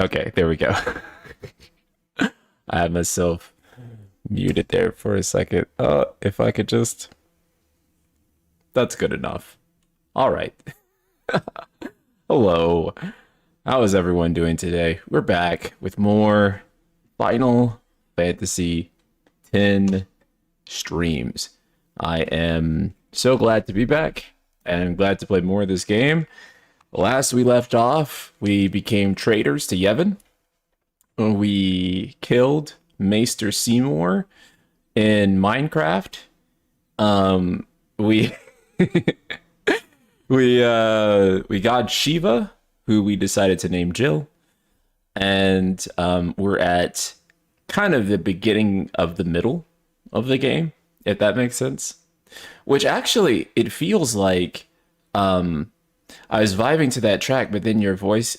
Okay, there we go. I had myself muted there for a second. If I could just... That's good enough. All right. Hello. How is everyone doing today? We're back with more Final Fantasy 10 streams. I am so glad to be back, and I'm glad to play more of this game. Last we left off, we became traitors to Yevon. We killed Maester Seymour in Minecraft. We we got Shiva, who we decided to name Jill, and we're at kind of the beginning of the middle of the game, if that makes sense. Which actually, it feels like I was vibing to that track, but then your voice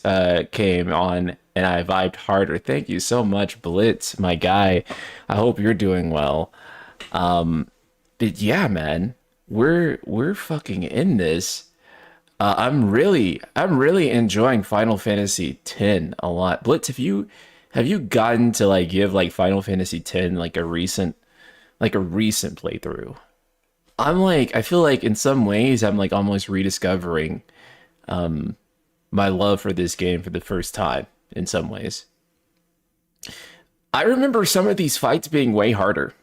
came on, and I vibed harder. Thank you so much, Blitz, my guy. I hope you're doing well. But yeah, man, we're fucking in this. I'm really enjoying Final Fantasy X a lot. Blitz, have you gotten to like give like Final Fantasy X like a recent playthrough? I feel like in some ways I'm like almost rediscovering my love for this game for the first time in some ways. I remember some of these fights being way harder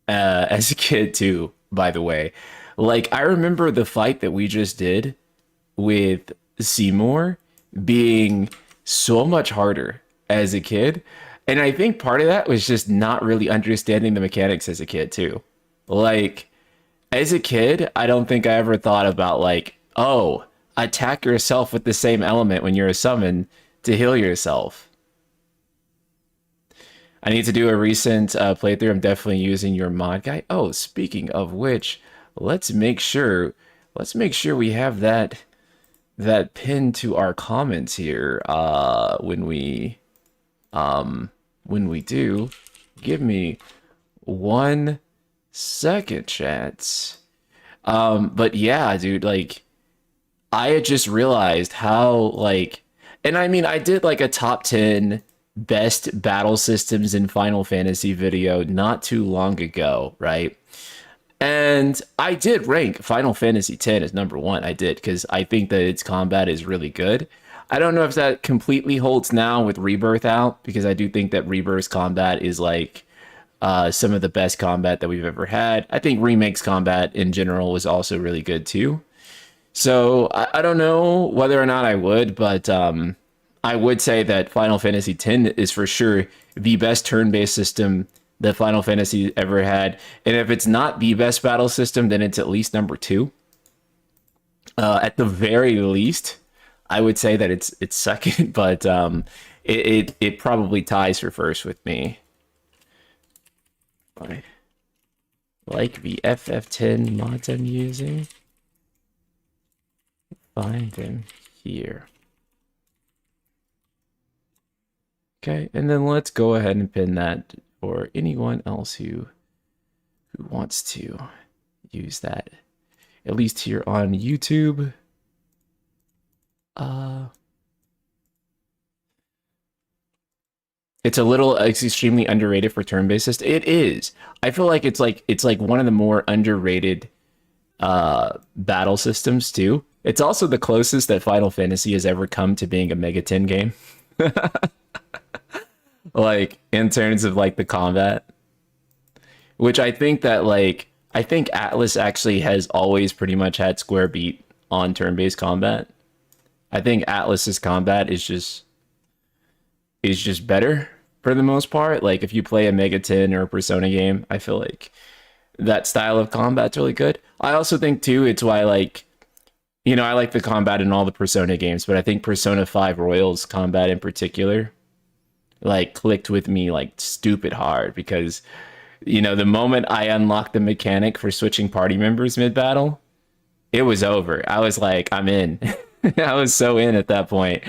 as a kid too, by the way. Like I remember the fight that we just did with Seymour being so much harder as a kid. And I think part of that was just not really understanding the mechanics as a kid too. Like as a kid, I don't think I ever thought about like, oh, attack yourself with the same element when you're a summon to heal yourself. I need to do a recent playthrough. I'm definitely using your mod guy. Oh, speaking of which, let's make sure we have that pinned to our comments here. When we do, give me 1 second, chats. But yeah, dude, like I had just realized how like, and I mean, I did like a top 10 best battle systems in Final Fantasy video not too long ago, right? And I did rank Final Fantasy X as number one. I did because I think that its combat is really good. I don't know if that completely holds now with Rebirth out because I do think that Rebirth's combat is like some of the best combat that we've ever had. I think Remake's combat in general was also really good too. So I don't know whether or not I would, but I would say that Final Fantasy X is for sure the best turn-based system that Final Fantasy ever had. And if it's not the best battle system, then it's at least number two. At the very least, I would say that it's second, but it probably ties for first with me. Like the FF10 mods I'm using. Find them here. Okay, and then let's go ahead and pin that for anyone else who wants to use that, at least here on YouTube. It's extremely underrated for turn-based system. It is. I feel like it's like one of the more underrated battle systems too. It's also the closest that Final Fantasy has ever come to being a Mega 10 game. Like in terms of like the combat, which I think that like I think Atlas actually has always pretty much had square beat on turn-based combat. I think Atlas's combat is just better for the most part. Like if you play a Mega 10 or a Persona game, I feel like that style of combat's really good. I also think too it's why like I like the combat in all the Persona games, but I think Persona 5 Royals combat in particular like clicked with me like stupid hard because the moment I unlocked the mechanic for switching party members mid battle, it was over. I was like, I'm in. I was so in at that point.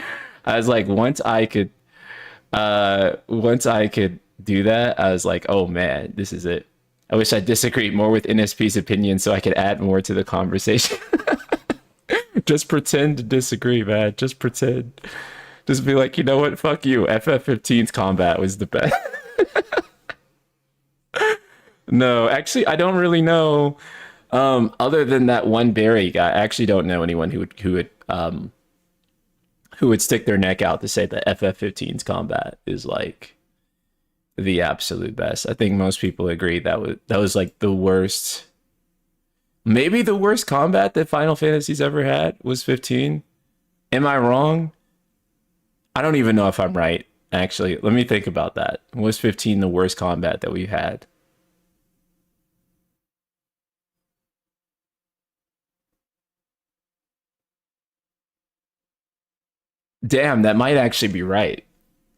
I was like, once I could do that, I was like, oh man, this is it. I wish I disagreed more with NSP's opinion so I could add more to the conversation. Just pretend to disagree, man. Just pretend. Just be like, you know what? Fuck you. FF15's combat was the best. No, actually, I don't really know. Other than that one Barry guy, I actually don't know anyone who would stick their neck out to say that FF15's combat is like the absolute best. I think most people agree that was like the worst, maybe the worst combat that Final Fantasy's ever had was 15. Am I wrong? I don't even know if I'm right. Actually, let me think about that. Was 15 the worst combat that we've had? Damn, that might actually be right.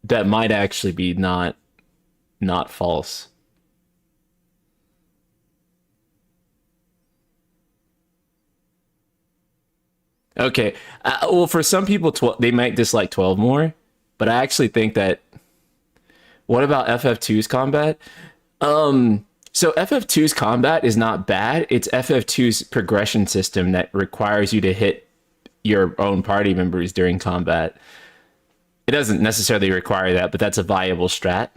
That might actually be not false. Okay. Well, for some people, 12, they might dislike 12 more, but I actually think that. What about FF2's combat? So FF2's combat is not bad. It's FF2's progression system that requires you to hit your own party members during combat. It doesn't necessarily require that, but that's a viable strat.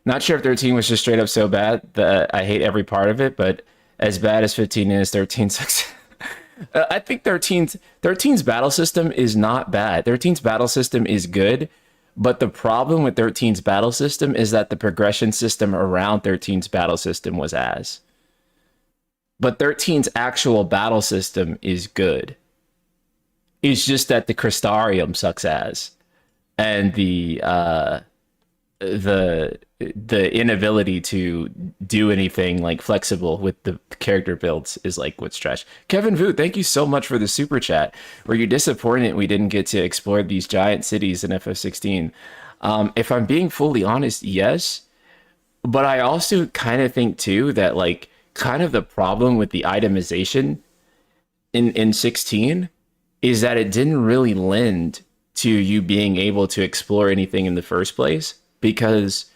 Not sure if 13 was just straight up so bad that I hate every part of it, but as bad as 15 is, 13 sucks. I think thirteen's battle system is not bad. Thirteen's battle system is good, but the problem with thirteen's battle system is that the progression system around thirteen's battle system was ass. But thirteen's actual battle system is good. It's just that the Crystarium sucks ass, and the inability to do anything like flexible with the character builds is like what's trash. Kevin Vu, thank you so much for the super chat. Were you disappointed we didn't get to explore these giant cities in FF16? If I'm being fully honest, yes. But I also kind of think too that like kind of the problem with the itemization in 16 is that it didn't really lend to you being able to explore anything in the first place because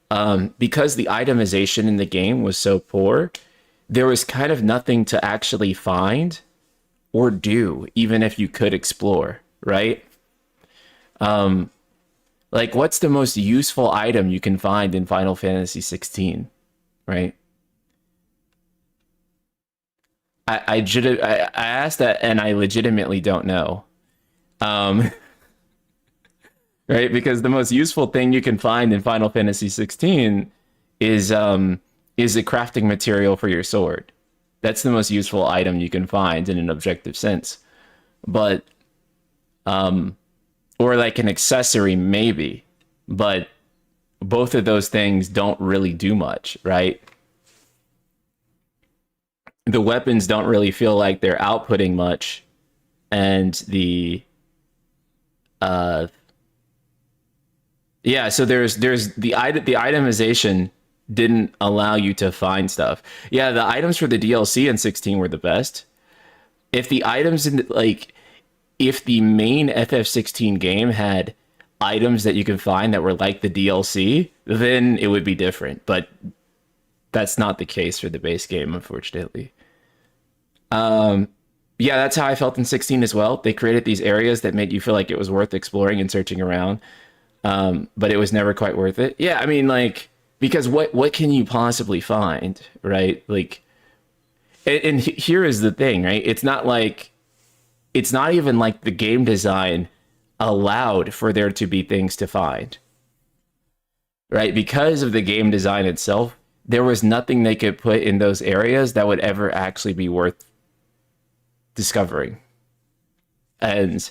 the itemization in the game was so poor, there was kind of nothing to actually find or do, even if you could explore, right? Like, what's the most useful item you can find in Final Fantasy 16, right? I asked that and I legitimately don't know. Um, right? Because the most useful thing you can find in Final Fantasy 16 is a crafting material for your sword. That's the most useful item you can find in an objective sense. But or like an accessory maybe, but both of those things don't really do much, right? The weapons don't really feel like they're outputting much, and the uh yeah, so there's the itemization didn't allow you to find stuff. Yeah, the items for the DLC in 16 were the best. If the items in like if the main FF16 game had items that you could find that were like the DLC, then it would be different. But that's not the case for the base game, unfortunately. Yeah, that's how I felt in 16 as well. They created these areas that made you feel like it was worth exploring and searching around. But it was never quite worth it. Yeah, I mean, like, because what can you possibly find, right? Like, and here is the thing, right? It's not even like the game design allowed for there to be things to find, right? Because of the game design itself, there was nothing they could put in those areas that would ever actually be worth discovering. And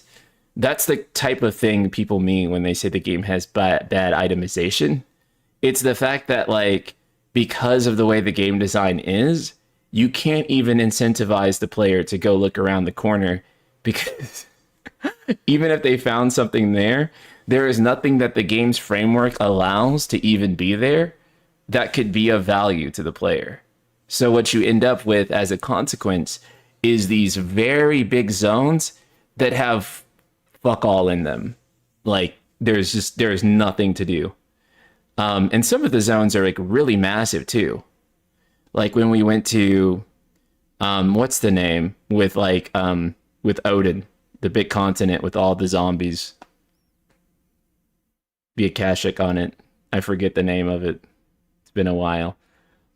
that's the type of thing people mean when they say the game has bad itemization. It's the fact that, like, because of the way the game design is, you can't even incentivize the player to go look around the corner because even if they found something there, there is nothing that the game's framework allows to even be there that could be of value to the player. So what you end up with as a consequence is these very big zones that have fuck all in them. Like there's nothing to do. And some of the zones are like really massive too. Like when we went to What's the name with like with Odin, the big continent with all the zombies. Be a Akashic on it. I forget the name of it. It's been a while.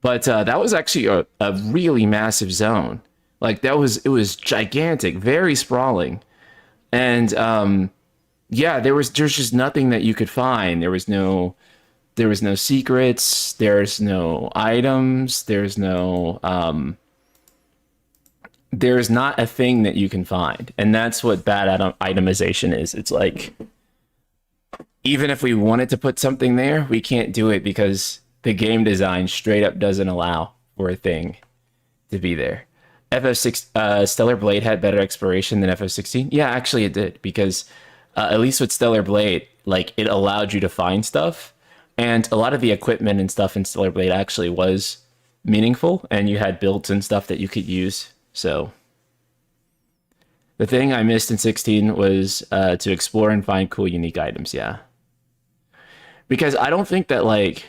But that was actually a really massive zone. Like that was it was gigantic, very sprawling. And yeah, there's just nothing that you could find. There was no secrets, there's no items, there's not a thing that you can find. And that's what bad itemization is. It's like even if we wanted to put something there, we can't do it because the game design straight up doesn't allow for a thing to be there. FF6 Stellar Blade had better exploration than FF16. Yeah, actually it did because at least with Stellar Blade, like it allowed you to find stuff, and a lot of the equipment and stuff in Stellar Blade actually was meaningful, and you had builds and stuff that you could use. So the thing I missed in 16 was to explore and find cool, unique items. Yeah, because I don't think that like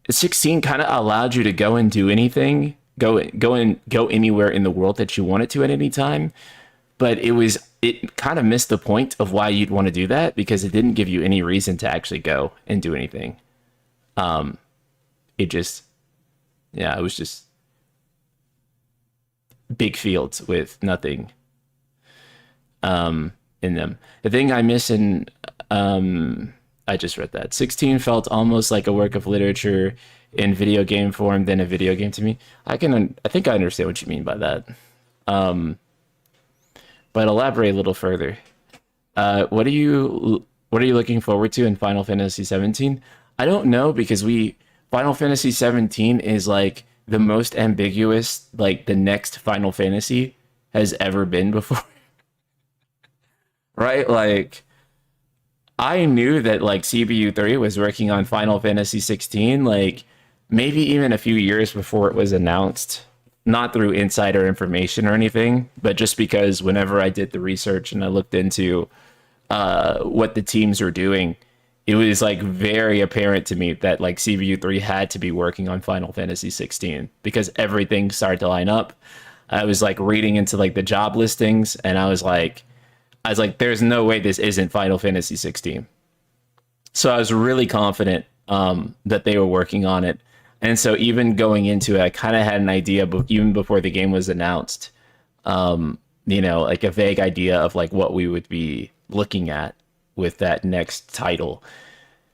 16 kind of allowed you to go and do anything, go anywhere in the world that you wanted to at any time. But it kind of missed the point of why you'd want to do that because it didn't give you any reason to actually go and do anything. It just, yeah, it was just big fields with nothing in them. The thing I miss in I just read that 16 felt almost like a work of literature in video game form than a video game to me. I think I understand what you mean by that. But elaborate a little further. What are you looking forward to in Final Fantasy 17? I don't know because Final Fantasy 17 is like the most ambiguous like the next Final Fantasy has ever been before. Right? Like I knew that like CBU3 was working on Final Fantasy 16 like maybe even a few years before it was announced, not through insider information or anything, but just because whenever I did the research and I looked into what the teams were doing, it was like very apparent to me that like CBU3 had to be working on Final Fantasy 16 because everything started to line up. I was like reading into like the job listings and I was like, there's no way this isn't Final Fantasy 16. So I was really confident that they were working on it. And so even going into it, I kind of had an idea, but even before the game was announced, like a vague idea of like what we would be looking at with that next title.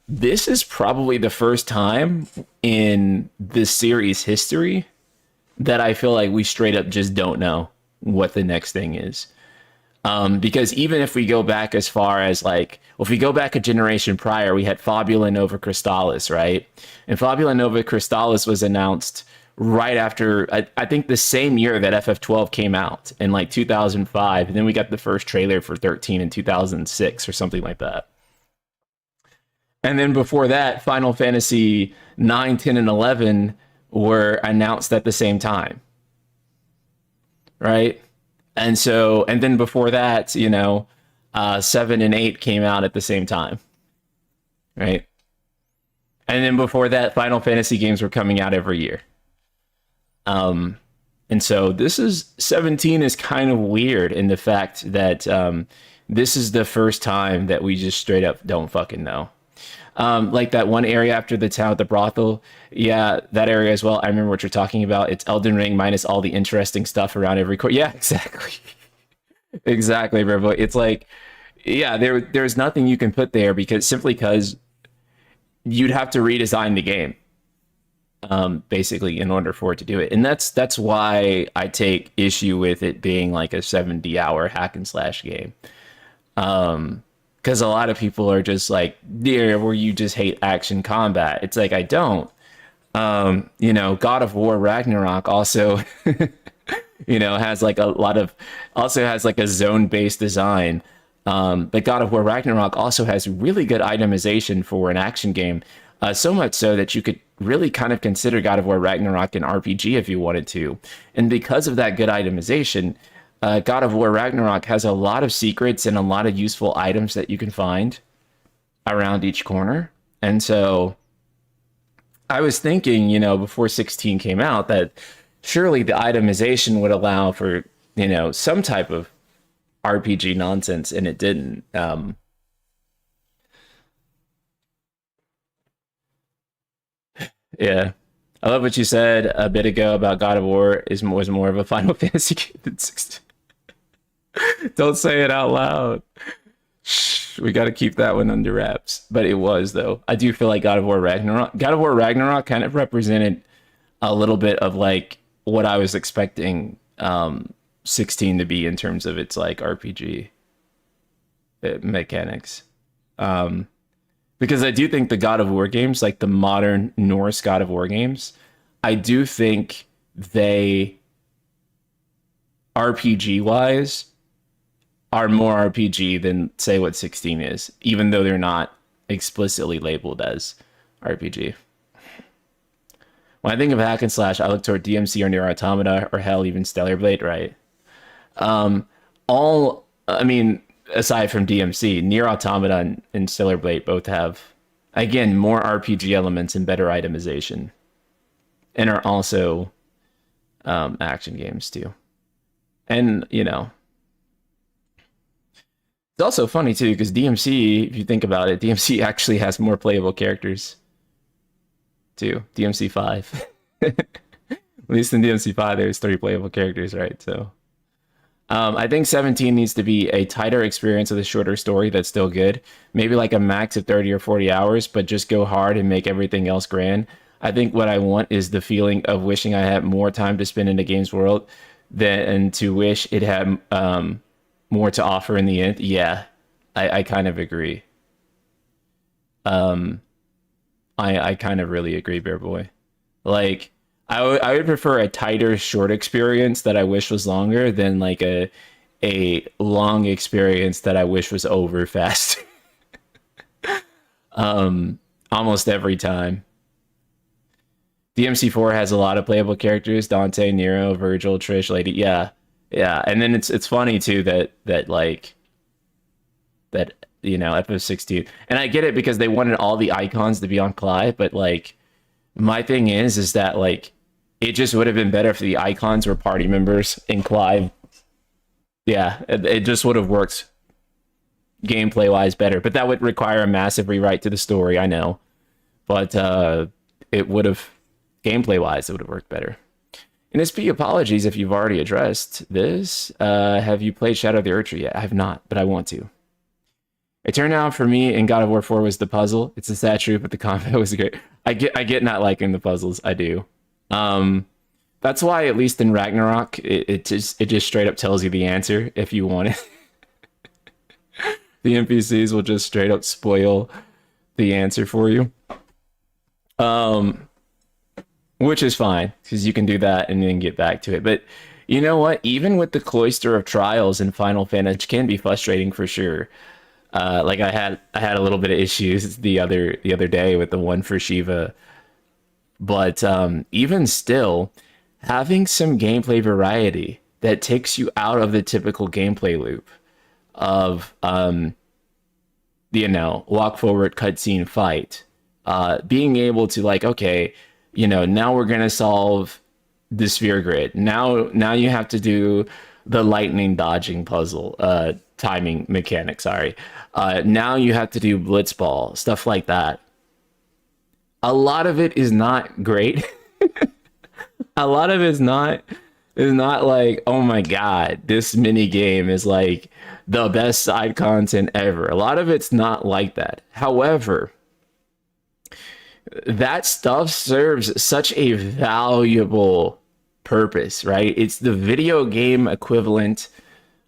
This is probably the first time in this series history that I feel like we straight up just don't know what the next thing is. Because even if we go back as far as like, well, if we go back a generation prior, we had Fabula Nova Crystallis, right? And Fabula Nova Crystallis was announced right after, I think the same year that FF12 came out in like 2005. And then we got the first trailer for 13 in 2006 or something like that. And then before that, Final Fantasy 9, 10, and 11 were announced at the same time, right? And so, and then before that, 7 and 8 came out at the same time, right? And then before that, Final Fantasy games were coming out every year. And so 17 is kind of weird in the fact that this is the first time that we just straight up don't fucking know. Like that one area after the town with the brothel. Yeah, that area as well. I remember what you're talking about. It's Elden Ring minus all the interesting stuff around every corner. Yeah, exactly. Exactly, bro. It's like, yeah, there's nothing you can put there because you'd have to redesign the game, basically, in order for it to do it. And that's why I take issue with it being like a 70-hour hack and slash game. Because a lot of people are just like, yeah, where you just hate action combat. It's like, I don't. God of War Ragnarok also, has like has like a zone-based design. But God of War Ragnarok also has really good itemization for an action game. So much so that you could really kind of consider God of War Ragnarok an RPG if you wanted to. And because of that good itemization, God of War Ragnarok has a lot of secrets and a lot of useful items that you can find around each corner. And so I was thinking, before 16 came out, that surely the itemization would allow for, some type of RPG nonsense, and it didn't. Yeah. I love what you said a bit ago about God of War was more of a Final Fantasy game than 16. Don't say it out loud. Shh, we got to keep that one under wraps. But it was, though. I do feel like God of War Ragnarok kind of represented a little bit of like what I was expecting 16 to be in terms of its like RPG mechanics. Um, because I do think the God of War games, like the modern Norse God of War games, I do think they RPG wise are more RPG than say what 16 is, even though they're not explicitly labeled as RPG. When I think of hack and slash, I look toward DMC or Near Automata or hell, even Stellar Blade, right? I mean, aside from DMC, Near Automata and Stellar Blade both have, again, more RPG elements and better itemization, and are also action games too. And, it's also funny too, because DMC, if you think about it, DMC actually has more playable characters too. DMC 5. At least in DMC 5, there's 3 playable characters, right? So I think 17 needs to be a tighter experience with a shorter story that's still good. Maybe like a max of 30 or 40 hours, but just go hard and make everything else grand. I think what I want is the feeling of wishing I had more time to spend in the game's world than to wish it had more to offer in the end. Yeah, I kind of agree. Um, I kind of really agree, Bear Boy. Like, I would prefer a tighter, short experience that I wish was longer than like a long experience that I wish was over fast. Almost every time. DMC4 has a lot of playable characters: Dante, Nero, Virgil, Trish, Lady. Yeah, yeah. And then it's funny too that like that FF16, and I get it because they wanted all the icons to be on Clive, but like my thing is that like it just would have been better if the icons were party members in Clive. Yeah, it just would have worked gameplay wise better, but that would require a massive rewrite to the story. I know, but it would have gameplay wise it would have worked better. NSP, apologies if you've already addressed this. Have you played Shadow of the Erdtree yet? I have not, but I want to. It turned out for me in God of War 4 was the puzzle. It's a sad truth, but the combat was great. I get not liking the puzzles. I do. That's why at least in Ragnarok, it just straight up tells you the answer if you want it. The NPCs will just straight up spoil the answer for you. Which is fine, because you can do that and then get back to it. But you know what? Even with the cloister of trials in Final Fantasy, it can be frustrating for sure. Like I had a little bit of issues the other day with the one for Shiva, but even still, having some gameplay variety that takes you out of the typical gameplay loop of walk forward, cutscene, fight, being able to like, okay, now we're gonna solve the sphere grid. Now you have to do the lightning dodging puzzle, timing mechanic. Sorry. Now you have to do blitzball, stuff like that. A lot of it is not great. A lot of it's not like, oh my god, this mini game is like the best side content ever. A lot of it's not like that. However, that stuff serves such a valuable purpose, right? It's the video game equivalent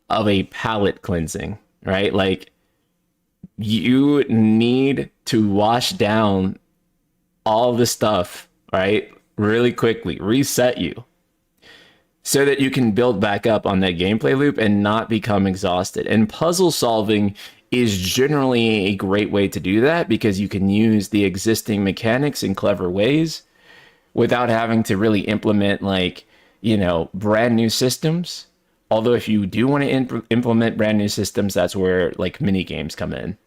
of a palate cleansing, right? Like, you need to wash down all the stuff, right? Really quickly, reset you so that you can build back up on that gameplay loop and not become exhausted. And puzzle solving is generally a great way to do that because you can use the existing mechanics in clever ways without having to really implement like, brand new systems. Although if you do want to implement brand new systems, that's where like mini games come in.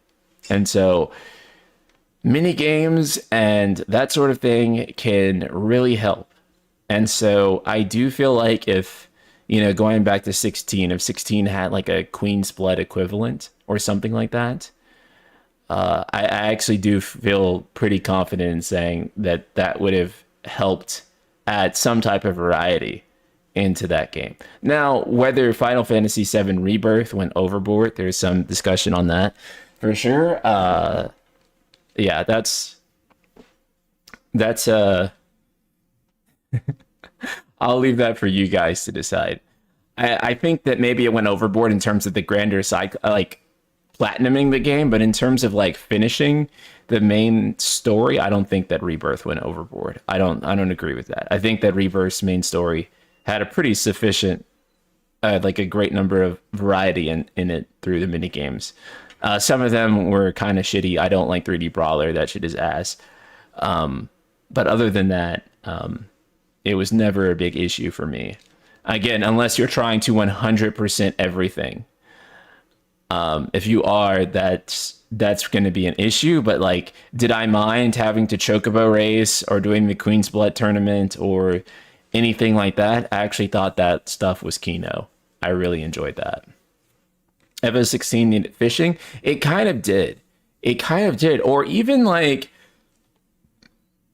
And so mini games and that sort of thing can really help. And so I do feel like if, going back to 16, if 16 had like a Queen's Blood equivalent or something like that, I actually do feel pretty confident in saying that that would have helped add some type of variety into that game. Now, whether Final Fantasy VII Rebirth went overboard, there's some discussion on that for sure. Yeah, that's I'll leave that for you guys to decide. I think that maybe it went overboard in terms of the grander side, like platinuming the game, but in terms of like finishing the main story, I don't think that Rebirth went overboard. I don't agree with that. I think that Rebirth's main story had a pretty sufficient, like a great number of variety in it through the mini games. Some of them were kind of shitty. I don't like 3D Brawler. That shit is ass. But other than that, it was never a big issue for me. Again, unless you're trying to 100% everything. If you are, that's going to be an issue. But like, did I mind having to chocobo race or doing the Queen's Blood tournament or anything like that? I actually thought that stuff was Kino. I really enjoyed that. FF16 needed fishing. It kind of did. It kind of did. Or even like,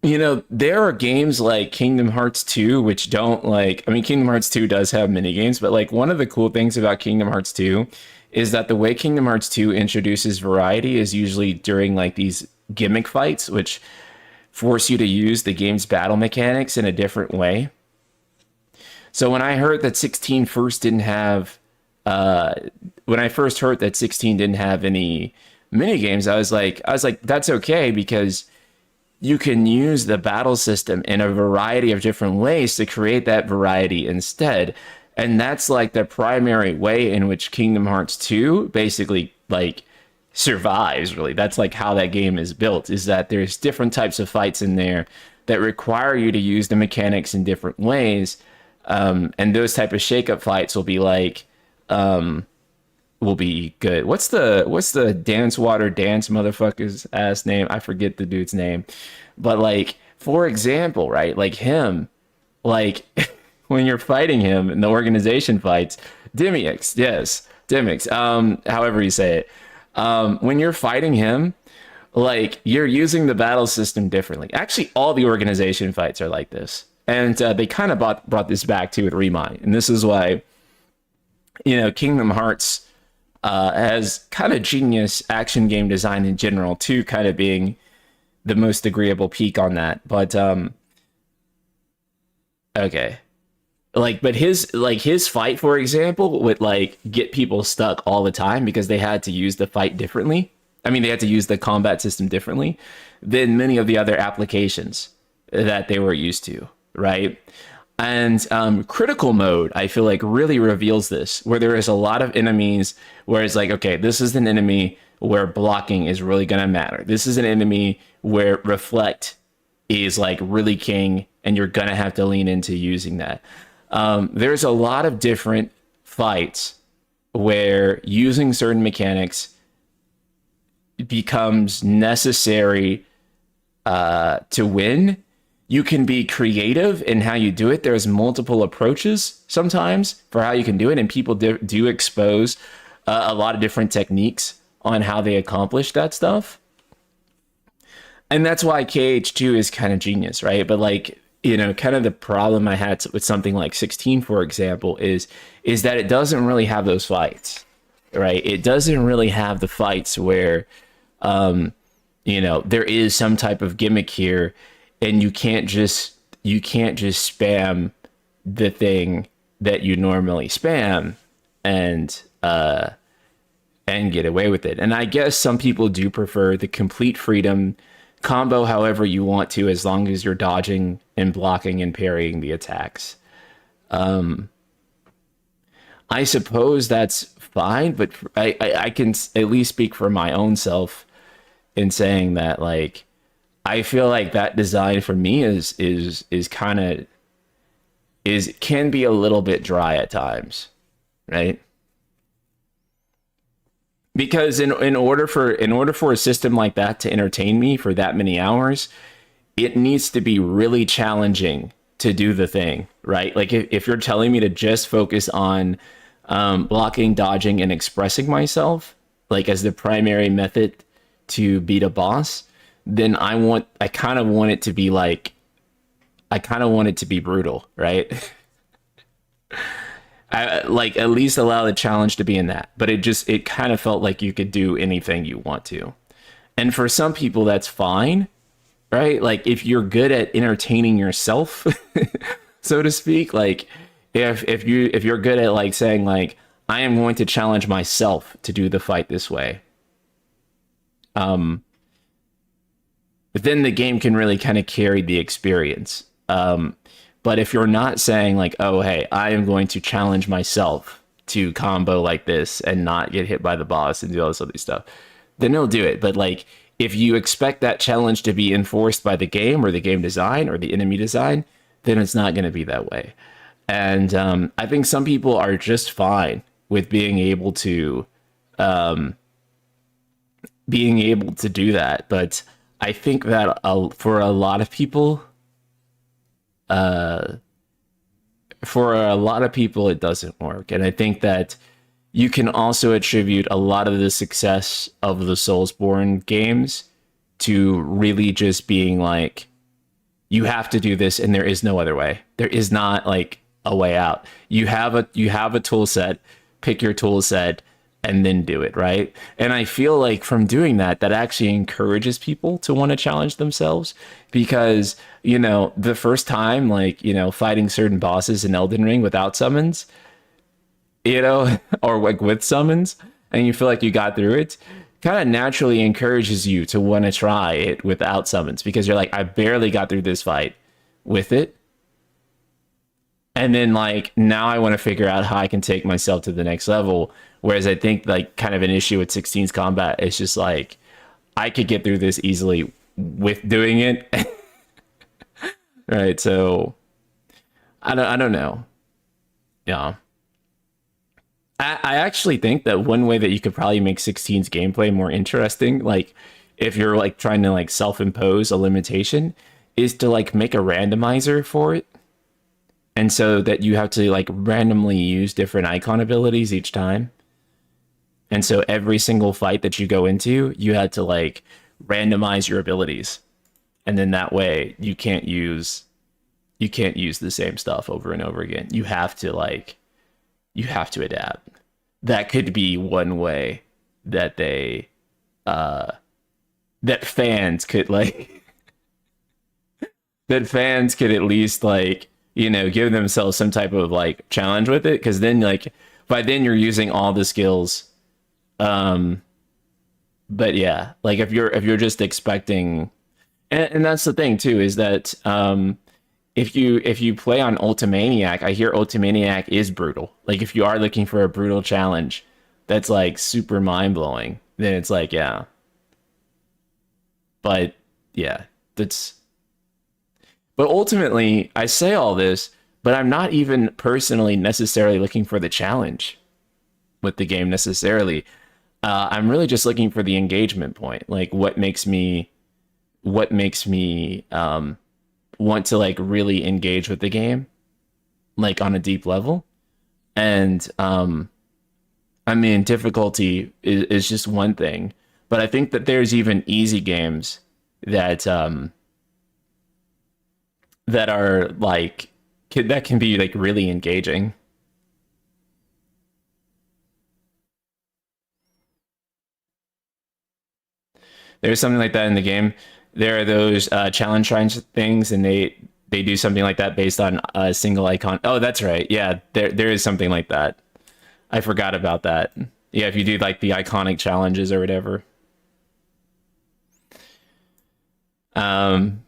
there are games like Kingdom Hearts 2, which don't like, I mean, Kingdom Hearts 2 does have mini games, but like one of the cool things about Kingdom Hearts 2 is that the way Kingdom Hearts 2 introduces variety is usually during like these gimmick fights, which force you to use the game's battle mechanics in a different way. So when I heard that 16 first didn't have, when I first heard that 16 didn't have any mini games, I was like, that's okay, because you can use the battle system in a variety of different ways to create that variety instead. And that's like the primary way in which Kingdom Hearts 2 basically like survives, really. That's like how that game is built, is that there's different types of fights in there that require you to use the mechanics in different ways. And those type of shake-up fights will be like, will be good. What's the Dance Water Dance motherfucker's ass name? I forget the dude's name. But like, for example, right? Like him, like when you're fighting him in the organization fights, Demyx, yes, Demyx, however you say it. When you're fighting him, like you're using the battle system differently. Actually, all the organization fights are like this. And they kind of brought this back to with Remind. And this is why, Kingdom Hearts has kind of genius action game design in general, too, kind of being the most agreeable peak on that. But, okay. But his fight, for example, would like get people stuck all the time because they had to use the fight differently. I mean, they had to use the combat system differently than many of the other applications that they were used to, right? And critical mode, I feel like, really reveals this, where there is a lot of enemies where it's like, okay, this is an enemy where blocking is really going to matter. This is an enemy where reflect is like really king, and you're going to have to lean into using that. There's a lot of different fights where using certain mechanics becomes necessary to win. You can be creative in how you do it. There's multiple approaches sometimes for how you can do it, and people do expose a lot of different techniques on how they accomplish that stuff. And that's why KH2 is kind of genius, right? But like, kind of the problem I had with something like 16, for example, is that it doesn't really have those fights, right? It doesn't really have the fights where, there is some type of gimmick here, and you can't just spam the thing that you normally spam and get away with it. And I guess some people do prefer the complete freedom combo however you want to, as long as you're dodging and blocking and parrying the attacks. I suppose that's fine, but I can at least speak for my own self in saying that, like, I feel like that design for me can be a little bit dry at times, right? Because in order for a system like that to entertain me for that many hours, it needs to be really challenging to do the thing, right? Like if you're telling me to just focus on blocking, dodging, and expressing myself, like as the primary method to beat a boss, then I kind of want it to be like, I kind of want it to be brutal, right? I like at least allow the challenge to be in that, but it kind of felt like you could do anything you want to. And for some people, that's fine, right? Like if you're good at entertaining yourself, so to speak, like if you're good at like saying like I am going to challenge myself to do the fight this way, but then the game can really kind of carry the experience. But if you're not saying like, oh hey, I am going to challenge myself to combo like this and not get hit by the boss and do all this other stuff, then they'll do it. But like if you expect that challenge to be enforced by the game or the game design or the enemy design, then it's not going to be that way. And I think some people are just fine with being able to do that. But I think that for a lot of people, it doesn't work. And I think that you can also attribute a lot of the success of the Soulsborne games to really just being like, you have to do this and there is no other way. There is not like a way out. You have a tool set, pick your tool set and then do it, right? And I feel like from doing that, that actually encourages people to want to challenge themselves because, you know, the first time, like, you know, fighting certain bosses in Elden Ring without summons, you know, or like with summons, and you feel like you got through it, kind of naturally encourages you to want to try it without summons because you're like, I barely got through this fight with it. And then like now I want to figure out how I can take myself to the next level. Whereas I think like kind of an issue with 16's combat is just like I could get through this easily with doing it. Right. So I don't know. Yeah. I actually think that one way that you could probably make 16's gameplay more interesting, like if you're like trying to like self-impose a limitation, is to like make a randomizer for it. And so that you have to like randomly use different icon abilities each time. And so every single fight that you go into, you had to like randomize your abilities. And then that way you can't use the same stuff over and over again. You have to adapt. That could be one way that that fans could like that fans could at least like, you know, give themselves some type of like challenge with it, because then like by then you're using all the skills. um but yeah, like if you're just expecting, and that's the thing too, is that if you play on Ultimaniac, I hear Ultimaniac is brutal. Like if you are looking for a brutal challenge that's like super mind blowing, then it's like, yeah. But yeah, that's but ultimately I say all this, but I'm not even personally necessarily looking for the challenge with the game necessarily. I'm really just looking for the engagement point. Like what makes me want to like really engage with the game, like on a deep level. And I mean, difficulty is just one thing, but I think that there's even easy games that that are like that can be like really engaging. There's something like that in the game. There are those challenge shrines things, and they do something like that based on a single icon. Oh, that's right. Yeah, there is something like that. I forgot about that. Yeah, if you do like the iconic challenges or whatever. Um,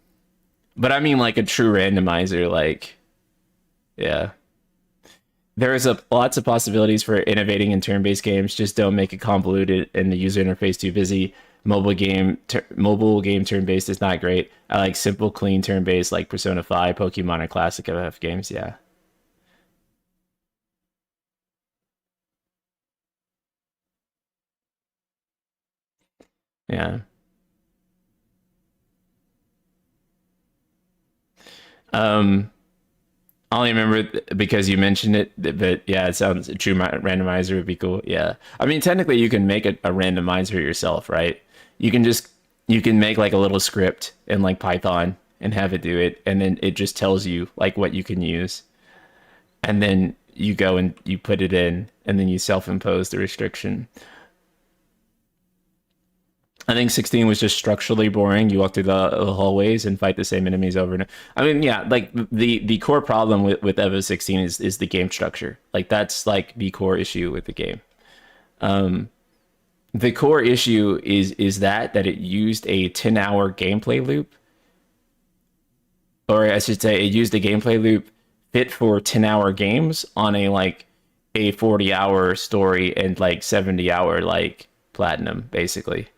but I mean like a true randomizer, like yeah. There's a lots of possibilities for innovating in turn-based games. Just don't make it convoluted and the user interface too busy. Mobile game turn-based is not great. I like simple, clean turn-based like Persona 5, Pokemon, or classic FF games. Yeah, yeah. I only remember because you mentioned it, but yeah, it sounds a true randomizer would be cool. Yeah, I mean, technically, you can make a randomizer yourself, right? You can just you can make like a little script in like Python and have it do it, and then it just tells you like what you can use, and then you go and you put it in, and then you self-impose the restriction. I think 16 was just structurally boring. You walk through the hallways and fight the same enemies over and I mean, yeah, like the core problem with Evo 16 is the game structure. Like that's like the core issue with the game. The core issue is that it used a 10-hour gameplay loop, or I should say, it used a gameplay loop fit for 10-hour games on a 40-hour story and like 70-hour like platinum, basically.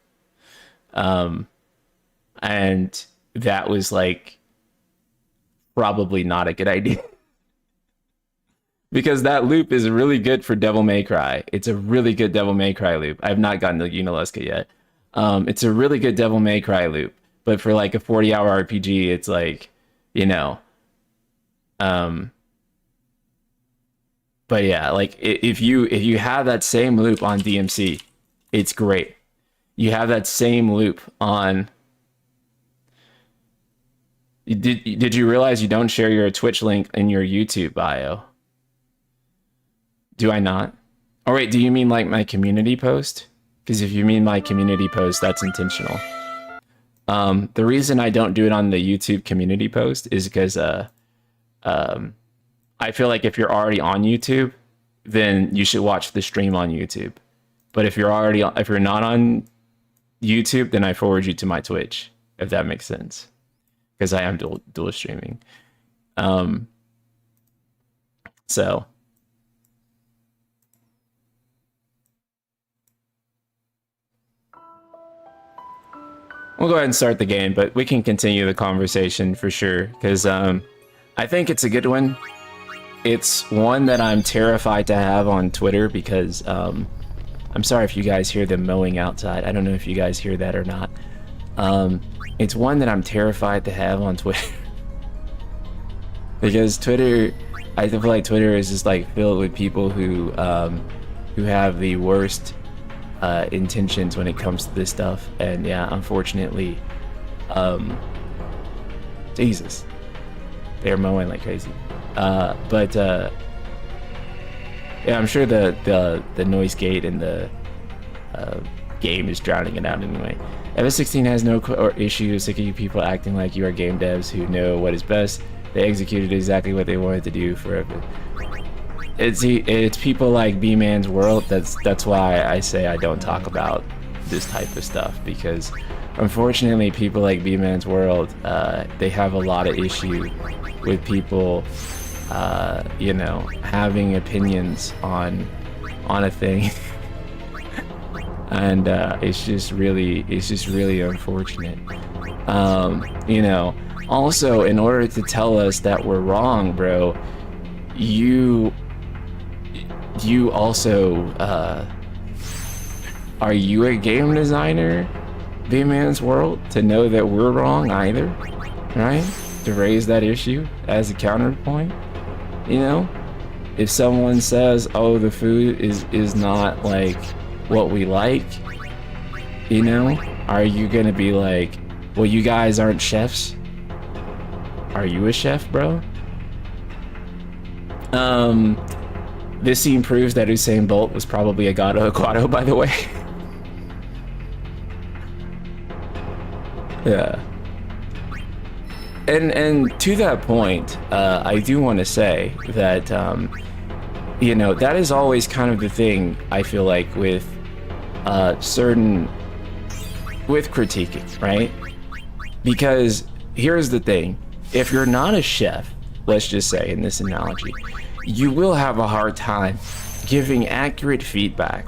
And that was like probably not a good idea because that loop is really good for Devil May Cry. It's a really good Devil May Cry loop. I've not gotten to Unalesca yet. It's a really good Devil May Cry loop, but for like a 40-hour RPG, it's like, you know, but yeah, like if you have that same loop on DMC, it's great. You have that same loop on. Did you realize you don't share your Twitch link in your YouTube bio? Do I not? Oh wait, do you mean like my community post? Because if you mean my community post, that's intentional. The reason I don't do it on the YouTube community post is because I feel like if you're already on YouTube, then you should watch the stream on YouTube. But if you're not on YouTube, then I forward you to my Twitch, if that makes sense, because I am dual streaming. So we'll go ahead and start the game, but we can continue the conversation for sure, because I think it's a good one. It's one that I'm terrified to have on Twitter because I'm sorry if you guys hear them mowing outside. I don't know if you guys hear that or not. It's one that I'm terrified to have on Twitter. Because Twitter, I feel like Twitter is just like filled with people who have the worst intentions when it comes to this stuff. And yeah, unfortunately, Jesus, they're mowing like crazy. Yeah, I'm sure the noise gate in the game is drowning it out anyway. FF16 has no issues. Sick of you people acting like you are game devs who know what is best. They executed exactly what they wanted to do forever. It's people like B-Man's World. That's why I say I don't talk about this type of stuff, because unfortunately people like B-Man's World, they have a lot of issue with people you know, having opinions on a thing. And it's just really unfortunate. You know, also, in order to tell us that we're wrong, bro, you also are you a game designer, B-Man's World, to know that we're wrong either, right? To raise that issue as a counterpoint. You know, if someone says, oh, the food is not like what we like, you know, are you gonna be like, well, you guys aren't chefs? Are you a chef, bro? This scene proves that Usain Bolt was probably a Guado, by the way. Yeah. And to that point, I do want to say that, you know, that is always kind of the thing, I feel like, with critiquing, right? Because here's the thing. If you're not a chef, let's just say in this analogy, you will have a hard time giving accurate feedback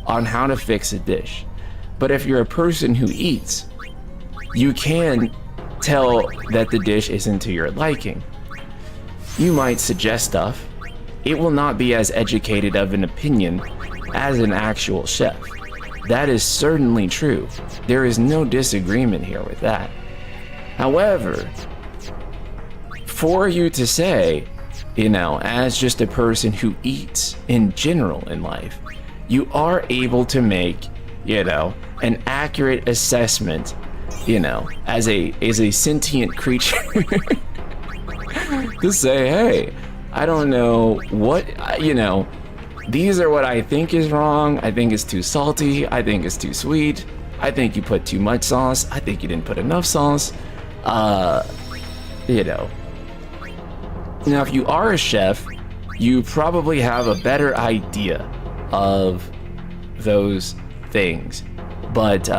on how to fix a dish. But if you're a person who eats, you can tell that the dish isn't to your liking. You might suggest stuff. It will not be as educated of an opinion as an actual chef. That is certainly true. There is no disagreement here with that. However, for you to say, you know, as just a person who eats in general in life, you are able to make, you know, an accurate assessment, you know, as a sentient creature to say, hey, I don't know what, you know, these are what I think is wrong. I think it's too salty. I think it's too sweet. I think you put too much sauce. I think you didn't put enough sauce. You know. Now, if you are a chef, you probably have a better idea of those things, but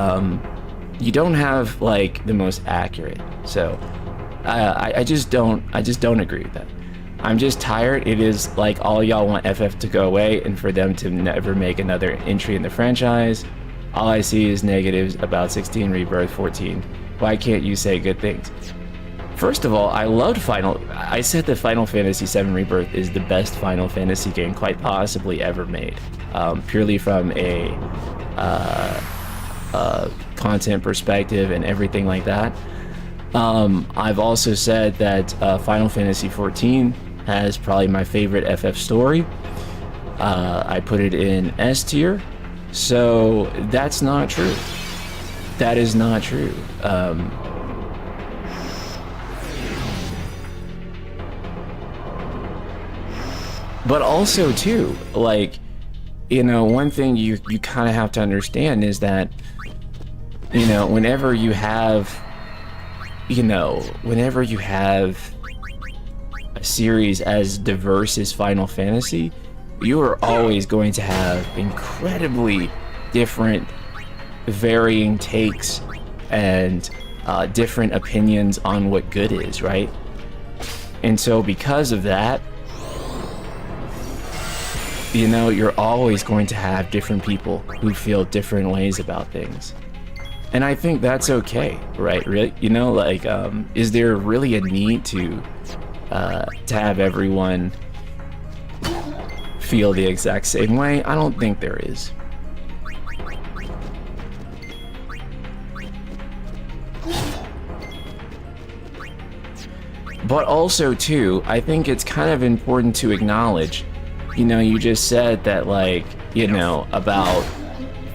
you don't have like the most accurate. So I just don't agree with that. I'm just tired. It is like all y'all want FF to go away and for them to never make another entry in the franchise. All I see is negatives about 16, Rebirth, 14. Why can't you say good things? First of all, I loved I said that Final Fantasy VII Rebirth is the best Final Fantasy game quite possibly ever made. Purely from a content perspective and everything like that. I've also said that Final Fantasy XIV has probably my favorite FF story. I put it in S tier, so that's not true. That is not true. But also too, like, you know, one thing you kind of have to understand is that, you know, whenever you have a series as diverse as Final Fantasy, you are always going to have incredibly different, varying takes and different opinions on what good is, right? And so because of that, you know, you're always going to have different people who feel different ways about things. And I think that's okay, right? Really, you know, like, is there really a need to have everyone feel the exact same way? I don't think there is. But also, too, I think it's kind of important to acknowledge, you know, you just said that, like, you know, about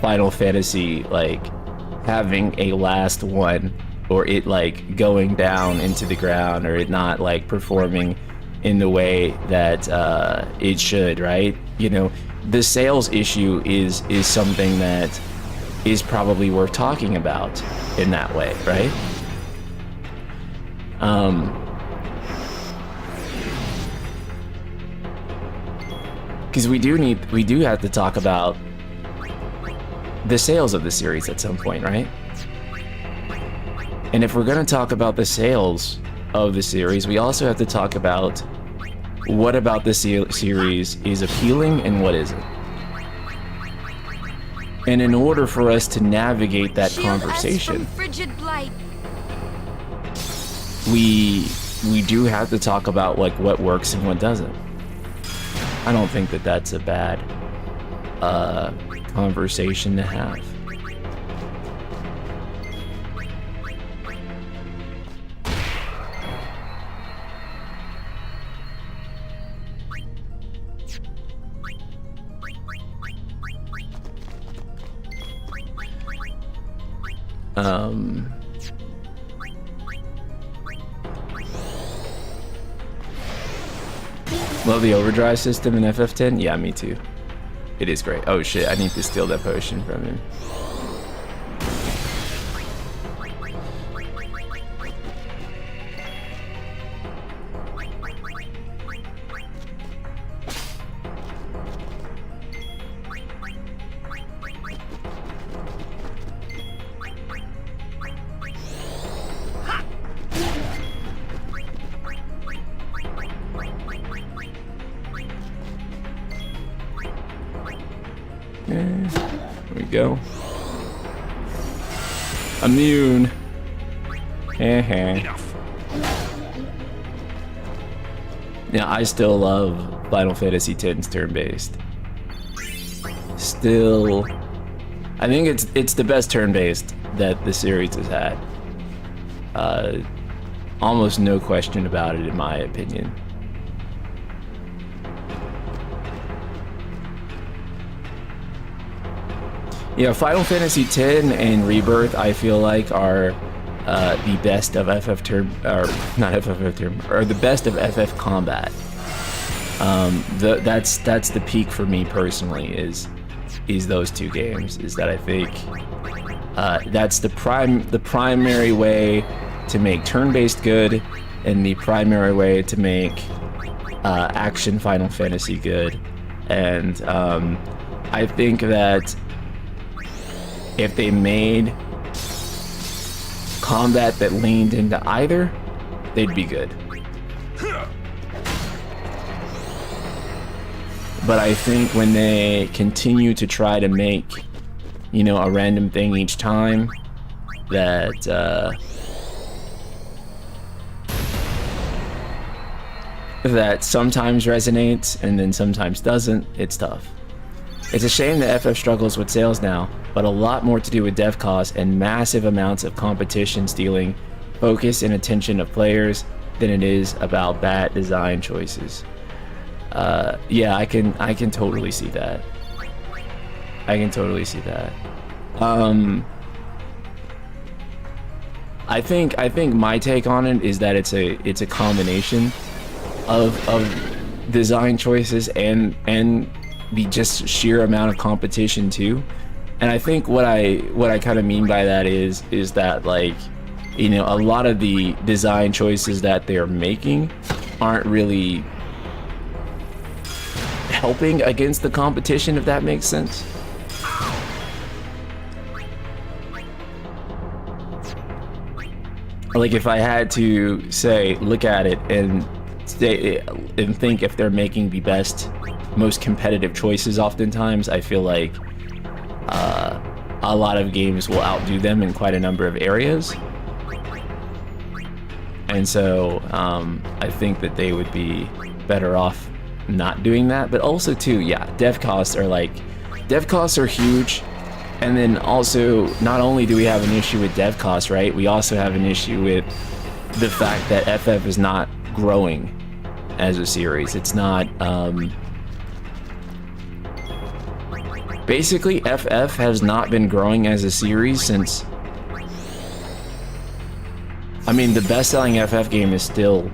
Final Fantasy, like, having a last one, or it like going down into the ground, or it not like performing in the way that it should, right? You know, the sales issue is something that is probably worth talking about in that way, right? Because we do have to talk about the sales of the series at some point, right? And if we're going to talk about the sales of the series, we also have to talk about what about the series is appealing and what isn't. And in order for us to navigate that conversation, we do have to talk about like what works and what doesn't. I don't think that that's a bad conversation to have. Love the overdrive system in FF10? Yeah, me too. It is great. Oh shit, I need to steal that potion from him. There we go. Immune. Yeah, I still love Final Fantasy X's turn-based. Still, I think it's the best turn-based that the series has had. Almost no question about it, in my opinion. Yeah, Final Fantasy X and Rebirth, I feel like, are the best of FF term, or not FF term, or the best of FF combat. That's the peak for me personally. Is those two games? Is that I think that's the primary way to make turn-based good, and the primary way to make action Final Fantasy good. And I think that if they made combat that leaned into either, they'd be good. But I think when they continue to try to make, you know, a random thing each time, that that sometimes resonates and then sometimes doesn't, it's tough. It's a shame that FF struggles with sales now, but a lot more to do with dev costs and massive amounts of competition stealing focus and attention of players than it is about bad design choices. Yeah, I can totally see that. I can totally see that. I think my take on it is that it's a combination of design choices and the just sheer amount of competition too. And I think what I kind of mean by that is that, like, you know, a lot of the design choices that they're making aren't really helping against the competition, if that makes sense. Like, if I had to say, look at it and think if they're making the best, most competitive choices, oftentimes I feel like a lot of games will outdo them in quite a number of areas. And so I think that they would be better off not doing that. But also too, yeah, dev costs are huge. And then also, not only do we have an issue with dev costs, right? We also have an issue with the fact that FF is not growing as a series. It's not, basically FF has not been growing as a series since, I mean, the best-selling FF game is still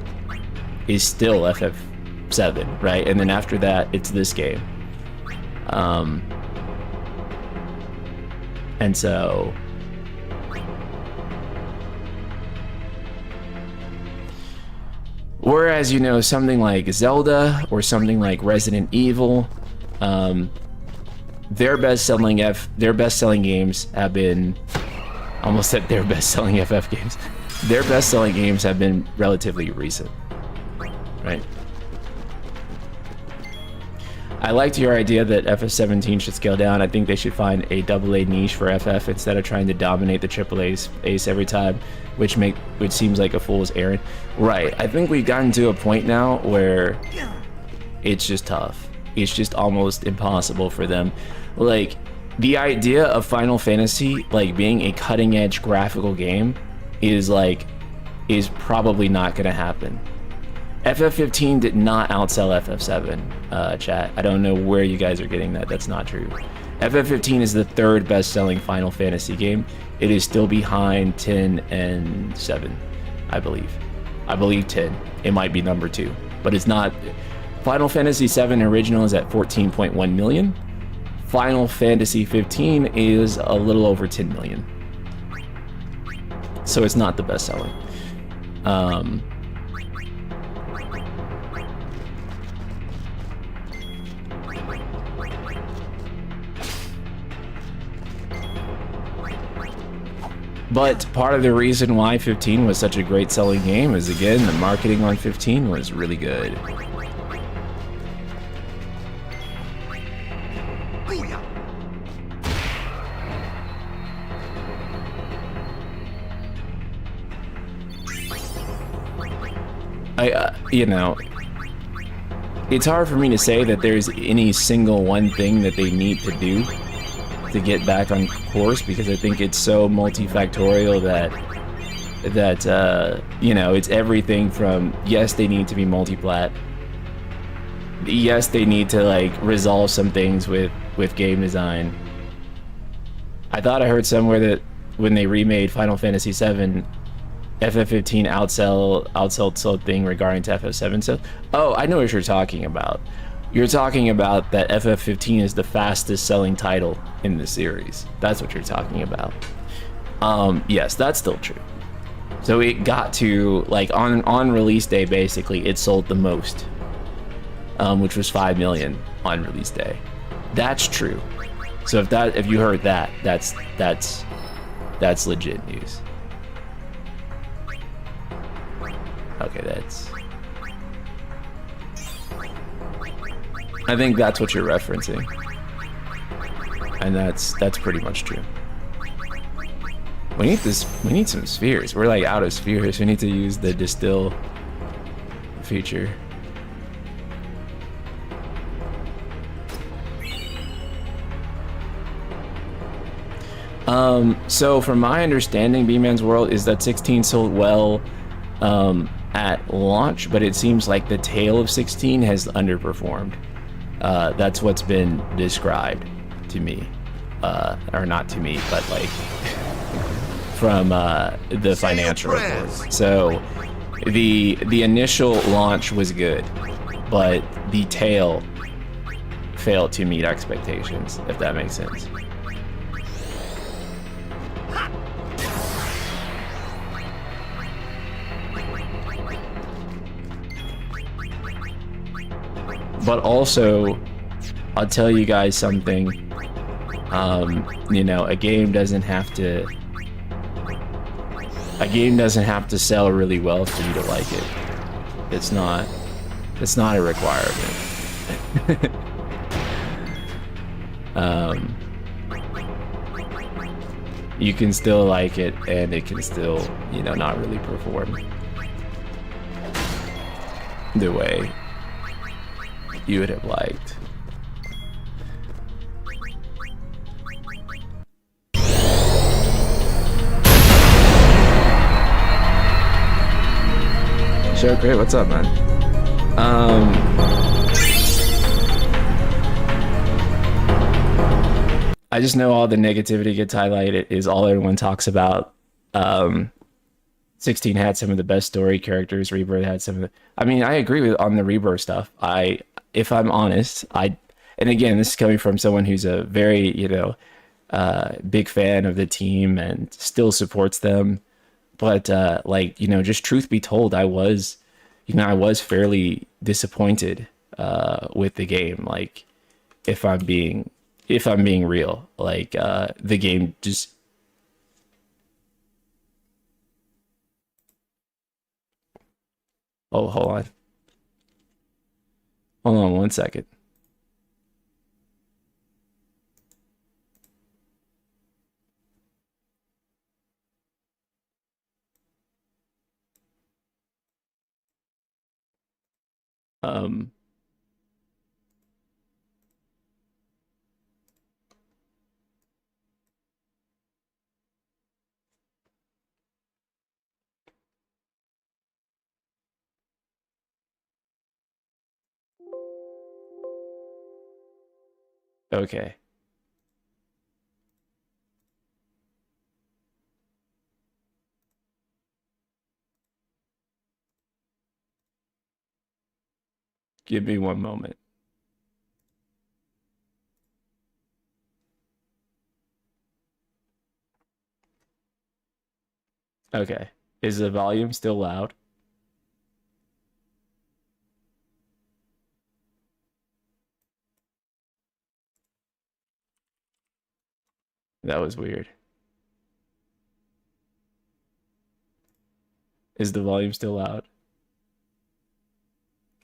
FF7, right? And then after that, it's this game. And so whereas, you know, something like Zelda or something like Resident Evil, their best-selling games have been, almost said their best-selling FF games. Their best-selling games have been relatively recent, right? I liked your idea that FF17 should scale down. I think they should find a AA niche for FF instead of trying to dominate the AAA ace every time, which seems like a fool's errand. Right. I think we've gotten to a point now where it's just tough. It's just almost impossible for them. Like, the idea of Final Fantasy like being a cutting-edge graphical game is probably not going to happen. FF15 did not outsell FF7, chat. I don't know where you guys are getting that. That's not true. FF15 is the third best-selling Final Fantasy game. It is still behind 10 and 7, I believe. I believe 10. It might be number 2, but it's not. Final Fantasy 7 original is at 14.1 million. Final Fantasy 15 is a little over 10 million. So it's not the best-selling. But part of the reason why 15 was such a great selling game is, again, the marketing on 15 was really good. You know, it's hard for me to say that there's any single one thing that they need to do to get back on course, because I think it's so multifactorial that you know, it's everything from, yes, they need to be multi-plat, yes, they need to like resolve some things with game design, I thought I heard somewhere that when they remade Final Fantasy VII, FF15 outsold something regarding to FF7. So, oh, I know what you're talking about. You're talking about that FF15 is the fastest selling title in the series. That's what you're talking about. Yes, that's still true. So it got to, like, on release day, basically, it sold the most, which was 5 million on release day. That's true. So if you heard that, that's legit news. Okay, I think that's what you're referencing, and that's pretty much true. We need some spheres. We're like out of spheres. We need to use the distill feature. So from my understanding, B-Man's World is that 16 sold well at launch, but it seems like the tail of 16 has underperformed. That's what's been described to me, or not to me, but like from the financial reports. So the initial launch was good, but the tail failed to meet expectations, if that makes sense. But also, I'll tell you guys something. You know, a game doesn't have to sell really well for you to like it. It's not a requirement. You can still like it, and it can still, you know, not really perform the way you would have liked. Sure, great. What's up, man? I just know all the negativity gets highlighted is all everyone talks about. 16 had some of the best story characters. Rebirth had some of the... I mean, I agree with on the Rebirth stuff. If I'm honest, and again, this is coming from someone who's a very, you know, big fan of the team and still supports them. But like, you know, just truth be told, I was fairly disappointed with the game. Like, if I'm being real, like the game just... Oh, hold on. Hold on 1 second. Okay. Give me 1 moment. Okay. Is the volume still loud? That was weird. Is the volume still loud?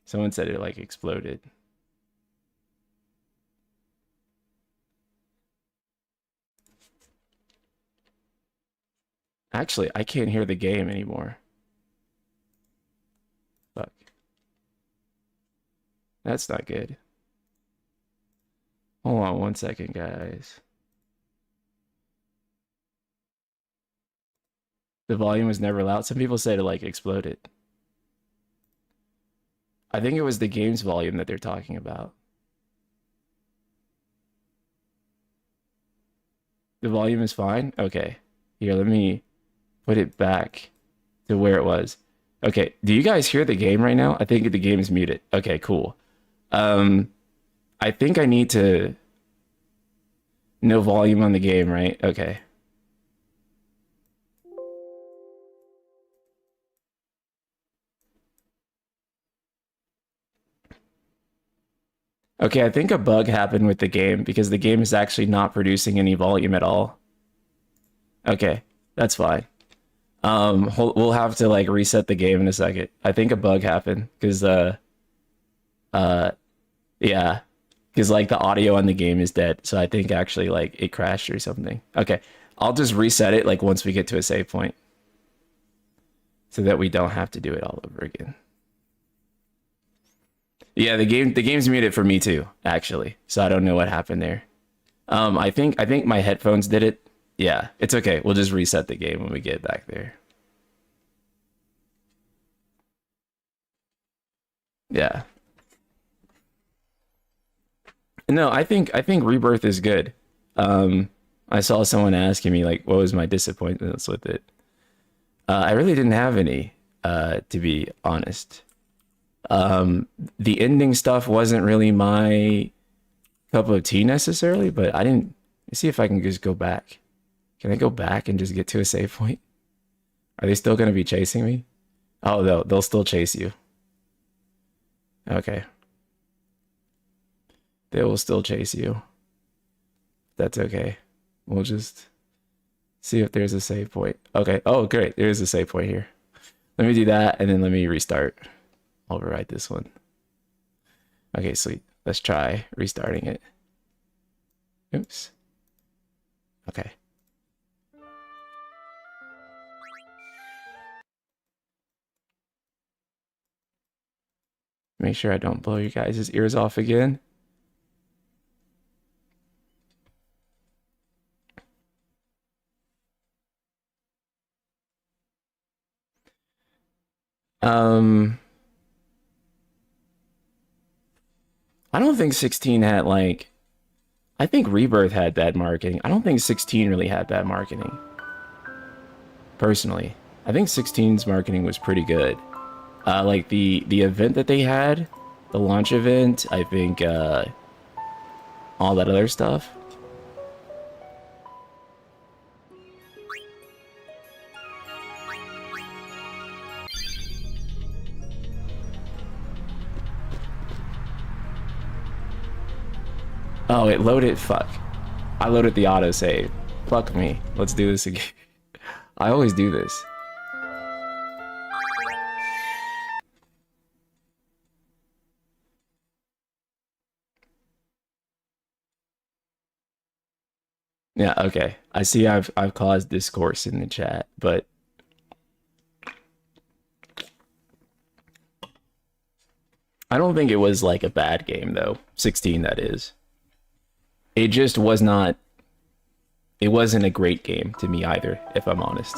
Someone said it like exploded. Actually, I can't hear the game anymore. Fuck. That's not good. Hold on 1 second, guys. The volume was never loud. Some people said it like exploded. I think it was the game's volume that they're talking about. The volume is fine? Okay. Here, let me put it back to where it was. Okay, do you guys hear the game right now? I think the game is muted. Okay, cool. I think I need to... No volume on the game, right? Okay. Okay, I think a bug happened with the game because the game is actually not producing any volume at all. Okay, that's fine. We'll have to like reset the game in a second. I think a bug happened because yeah, because like the audio on the game is dead. So I think actually like it crashed or something. Okay, I'll just reset it like once we get to a save point so that we don't have to do it all over again. Yeah, the game's muted for me too, actually. So I don't know what happened there. I think my headphones did it. Yeah, it's okay. We'll just reset the game when we get back there. Yeah. No, I think Rebirth is good. I saw someone asking me like what was my disappointments with it. I really didn't have any, to be honest. The ending stuff wasn't really my cup of tea necessarily, but I didn't... Let's see if I can just go back. Can I go back and just get to a save point? Are they still going to be chasing me? Oh, they'll still chase you. Okay. They will still chase you. That's okay. We'll just see if there's a save point. Okay. Oh, great. There is a save point here. Let me do that, and then let me restart. Override this one. Okay, sweet. Let's try restarting it. Oops. Okay. Make sure I don't blow you guys' ears off again. I don't think 16 had like... I think Rebirth had bad marketing. I don't think 16 really had bad marketing. Personally. I think 16's marketing was pretty good. Like the event that they had, the launch event, I think all that other stuff. Oh, it loaded. Fuck. I loaded the autosave. Fuck me. Let's do this again. I always do this. Yeah, okay. I see I've caused discourse in the chat, but I don't think it was like a bad game though. 16 that is. It just was not... It wasn't a great game to me either, if I'm honest.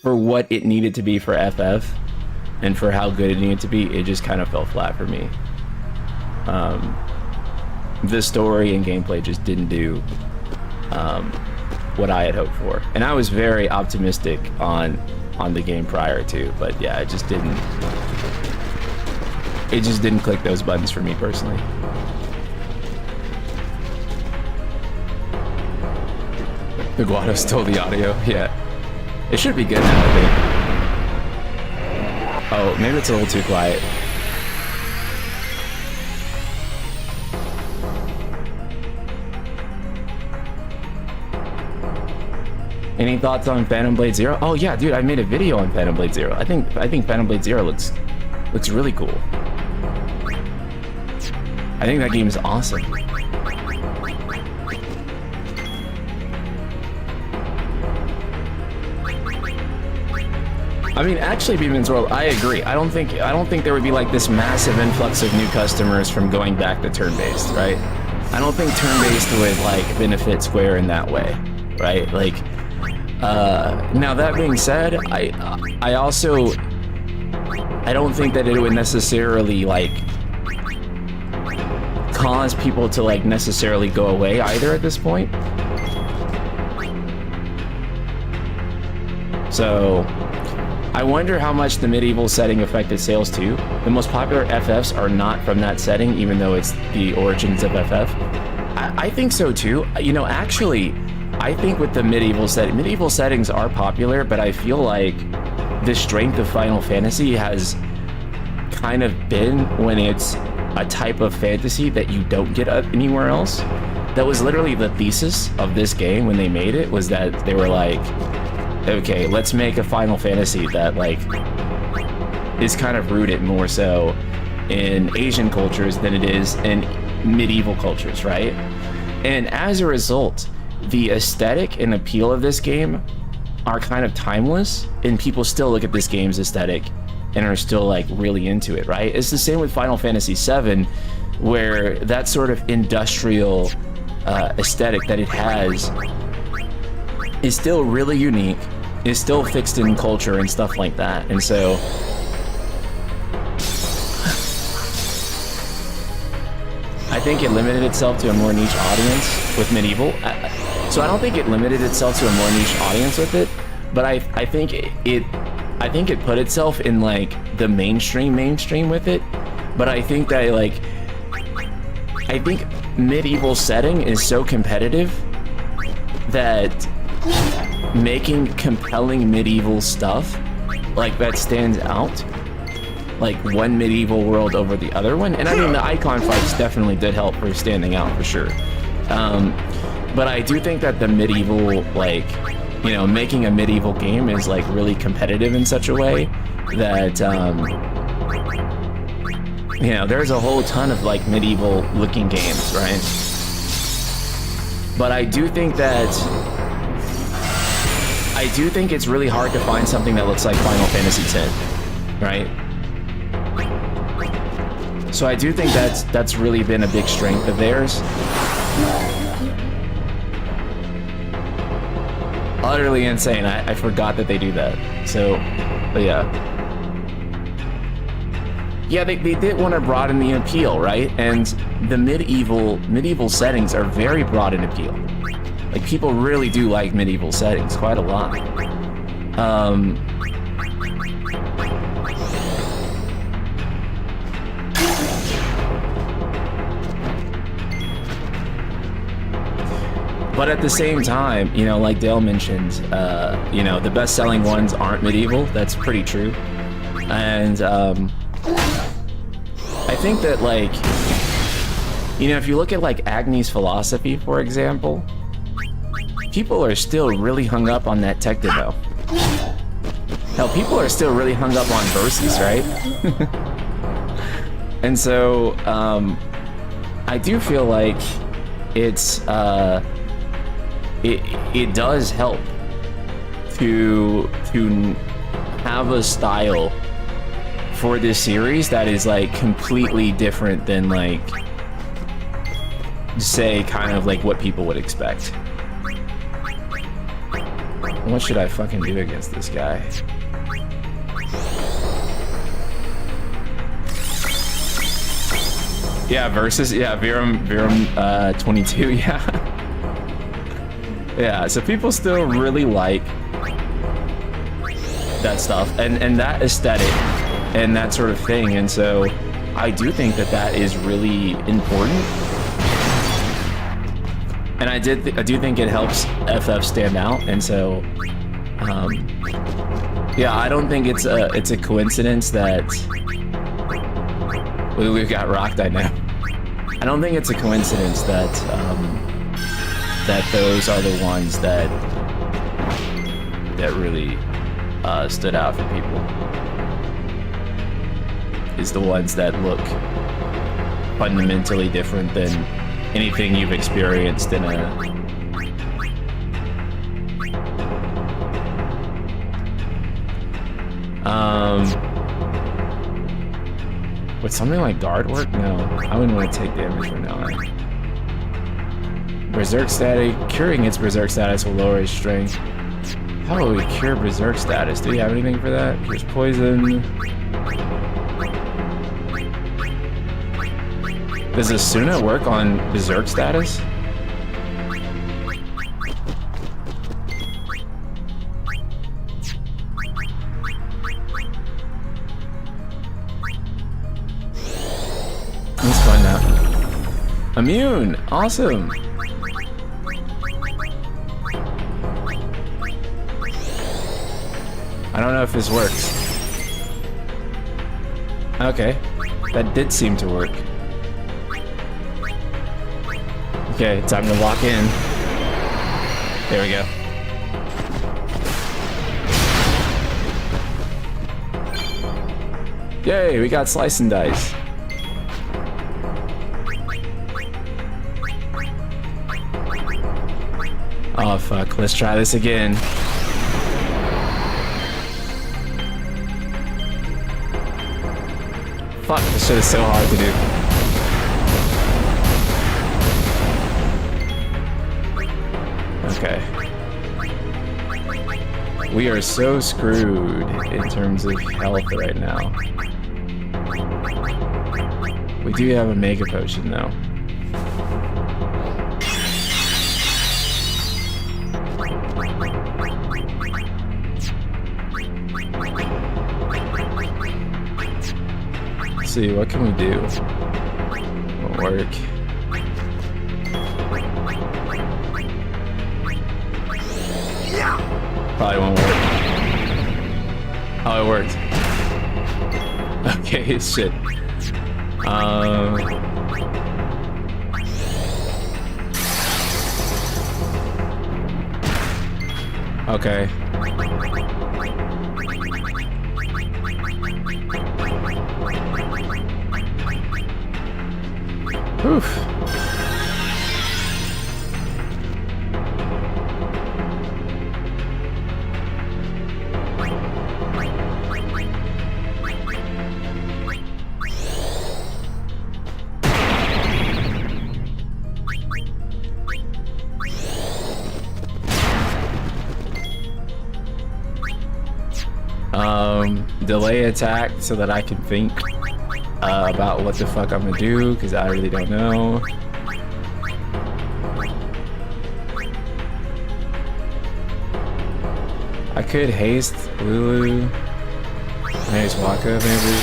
For what it needed to be for FF, and for how good it needed to be, it just kind of fell flat for me. The story and gameplay just didn't do what I had hoped for. And I was very optimistic on the game prior to, but yeah, it just didn't click those buttons for me personally. The Guado stole the audio. Yeah, it should be good now, I think. Oh, maybe it's a little too quiet. Any thoughts on Phantom Blade Zero? Oh yeah, dude, I made a video on Phantom Blade Zero. I think Phantom Blade Zero looks really cool. I think that game is awesome. I mean, actually, Beeman's World, I agree. I don't think there would be like this massive influx of new customers from going back to turn-based, right? I don't think turn-based would like benefit Square in that way, right? Like, now that being said, I also I don't think that it would necessarily like cause people to like necessarily go away either at this point. So I wonder how much the medieval setting affected sales too. The most popular FFs are not from that setting, even though it's the origins of FF. I think so too. You know, actually, I think with the medieval settings are popular, but I feel like the strength of Final Fantasy has kind of been when it's a type of fantasy that you don't get anywhere else. That was literally the thesis of this game when they made it, was that they were like, okay, let's make a Final Fantasy that like is kind of rooted more so in Asian cultures than it is in medieval cultures, right? And as a result, the aesthetic and appeal of this game are kind of timeless, and people still look at this game's aesthetic and are still like really into it, right? It's the same with Final Fantasy VII, where that sort of industrial aesthetic that it has is still really unique, is still fixed in culture and stuff like that. And so I think it limited itself to a more niche audience with medieval. So I don't think it limited itself to a more niche audience with it, but I think it put itself in like the mainstream with it. But I think that I think medieval setting is so competitive that making compelling medieval stuff like that stands out, like one medieval world over the other one. And I mean, the icon fights definitely did help for standing out for sure. But I do think that the medieval, like, you know, making a medieval game is like really competitive in such a way that, you know, there's a whole ton of like medieval looking games, right? But I do think it's really hard to find something that looks like Final Fantasy X, right? So I do think that's really been a big strength of theirs. Utterly insane. I forgot that they do that. So, but yeah. Yeah, they did want to broaden the appeal, right? And the medieval settings are very broad in appeal. Like, people really do like medieval settings quite a lot. But at the same time, you know, like Dale mentioned, you know, the best-selling ones aren't medieval. That's pretty true. And I think that, like, you know, if you look at like Agni's philosophy, for example, people are still really hung up on that tech demo. Hell, people are still really hung up on verses, right? And so I do feel like it's it does help to have a style for this series that is like completely different than, like, say, kind of like what people would expect. What should I fucking do against this guy? Yeah, versus, yeah, Virum 22, yeah. Yeah, so people still really like that stuff and that aesthetic and that sort of thing, and so I do think that is really important. And I do think it helps FF stand out, and so yeah, I don't think it's a coincidence that we got rocked. I know. I don't think it's a coincidence that that those are the ones that really stood out for people. Is the ones that look fundamentally different than anything you've experienced in a would something like guard work? No, I wouldn't want to take damage from now on. Berserk static, curing its berserk status will lower its strength. How will we cure berserk status? Do we have anything for that? Cures poison. Does Asuna work on Berserk status? Let's find out. Immune! Awesome! I don't know if this works. Okay. That did seem to work. Okay, time to lock in. There we go. Yay, we got slice and dice. Oh fuck, let's try this again. Fuck, this shit is so hard to do. Okay. We are so screwed in terms of health right now. We do have a mega potion though. Let's see, what can we do? Won't work. Probably won't work. Oh, it worked. Okay, shit. Okay. Oof. Delay attack so that I can think about what the fuck I'm gonna do, because I really don't know. I could haste Lulu. Haste Waka, maybe.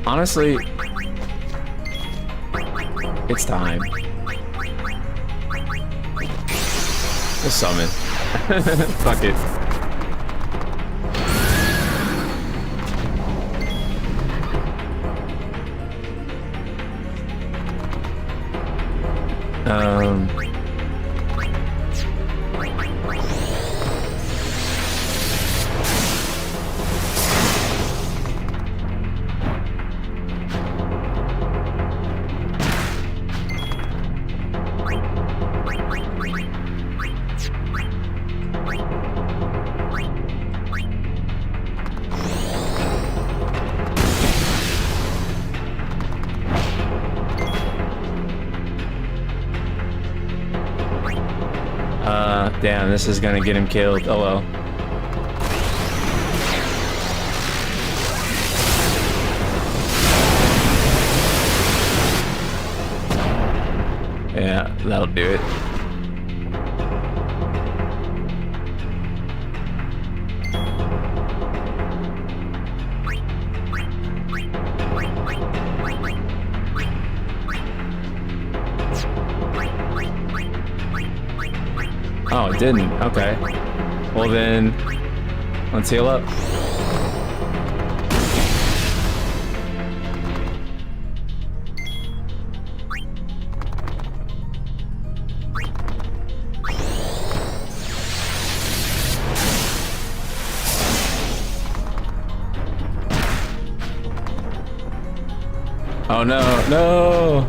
Honestly, it's time. Just summon. Fuck it. Damn, this is gonna get him killed. Oh well. Yeah, that'll do it. Oh, it didn't. Okay. Well then, let's heal up. Oh no, no!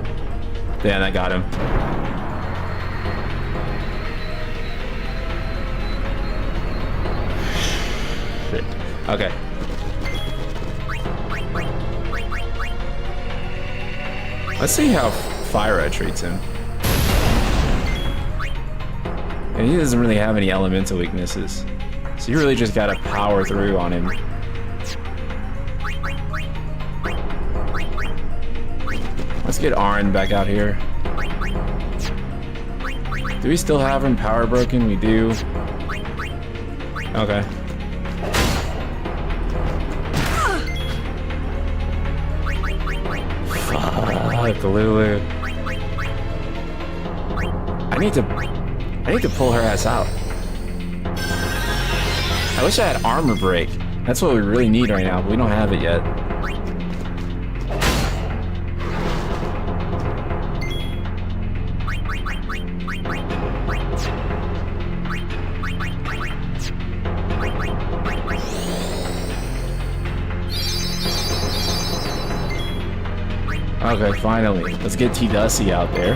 Damn, I got him. Okay. Let's see how Fyra treats him. And he doesn't really have any elemental weaknesses. So you really just gotta power through on him. Let's get Auron back out here. Do we still have him power broken? We do. Okay. Fuck, Lulu. I need to pull her ass out. I wish I had armor break. That's what we really need right now, but we don't have it yet. Okay, finally. Let's get T-Dusty out there.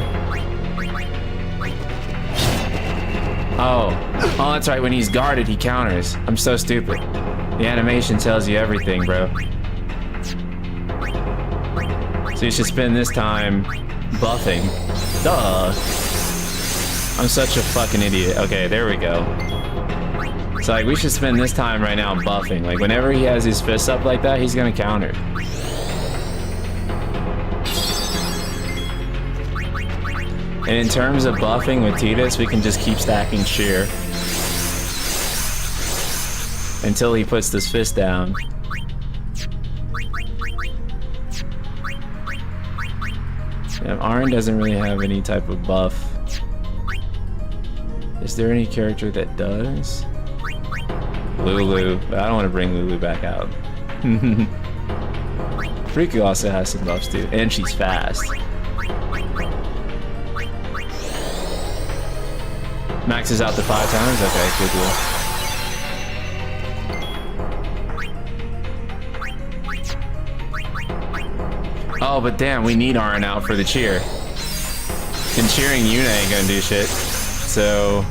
Oh, that's right. When he's guarded, he counters. I'm so stupid. The animation tells you everything, bro. So you should spend this time buffing. Duh. I'm such a fucking idiot. Okay, there we go. So like, we should spend this time right now buffing. Like, whenever he has his fists up like that, he's gonna counter. And in terms of buffing with Tidus, we can just keep stacking shear until he puts this fist down. Yeah, Auron doesn't really have any type of buff. Is there any character that does? Lulu, but I don't want to bring Lulu back out. Riku also has some buffs too, and she's fast. Maxes out to 5 times? Okay, good deal. Oh, but damn, we need Auron out for the cheer. And cheering Yuna ain't gonna do shit. So...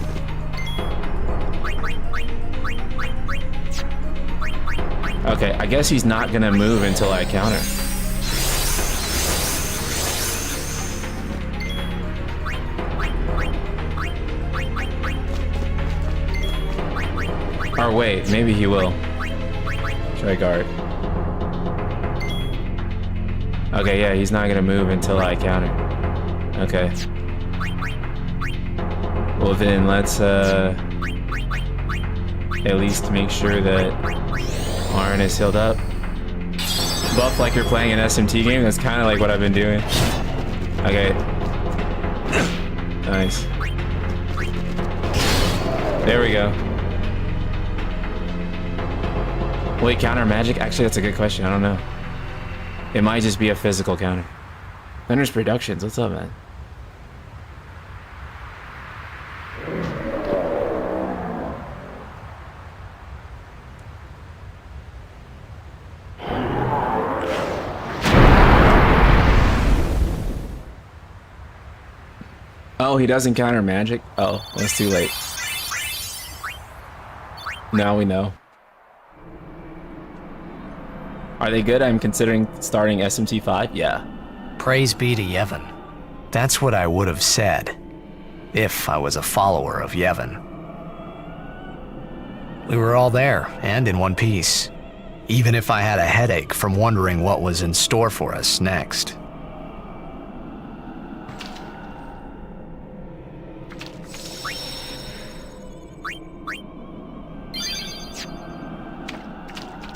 okay, I guess he's not gonna move until I counter. Or wait, maybe he will. Try guard. Okay, yeah, he's not gonna move until I counter. Okay. Well then, let's at least make sure that Auron is healed up. Buff like you're playing an SMT game, that's kind of like what I've been doing. Okay. Nice. There we go. Wait, counter magic? Actually, that's a good question. I don't know. It might just be a physical counter. Thunder's Productions, what's up, man? Oh, he doesn't counter magic? Oh, well, it's too late. Now we know. Are they good? I'm considering starting SMT5. Yeah. Praise be to Yevon. That's what I would have said, if I was a follower of Yevon. We were all there, and in one piece. Even if I had a headache from wondering what was in store for us next.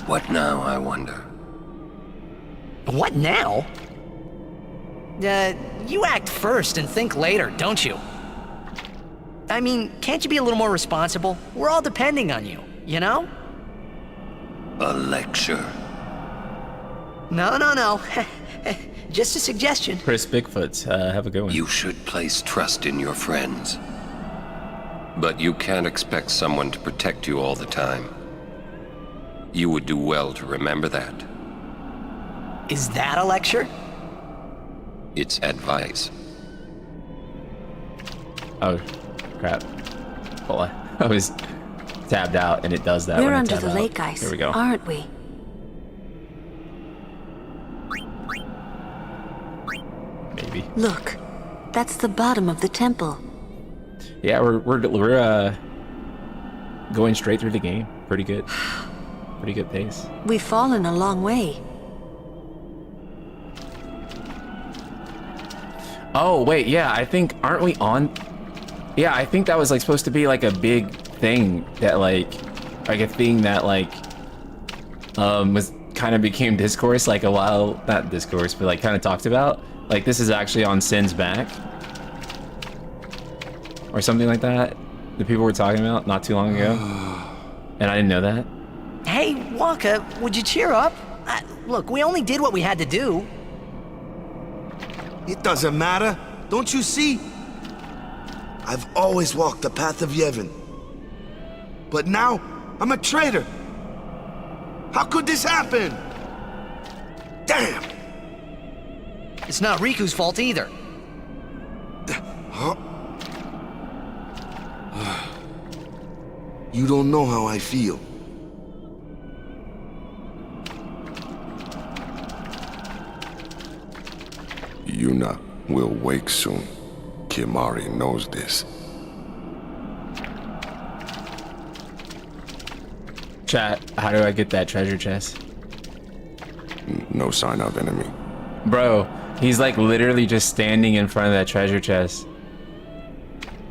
What now, I wonder? What now? You act first and think later, don't you? I mean, can't you be a little more responsible? We're all depending on you, you know? A lecture? No. Just a suggestion. Chris Bigfoot, have a good one. You should place trust in your friends. But you can't expect someone to protect you all the time. You would do well to remember that. Is that a lecture? It's advice. Oh, crap. Well, I was tabbed out and it does that. We're when I under tab the out. lake ice, Here we go. aren't we? Maybe. Look, that's the bottom of the temple. Yeah, we're going straight through the game. pretty good. Pretty good pace. We've fallen a long way. Oh, wait, yeah, I think, aren't we on? Yeah, I think that was like supposed to be like a big thing that like a thing that like, was kind of became discourse like a while, not discourse, but like kind of talked about. Like this is actually on Sin's back. Or something like that. The people were talking about not too long ago. And I didn't know that. Hey, Waka, would you cheer up? Look, we only did what we had to do. It doesn't matter. Don't you see? I've always walked the path of Yevon. But now, I'm a traitor. How could this happen? Damn! It's not Riku's fault either. Huh? You don't know how I feel. Yuna will wake soon. Kimari knows this. Chat, how do I get that treasure chest? No sign of enemy. Bro, he's like literally just standing in front of that treasure chest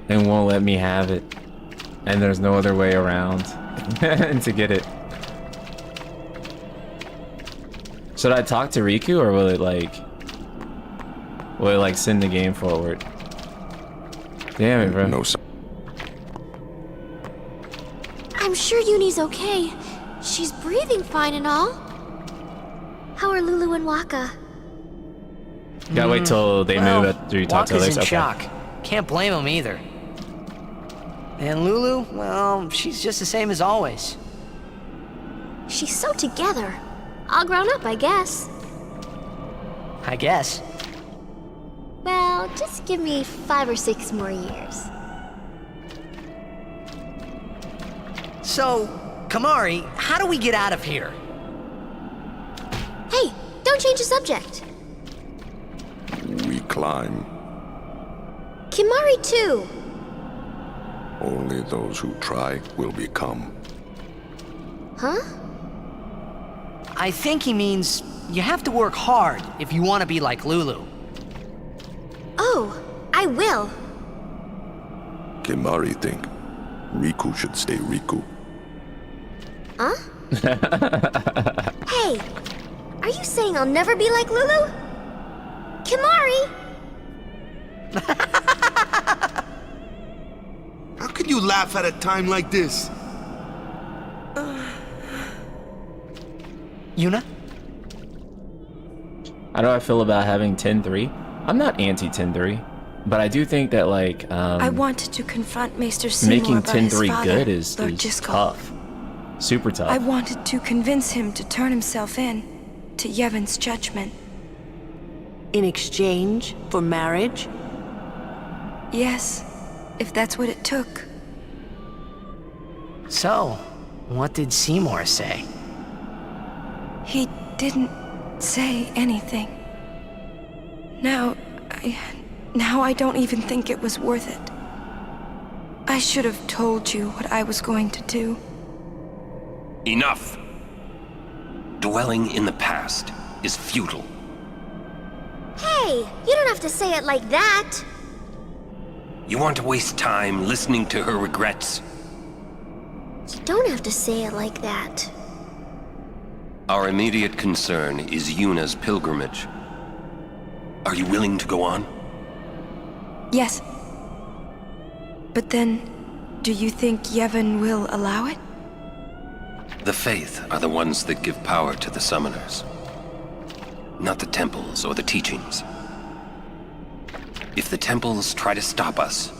and won't let me have it. And there's no other way around to get it. Should I talk to Riku or will it like send the game forward? Damn it, bro. No sign. I'm sure Yuni's okay. She's breathing fine and all. How are Lulu and Waka? Gotta wait till they move after you talk to Waka's others. in Okay. shock. Can't blame him either. And Lulu, well, she's just the same as always. She's so together. All grown up, I guess. I guess. Well, just give me 5 or 6 more years. So, Kamari, how do we get out of here? Hey, don't change the subject. We climb. Kimari too. Only those who try will become. Huh? I think he means you have to work hard if you want to be like Lulu. Oh, I will. Kimari think Riku should stay Riku. Huh? Hey, are you saying I'll never be like Lulu? Kimari! How can you laugh at a time like this? Yuna? How do I feel about having 10-3? I'm not anti 10-3, but I do think that like I wanted to confront Maester Seymour making about his 10-3 father, good is Lord Driscoll. tough. Super tough. I wanted to convince him to turn himself in to Yevon's judgment. In exchange for marriage? Yes, if that's what it took. So, what did Seymour say? He didn't say anything. Now I don't even think it was worth it. I should have told you what I was going to do. Enough! Dwelling in the past is futile. Hey, you don't have to say it like that. You want to waste time listening to her regrets? You don't have to say it like that. Our immediate concern is Yuna's pilgrimage. Are you willing to go on? Yes. But then, do you think Yevon will allow it? The Faith are the ones that give power to the summoners. Not the temples or the teachings. If the temples try to stop us,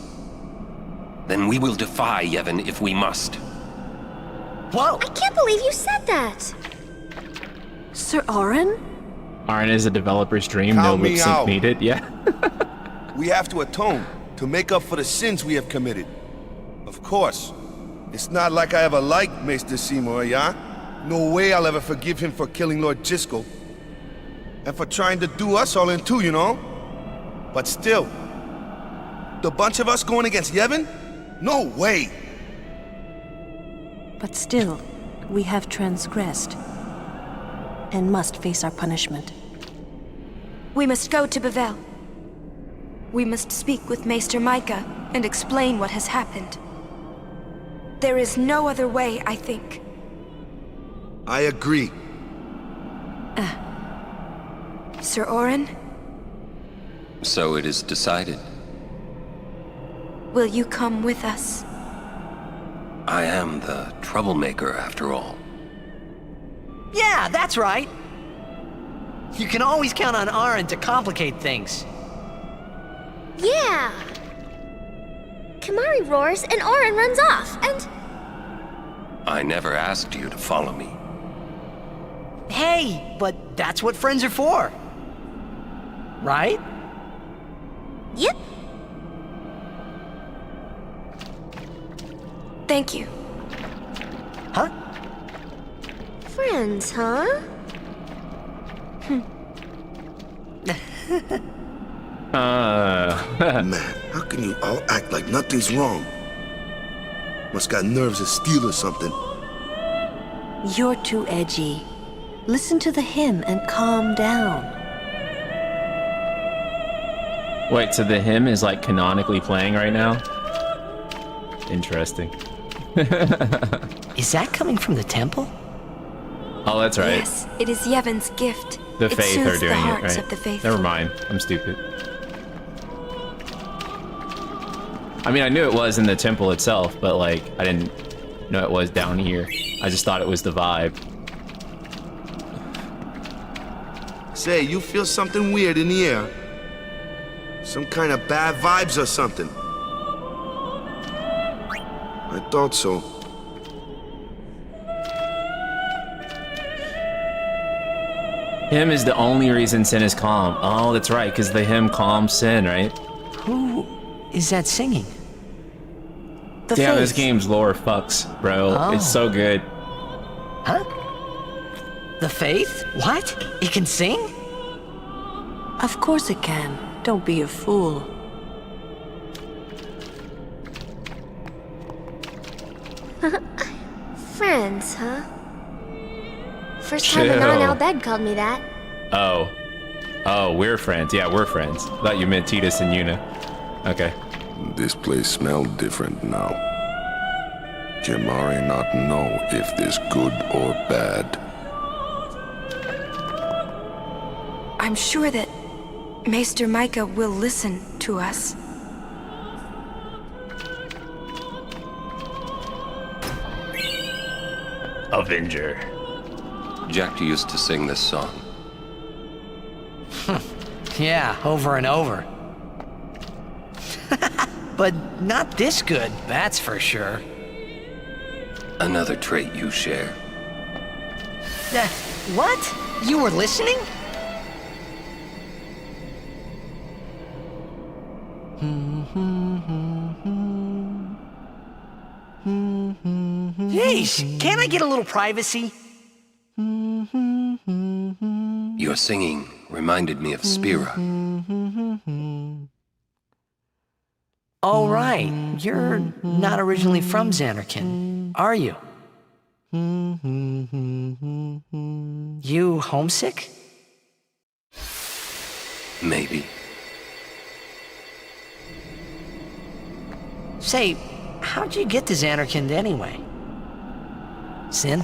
then we will defy Yevon if we must. Whoa! I can't believe you said that. Sir Auron? Auron is a developer's dream, no Count me lip sync out. needed, yeah. We have to atone to make up for the sins we have committed. Of course. It's not like I ever liked Maester Seymour, yeah? No way I'll ever forgive him for killing Lord Driscoll. And for trying to do us all in two, you know? But still, the bunch of us going against Yevon? No way! But still, We have transgressed and must face our punishment. We must go to Bevelle. We must speak with Maester Micah and explain what has happened. There is no other way, I think. I agree. Sir Auron, So it is decided. will you come with us? I am the troublemaker, after all. Yeah, that's right. You can always count on Auron to complicate things. Yeah. Kamari roars and Auron runs off, and... I never asked you to follow me. Hey, but that's what friends are for. Right? Yep. Thank you. Huh? Friends, huh? Man, how can you all act like nothing's wrong? Must got nerves of steel or something. You're too edgy. Listen to the hymn and calm down. Wait, so the hymn is like canonically playing right now? Interesting. Is that coming from the temple? Oh, that's right. Yes, it is Yevon's gift. The It Faith are soothes the doing it, hearts right? of the faithful. Never mind. I'm stupid. I mean, I knew it was in the temple itself, but like, I didn't know it was down here. I just thought it was the vibe. Say, you feel something weird in the air? Some kind of bad vibes or something? I thought so. Hymn is the only reason Sin is calm. Oh, that's right, because the hymn calms Sin, right? Who is that singing? The Damn, this faith. game's lore fucks, bro. Oh. It's so good. Huh? The Faith? What? It can sing? Of course it can. Don't be a fool. Friends, huh? First time Anon Al Bhed called me that. Oh. Oh, we're friends. Yeah, we're friends. Thought you meant Titus and Yuna. Okay. This place smells different now. Jamari not know if this good or bad. I'm sure that Maester Micah will listen to us. Avenger. Jack used to sing this song. Yeah, over and over. But not this good, that's for sure. Another trait you share. What? You were listening? Jeez, can't I get a little privacy? Your singing reminded me of Spira. Oh, right. You're not originally from Xanarkand, are you? You homesick? Maybe. Say, how'd you get to Xanarkand anyway? Sin?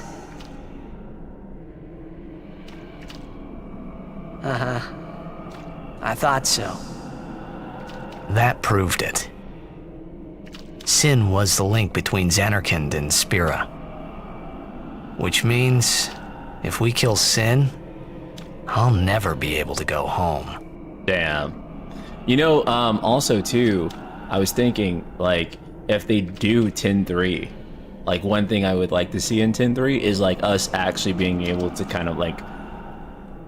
Uh-huh. I thought so. That proved it. Sin was the link between Xanarkand and Spira. Which means, if we kill Sin, I'll never be able to go home. Damn. You know, also too, I was thinking, like, if they do 10-3, like, one thing I would like to see in 10-3 is, like, us actually being able to kind of, like,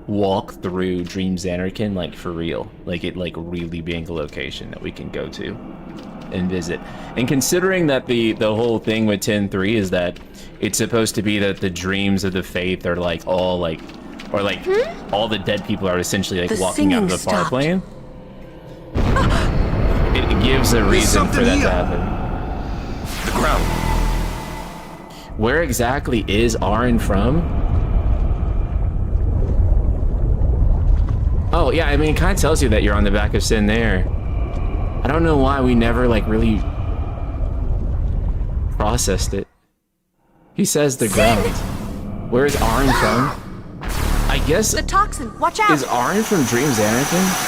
walk through Dream Xanarkand, like, for real. Like, it, like, really being a location that we can go to and visit. And considering that the whole thing with 10-3 is that it's supposed to be that the dreams of the faith are, like, all, like, or, like, all the dead people are essentially, like, The walking out of the singing far stopped. plane. It gives a reason for something that to here. happen. The ground. Where exactly is Auron from? Oh, yeah, I mean, it kind of tells you that you're on the back of Sin there. I don't know why we never, like, really processed it. He says the ground. Where is Auron from? I guess... The toxin, watch out! Is Auron from Dreams Anakin?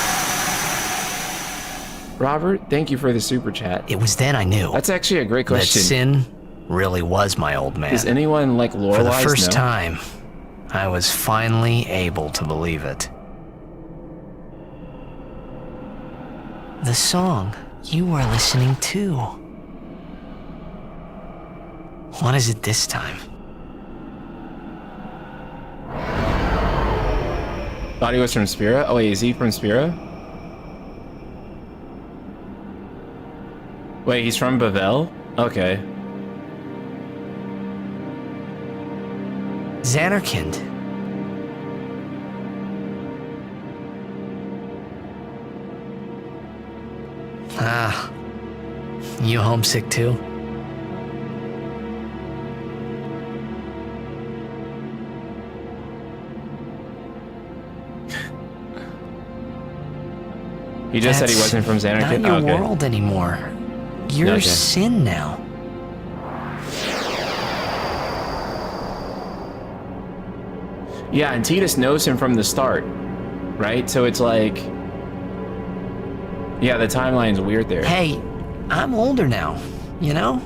Robert, thank you for the super chat. It was then I knew That's actually a great that question. Sin really was my old man. Does anyone like lore-wise For the first know? time, I was finally able to believe it. The song you were listening to. What is it this time? Thought he was from Spira? Oh wait, is he from Spira? Wait, he's from Bevelle? Okay. Xanarkand. Ah, you homesick too? He just said he wasn't from Xanarkand? Not your Okay. world anymore. You're Okay. Sin now. Yeah, and Tidus knows him from the start, right? So it's like... Yeah, the timeline's weird there. Hey, I'm older now, you know?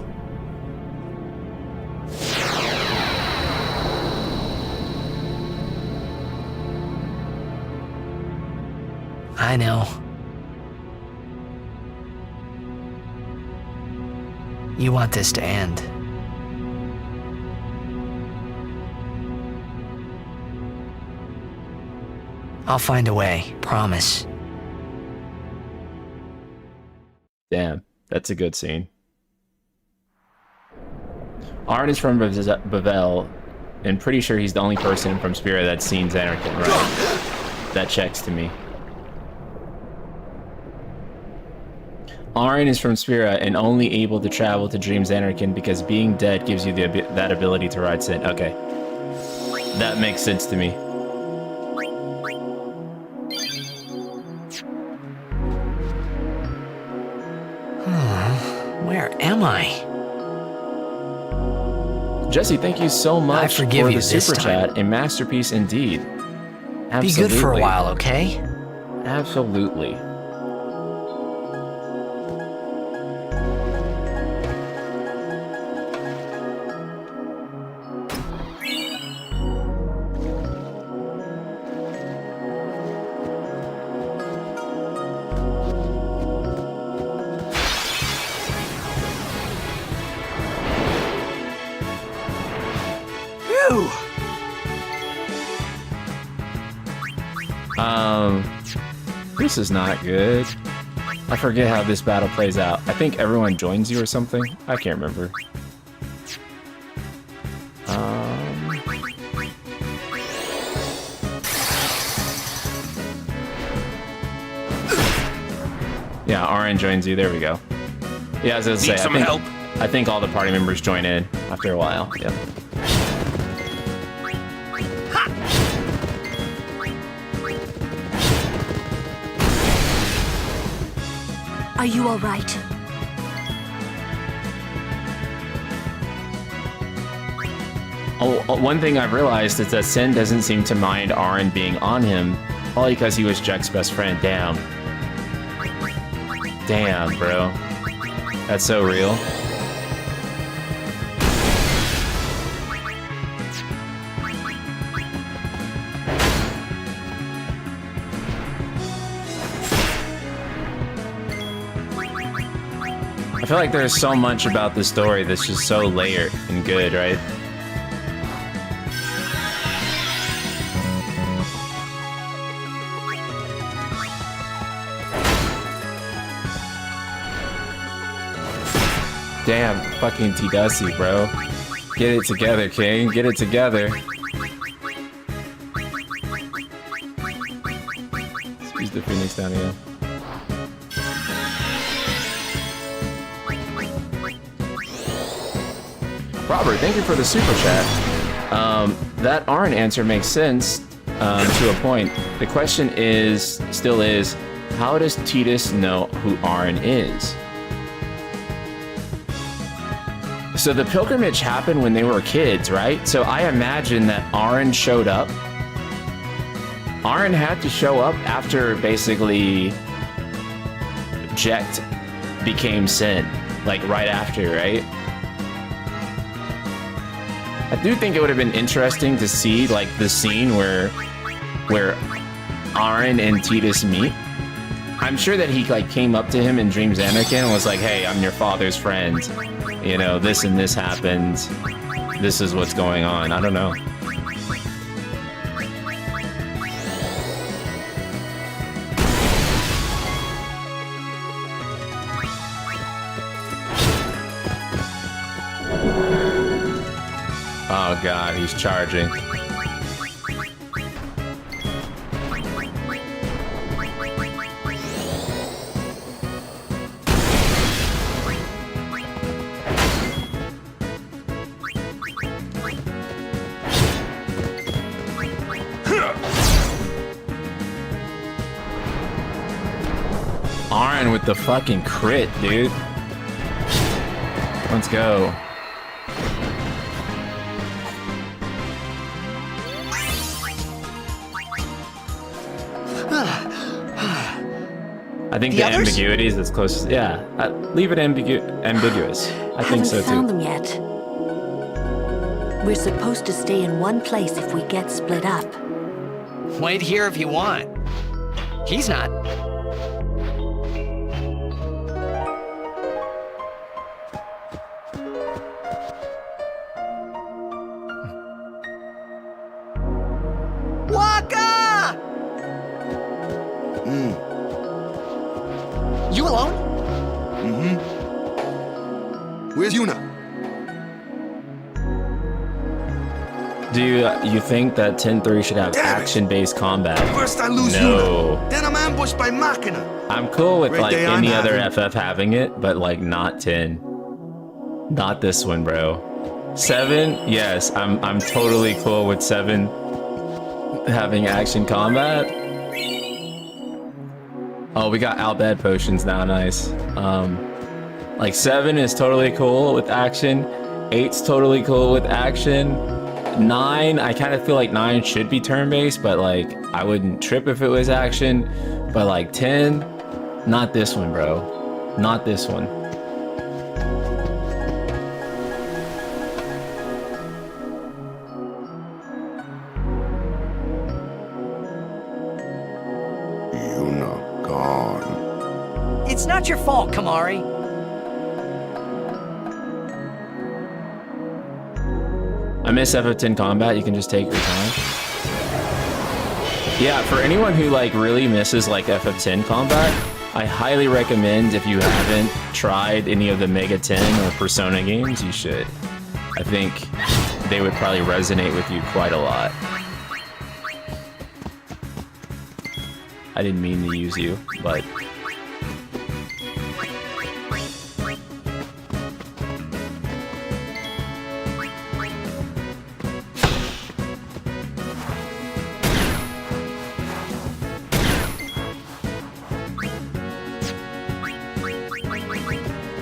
I know. You want this to end. I'll find a way, promise. Damn, that's a good scene. Auron is from Bevelle, and pretty sure he's the only person from Spira that's seen Xanarkand, right? That checks to me. Auron is from Spira and only able to travel to Dream Xanarkand because being dead gives you that ability to ride Sin. Okay. That makes sense to me. Where am I? Jesse, thank you so much for forgive you the this super time. chat. A masterpiece indeed. Absolutely. Be good for a while, okay? Absolutely. This is not good. I forget how this battle plays out. I think everyone joins you or something. I can't remember. Yeah, Auron joins you. There we go. Yeah, as I was Need say, some help? I think all the party members join in after a while. Yep. Are you all right? Oh, one thing I've realized is that Sin doesn't seem to mind Auron being on him, probably because he was Jack's best friend. Damn. Damn, bro. That's so real. I feel like there's so much about the story that's just so layered and good, right? Damn, fucking Tidussi, bro. Get it together, King. Get it together. Squeeze the Phoenix down here. Robert, thank you for the super chat. That Auron answer makes sense to a point. The question still is, how does Titus know who Auron is? So the pilgrimage happened when they were kids, right? So I imagine that Auron showed up. Auron had to show up after basically Jekt became Sin, like right after, right? I do think it would have been interesting to see like the scene where Auron and Titus meet. I'm sure that he like came up to him in Dreams Anakin and was like, "Hey, I'm your father's friend. You know, this and this happened. This is what's going on." I don't know. Oh god, he's charging. Auron with the fucking crit, dude. Let's go. I think the ambiguity is as close as... Yeah, leave it ambiguous. I think so, too. Haven't found them yet. We're supposed to stay in one place if we get split up. Wait here if you want. He's not. Waka! You alone? Mm-hmm. Where's Yuna? Do you think that 10-3 should have action-based combat? First I lose No. Yuna, then I'm ambushed by Machina. I'm cool with Great like day any I'm other having. FF having it, but like not 10. Not this one, bro. 7, yes, I'm totally cool with 7 having action combat. Oh, we got Bhed potions now, nice. Like 7 is totally cool with action. 8's totally cool with action. 9, I kind of feel like 9 should be turn-based, but like I wouldn't trip if it was action. But like 10, not this one, bro. Not this one. Yuna gone. It's not your fault, Kamari. I miss FF10 combat. You can just take your time. Yeah, for anyone who like really misses like FF10 combat, I highly recommend, if you haven't tried any of the Mega 10 or Persona games, you should. I think they would probably resonate with you quite a lot. I didn't mean to use you, but...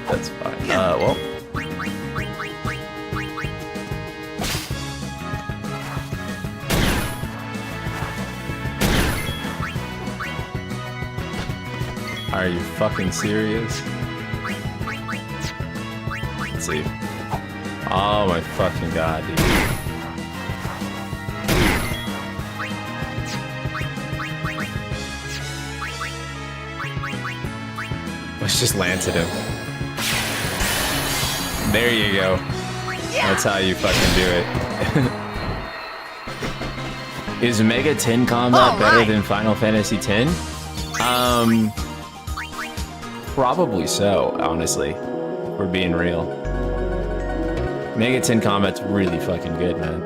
That's fine. Well... Are you fucking serious? Let's see. Oh my fucking god, dude. Let's just lance at him. There you go. That's how you fucking do it. Is Mega 10 combat better than Final Fantasy X? Probably so, honestly. If we're being real. Mega 10 combat's really fucking good, man.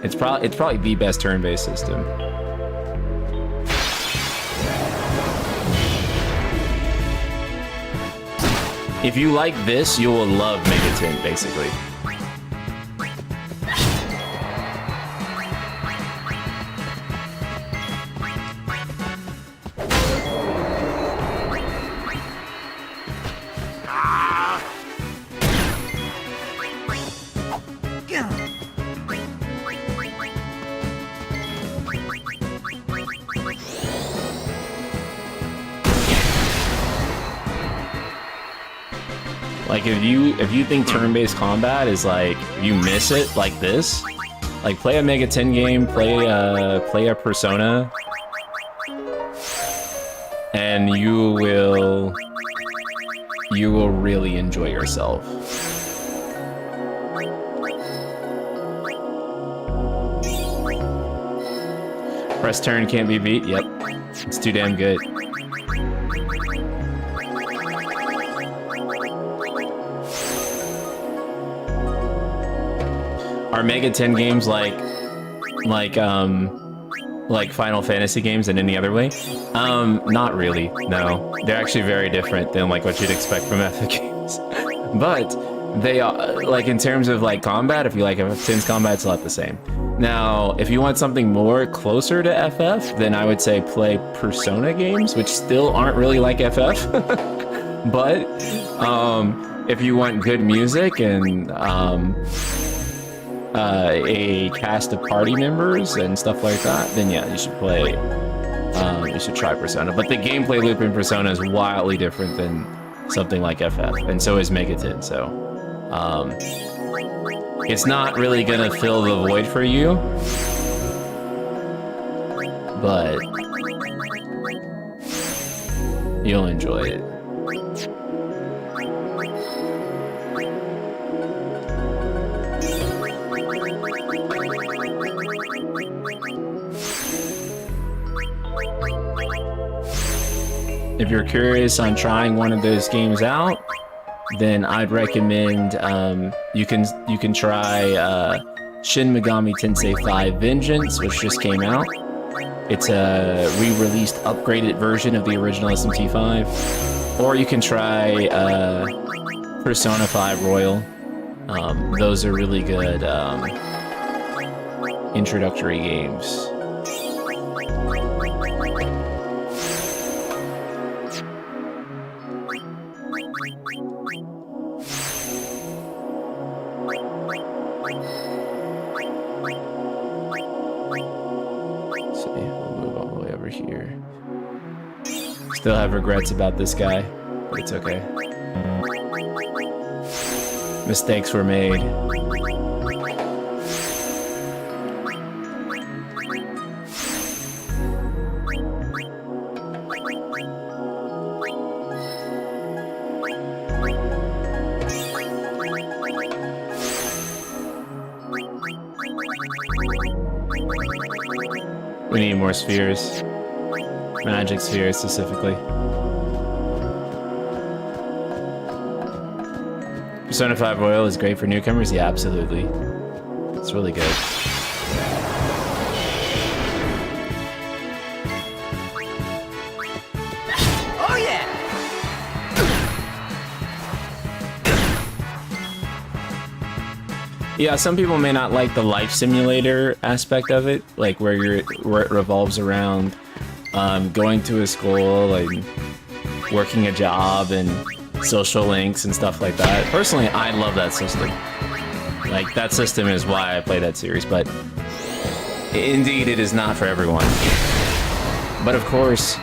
It's probably the best turn-based system. If you like this, you will love Megaton, basically. Like if you think turn-based combat is like you miss it like this, like play a Mega 10 game, play a Persona, and you will really enjoy yourself. Press turn can't be beat. Yep, it's too damn good. Are Mega 10 games like Final Fantasy games in any other way? Not really. No, they're actually very different than like what you'd expect from FF games. But they are like in terms of like combat. If you like FF10's combat, it's a lot the same. Now, if you want something more closer to FF, then I would say play Persona games, which still aren't really like FF. But if you want good music and a cast of party members and stuff like that, then yeah, you should play. You should try Persona. But the gameplay loop in Persona is wildly different than something like FF, and so is Megaton. So it's not really gonna fill the void for you, but you'll enjoy it. If you're curious on trying one of those games out, then I'd recommend you can try Shin Megami Tensei 5 Vengeance, which just came out. It's a re-released, upgraded version of the original SMT5. Or you can try Persona 5 Royal. Those are really good introductory games. Still have regrets about this guy, but it's okay. Mistakes were made. We need more spheres. Magic spheres specifically. Persona 5 Royal is great for newcomers? Yeah, absolutely. It's really good. Oh yeah! Yeah, some people may not like the life simulator aspect of it, like where it revolves around going to a school and working a job and social links and stuff like that. Personally, I love that system. Like, that system is why I play that series, but indeed it is not for everyone. But of course,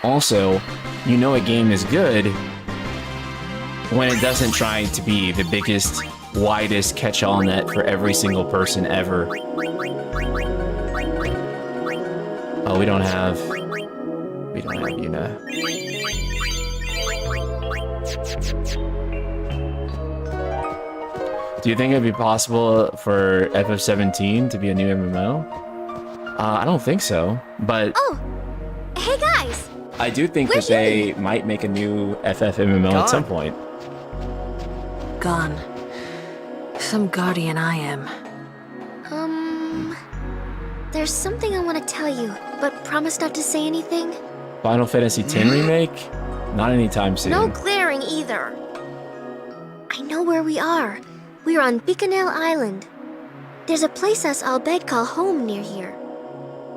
also, you know a game is good when it doesn't try to be the biggest, widest catch-all net for every single person ever. Oh, we don't have Yuna. Do you think it'd be possible for FF17 to be a new MMO? I don't think so, but... Oh! Hey guys! I do think that they might make a new FF MMO at some point. Gone. Some guardian I am. There's something I want to tell you, but promise not to say anything. Final Fantasy X remake? Not anytime soon. No glaring either. know where we are. We're on Bikanel Island. There's a place us all Bhed call home near here.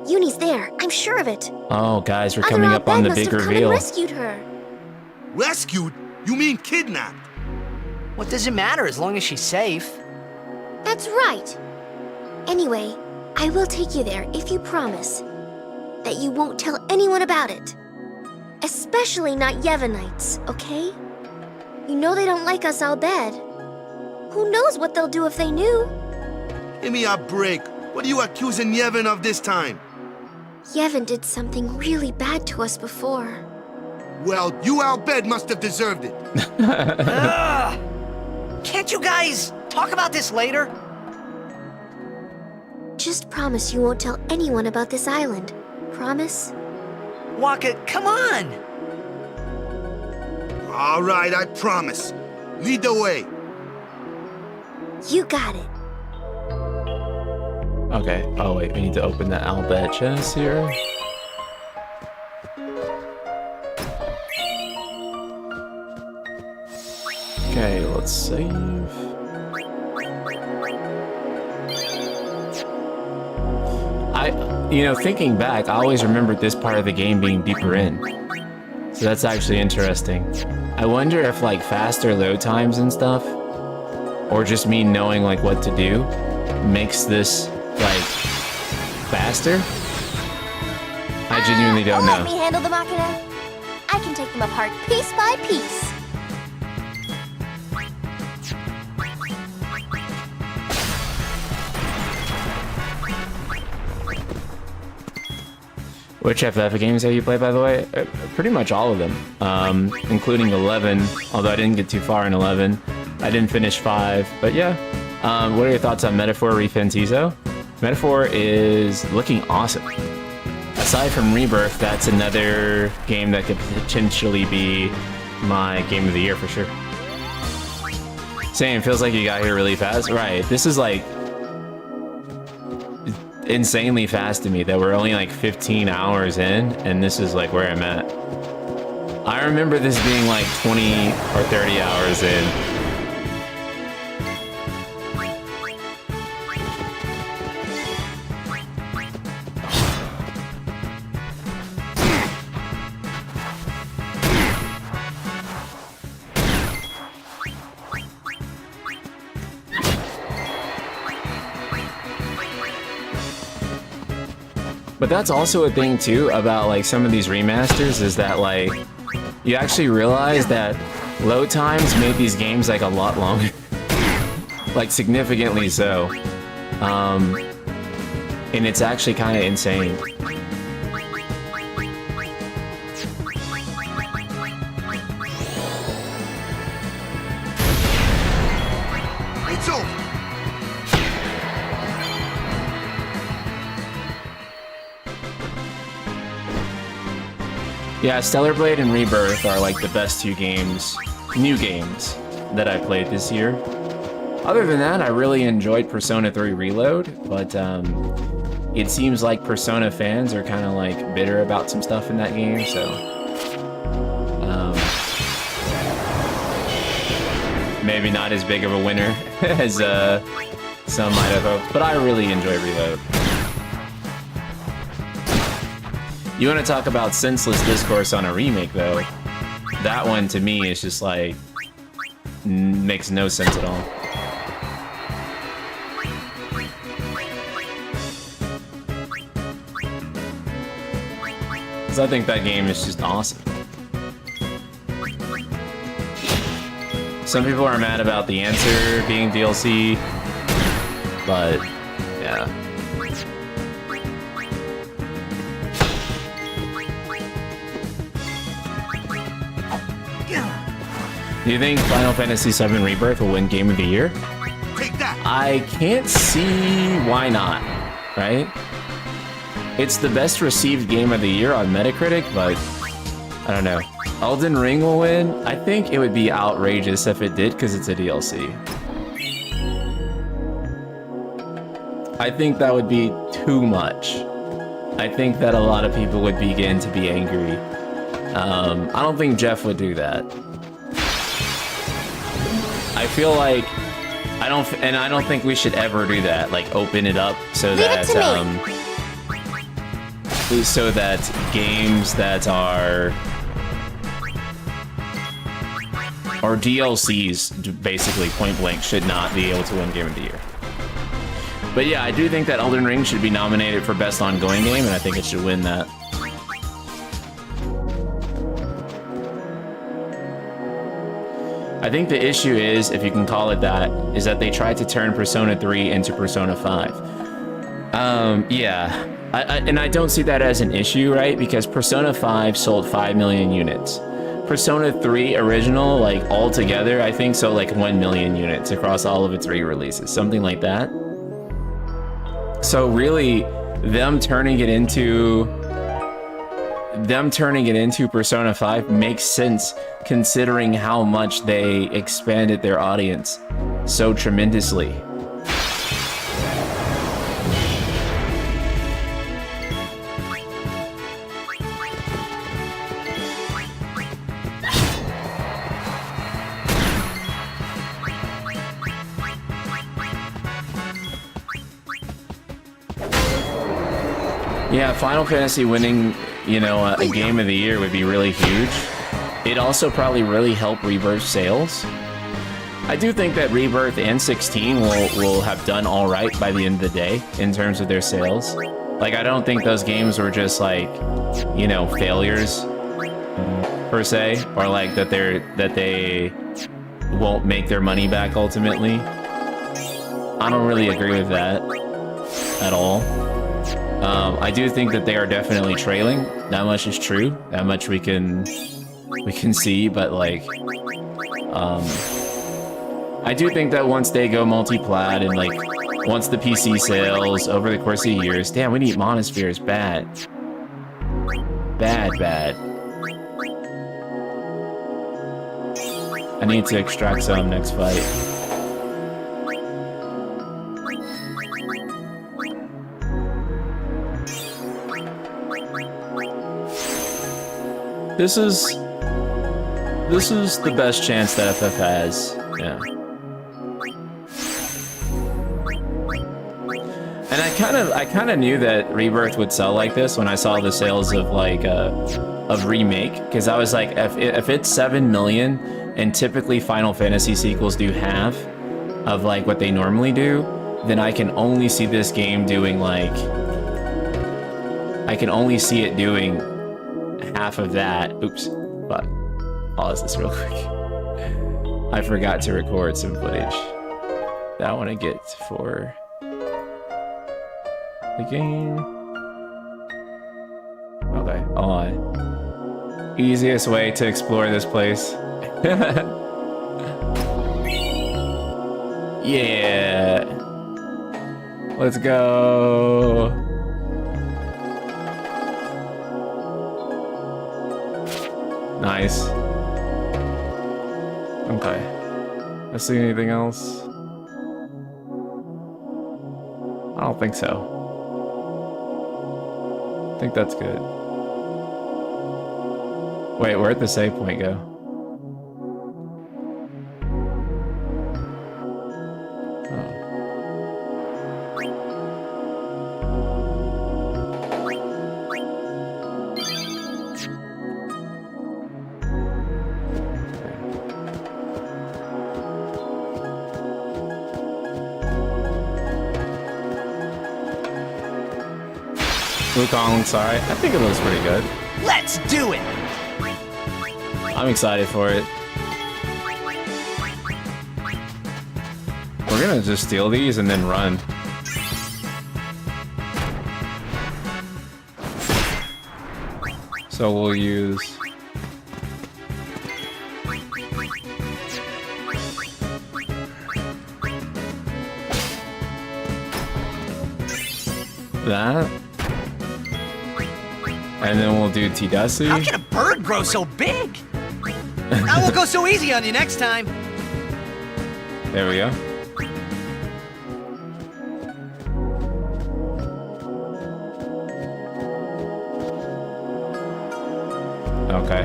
Yunie's there, I'm sure of it. Oh, guys, we're coming up on the big must have come reveal. and rescued her. Rescued? You mean kidnapped? What does it matter as long as she's safe? That's right. Anyway, I will take you there if you promise that you won't tell anyone about it. Especially not Yevonites, okay? You know they don't like us all Bhed. Who knows what they'll do if they knew? Give me a break. What are you accusing Yevon of this time? Yevon did something really bad to us before. Well, you Al Bhed must have deserved it. Can't you guys talk about this later? Just promise you won't tell anyone about this island. Promise? Waka, come on! All right, I promise. Lead the way. You got it. Okay. Oh, wait. We need to open the Albed chest here. Okay, let's save. Thinking back, I always remembered this part of the game being deeper in. So that's actually interesting. I wonder if, like, faster load times and stuff, or just me knowing, like, what to do, makes this, like, faster? I genuinely don't Let know. me handle the Machina. I can take them apart piece by piece. Which FF games have you played, by the way? Pretty much all of them, including 11, although I didn't get too far in 11. I didn't finish 5, but yeah. What are your thoughts on Metaphor Refentizo? Metaphor is looking awesome. Aside from Rebirth, that's another game that could potentially be my game of the year for sure. Same, feels like you got here really fast. Right, this is like insanely fast to me that we're only like 15 hours in, and this is like where I'm at. I remember this being like 20 or 30 hours in. But that's also a thing too about like some of these remasters is that like you actually realize that load times made these games like a lot longer. Like significantly so. And it's actually kind of insane. It's over. Yeah, Stellar Blade and Rebirth are like the best two games, new games, that I played this year. Other than that, I really enjoyed Persona 3 Reload, but it seems like Persona fans are kind of like bitter about some stuff in that game, so maybe not as big of a winner as some might have hoped, but I really enjoy Reload. You want to talk about senseless discourse on a remake, though? That one, to me, is just like... makes no sense at all. Because I think that game is just awesome. Some people are mad about the answer being DLC, but yeah. Do you think Final Fantasy VII Rebirth will win Game of the Year? Take that. I can't see why not, right? It's the best received Game of the Year on Metacritic, but I don't know. Elden Ring will win? I think it would be outrageous if it did because it's a DLC. I think that would be too much. I think that a lot of people would begin to be angry. I don't think Jeff would do that. I I feel like I don't think we should ever do that. Like open it up so that so that games that are or DLCs, basically point blank, should not be able to win Game of the Year. But yeah, I do think that Elden Ring should be nominated for Best Ongoing Game, and I think it should win that. I think the issue is, if you can call it that, is that they tried to turn Persona 3 into Persona 5. Yeah, and I don't see that as an issue, right? Because Persona 5 sold 5 million units. Persona 3 original, like all together, I think so, like 1 million units across all of its re-releases, something like that. So really, them turning it into Persona 5 makes sense considering how much they expanded their audience so tremendously. Yeah, Final Fantasy winning, you know, a Game of the Year would be really huge. It'd also probably really help Rebirth sales. I do think that Rebirth and 16 will have done all right by the end of the day in terms of their sales. Like, I don't think those games were just like, you know, failures per se, or like that they won't make their money back ultimately. I don't really agree with that at all. I do think that they are definitely trailing. That much is true. That much we can see, but like, I do think that once they go multi-plat and like, once the PC sales over the course of years, damn, we need monospheres bad. Bad. I need to extract some next fight. This is the best chance that FF has, yeah. And I kind of knew that Rebirth would sell like this when I saw the sales of like of Remake, because I was like, if it's 7 million and typically Final Fantasy sequels do half of like what they normally do, then I can only see this game doing like, I can only see it doing half of that. Oops, but pause this real quick. I forgot to record some footage that I want to get for the game. Okay, hold on. Easiest way to explore this place. Yeah. Let's go. Nice. Okay. I see anything else? I don't think so. I think that's good. Wait, where'd the save point go? Wukong, sorry. I think it looks pretty good. Let's do it! I'm excited for it. We're gonna just steal these and then run. So we'll use... that. And then we'll do Tidasi. How can a bird grow so big? I won't go so easy on you next time. There we go. Okay.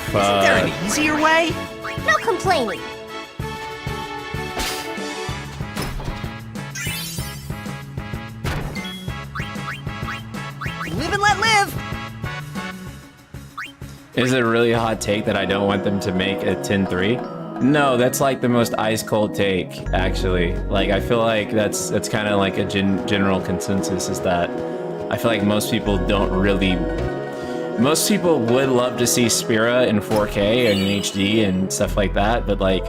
Isn't there an easier way? No complaining. Live and let live! Is it a really hot take that I don't want them to make a 10-3? No, that's like the most ice cold take, actually. Like, I feel like that's kind of like a general consensus, is that I feel like most people don't really. Most people would love to see Spira in 4K and in HD and stuff like that, but like,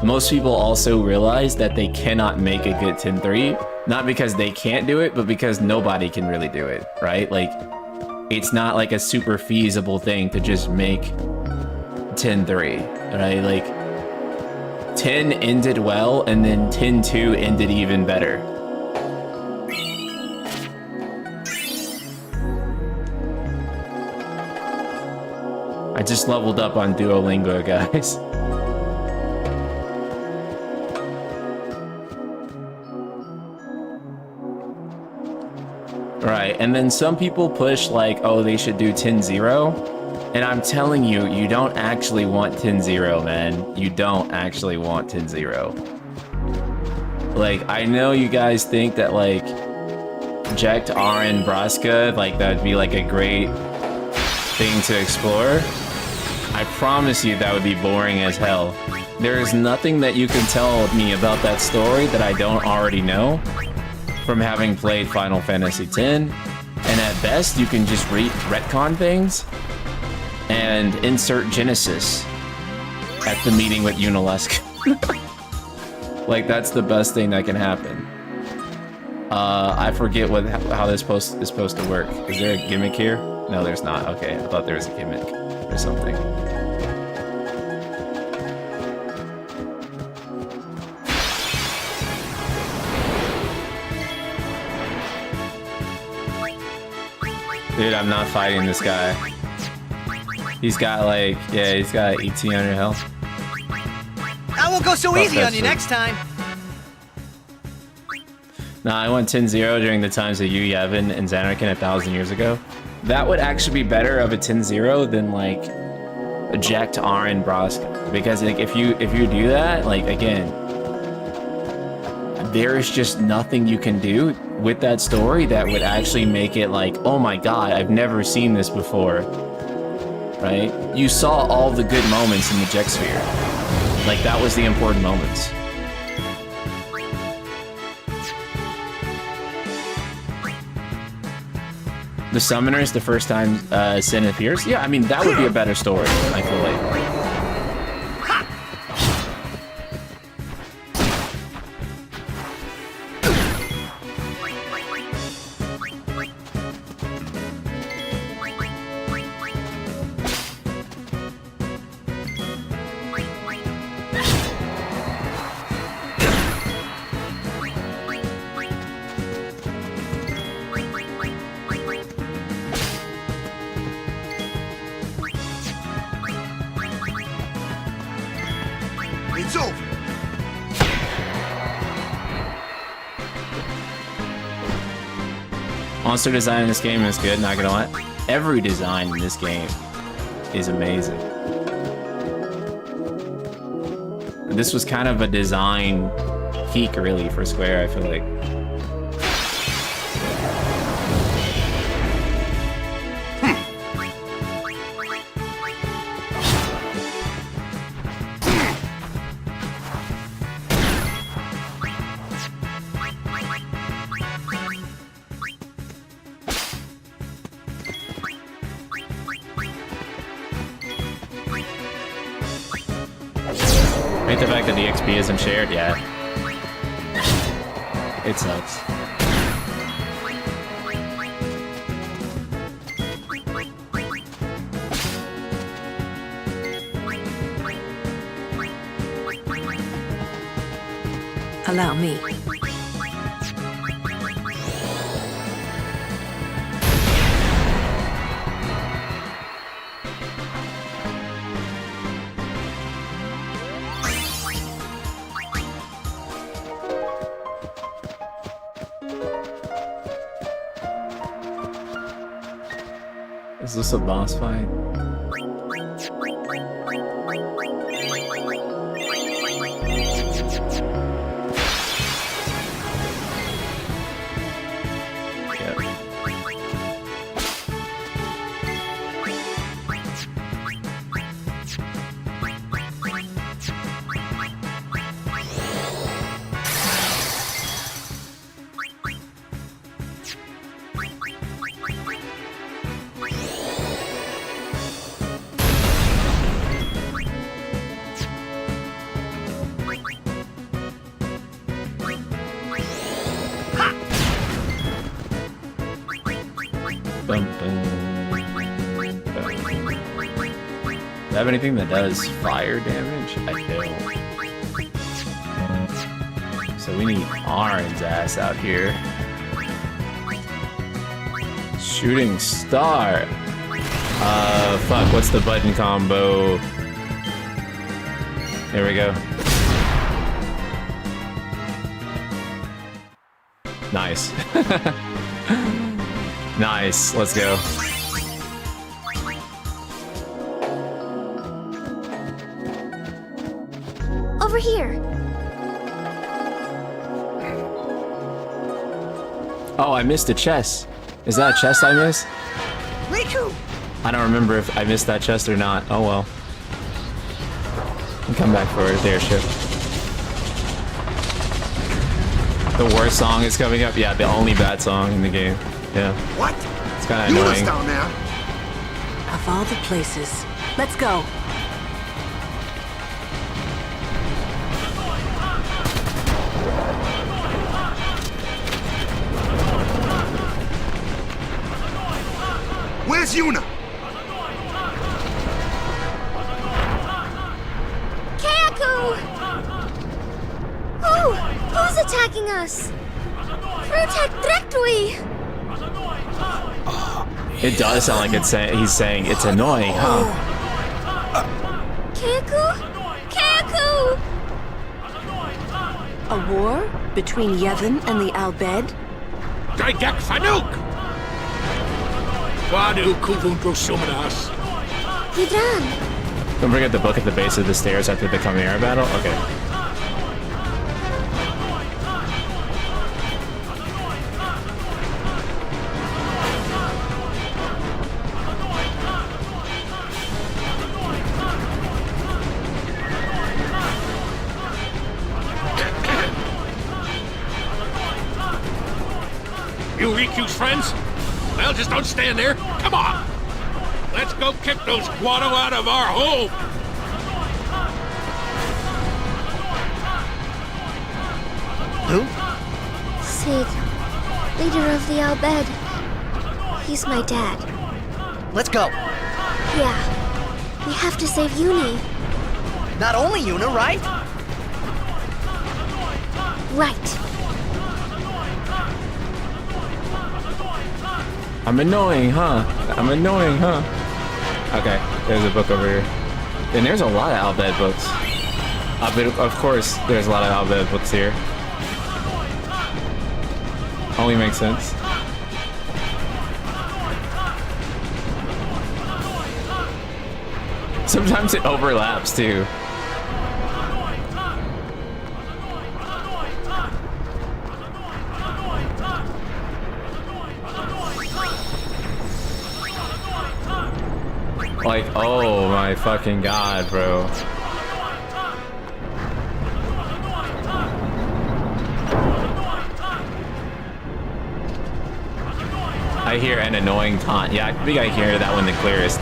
most people also realize that they cannot make a good 10-3, not because they can't do it, but because nobody can really do it, right? Like, it's not like a super feasible thing to just make 10-3, right? Like, 10 ended well, and then 10-2 ended even better. I just leveled up on Duolingo, guys. Right, and then some people push like, oh, they should do 10-0. And I'm telling you, you don't actually want 10-0, man. You don't actually want 10-0. Like, I know you guys think that like Jekt, Auron, Braska, like that would be like a great thing to explore. I promise you that would be boring as hell. There is nothing that you can tell me about that story that I don't already know from having played Final Fantasy X. And at best, you can just retcon things and insert Genesis at the meeting with Unilusk. Like, that's the best thing that can happen. I forget how this is supposed to work. Is there a gimmick here? No, there's not. Okay, I thought there was a gimmick or something. Dude, I'm not fighting this guy. He's got like, yeah, he's got 1800 health. I won't go so easy on you next time. Nah, I went 10-0 during the times of you, Yevon, and Zanarkand 1,000 years ago. That would actually be better of a 10-0 than like a Jekt, Auron, Braska. Because like if you do that, like again, there's just nothing you can do with that story that would actually make it like, oh my god, I've never seen this before. Right? You saw all the good moments in the Jekt sphere. Like, that was the important moments. The Summoners, the first time Sin appears? Yeah, I mean, that would be a better story, I feel like. It's over. Monster design in this game is good, not gonna lie. Every design in this game is amazing. This was kind of a design peak, really, for Square, I feel like. Hate the fact that the XP isn't shared, yeah. It sucks. Allow me. Is this a boss fight? Bum, bum. Do I have anything that does fire damage? I do. So we need Auron's ass out here. Shooting star. Fuck, what's the button combo? There we go. Nice. Nice, let's go. Over here. Oh, I missed a chest. Is that a chest I missed? Riku! I don't remember if I missed that chest or not. Oh well. I'll come back for it. There, ship. The worst song is coming up. Yeah, the only bad song in the game. Yeah. What? It's kind of annoying. down there. Of all the places. Let's go. Where's Yuna? Kayaku! Oh, who's attacking us? Protect Directly! It does sound like he's saying it's annoying, huh? Kayaku? Kayaku! A war between Yevon and the Bhed? Daigek Fanuk! Vanu Kuvundro Sumanas. Hidran! Don't forget the book at the base of the stairs after the Chimera battle? Okay. You Riku's friends? Well, just don't stand there. Come on! Let's go kick those Guado out of our home! Who? Sid, leader of the Bhed. He's my dad. Let's go. Yeah. We have to save Uni. Not only Yuna, right? Right. I'm annoying, huh? I'm annoying, huh? Okay, there's a book over here. And there's a lot of Bhed books. But of course, there's a lot of Bhed books here. Only makes sense. Sometimes it overlaps too. Like, oh my fucking god, bro. I hear an annoying taunt. Yeah, I think I hear that one the clearest.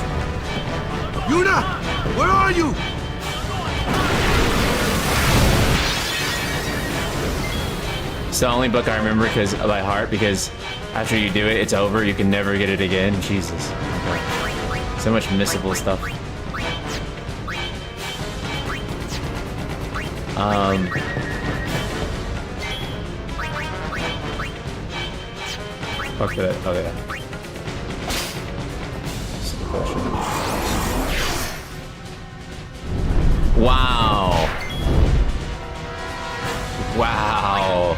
Yuna! Where are you? It's the only book I remember by heart, because after you do it, it's over. You can never get it again. Jesus. Okay. So much missable stuff. Fuck that. Oh yeah. Wow. Wow.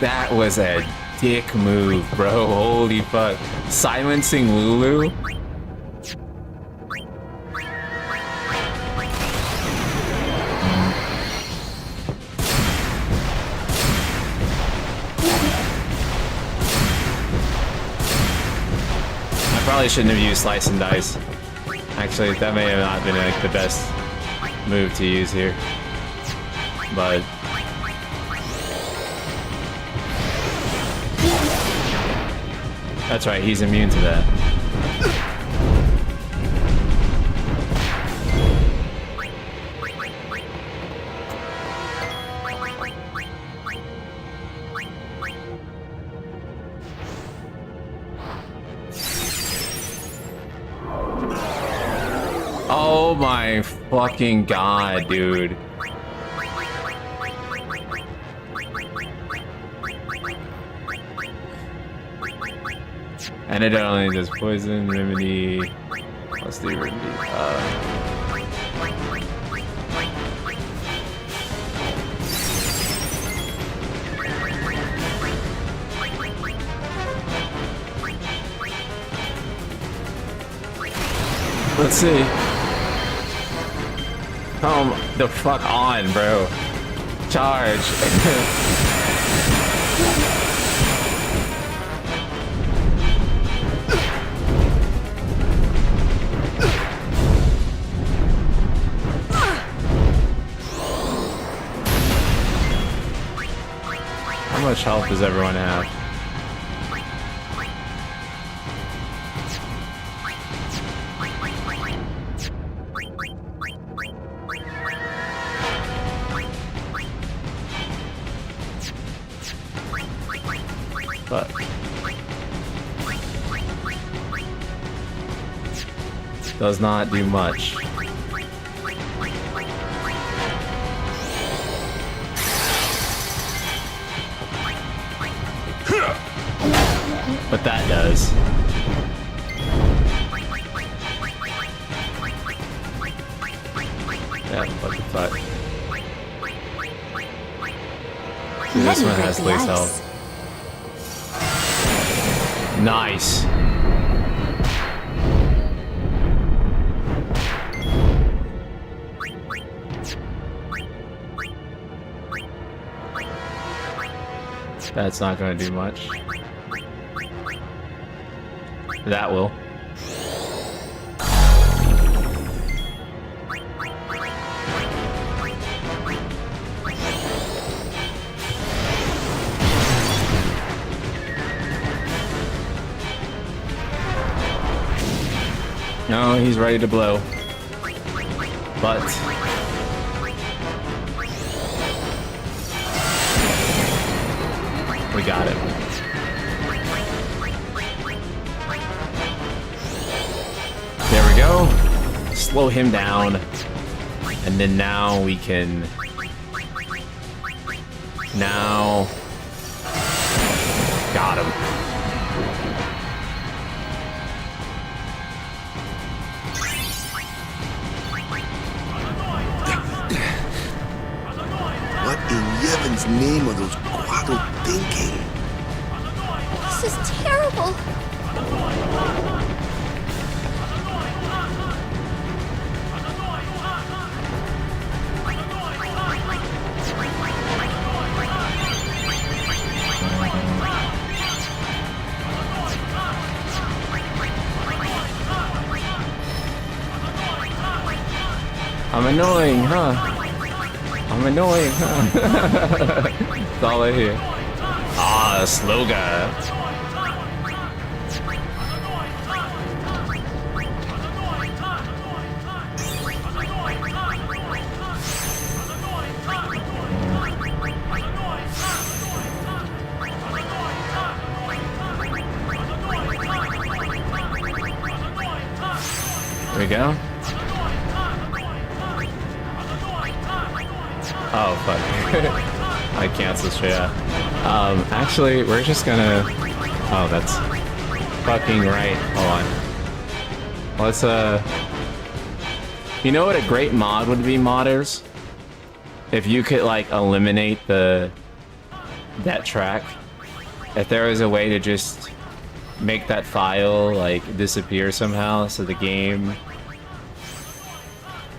That was a dick move, bro. Holy fuck. Silencing Lulu? Probably shouldn't have used slice and dice. Actually, that may have not been like the best move to use here. But That's right, he's immune to that. Oh my fucking god, dude. And it only does poison, remedy, plus the remedy. Let's see. Come the fuck on, bro. Charge. How much health does everyone have? Fuck. Does not do much. But that does. Yeah, what the fuck? See, this one has least health. Nice. That's not going to do much. That will. No, he's ready to blow. But we got it. There we go. Slow him down. And then now we can... Now... Got him. What in Yevon's name are those Guado thinking? This is terrible. I'm annoying, huh? I'm annoying, huh? That's all I hear. Ah, slow guy. There we go. Oh, fuck. I canceled straight out. Actually, we're just gonna... Oh, that's fucking right. Hold on. Let's, You know what a great mod would be, modders? If you could, like, eliminate that track. If there was a way to just make that file, like, disappear somehow, so the game...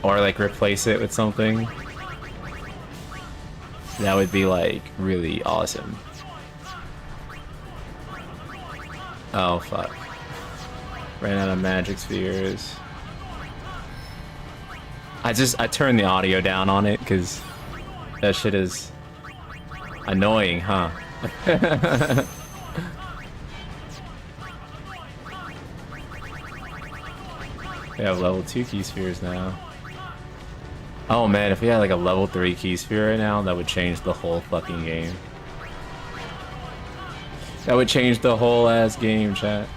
Or, like, replace it with something. That would be, like, really awesome. Oh, fuck. Ran out of magic spheres. I turned the audio down on it, because that shit is annoying, huh? We have level 2 key spheres now. Oh man, if we had like a level 3 key sphere right now, that would change the whole fucking game. That would change the whole ass game, chat.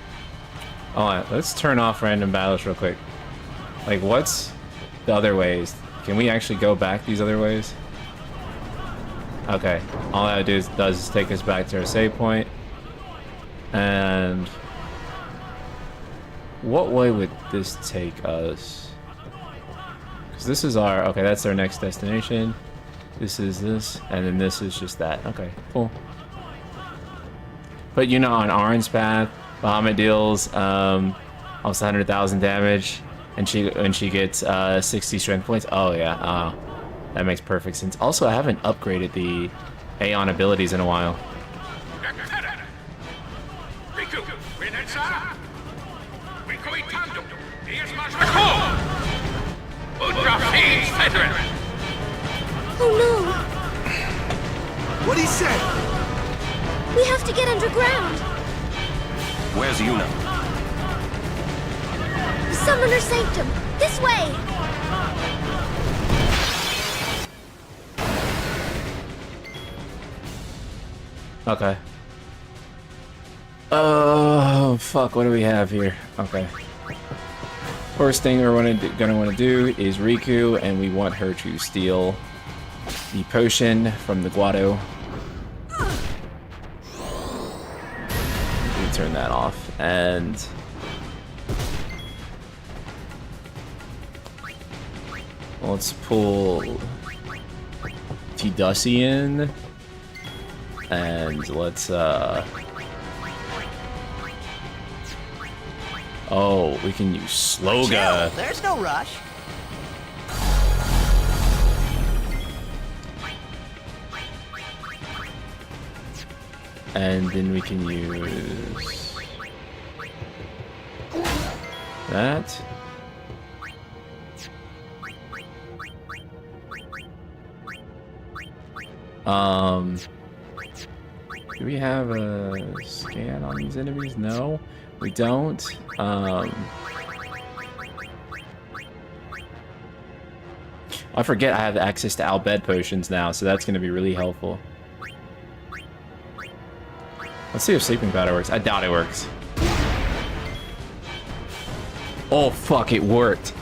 Alright, let's turn off random battles real quick. Like, what's the other ways? Can we actually go back these other ways? Okay, all that does is take us back to our save point. And what way would this take us? Because this is our, okay, that's our next destination. This is this, and then this is just that. Okay, cool. But you know, on Auron's path, Bahamut deals almost 100,000 damage, and she gets 60 strength points. Oh yeah, that makes perfect sense. Also, I haven't upgraded the Aeon abilities in a while. Oh no! What'd he say? We have to get underground! Where's Yuna? Summoner Sanctum! This way! Okay. Oh, fuck, what do we have here? Okay. First thing we're gonna want to do is Riku, and we want her to steal the potion from the Guado. We turn that off, and let's pull Tidussi in, and let's oh, we can use Sloga. Chill, there's no rush. And then we can use that. Do we have a scan on these enemies? No, we don't. I forget I have access to Bhed potions now, so that's going to be really helpful. Let's see if sleeping powder works. I doubt it works. Oh fuck, it worked.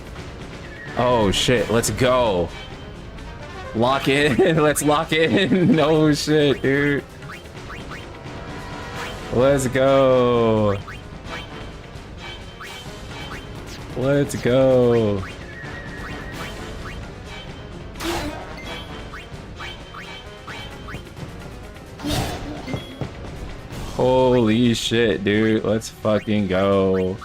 Oh shit, let's go. Lock in. Let's lock in. No shit, dude. Let's go. Let's go. Holy shit, dude. Let's fucking go.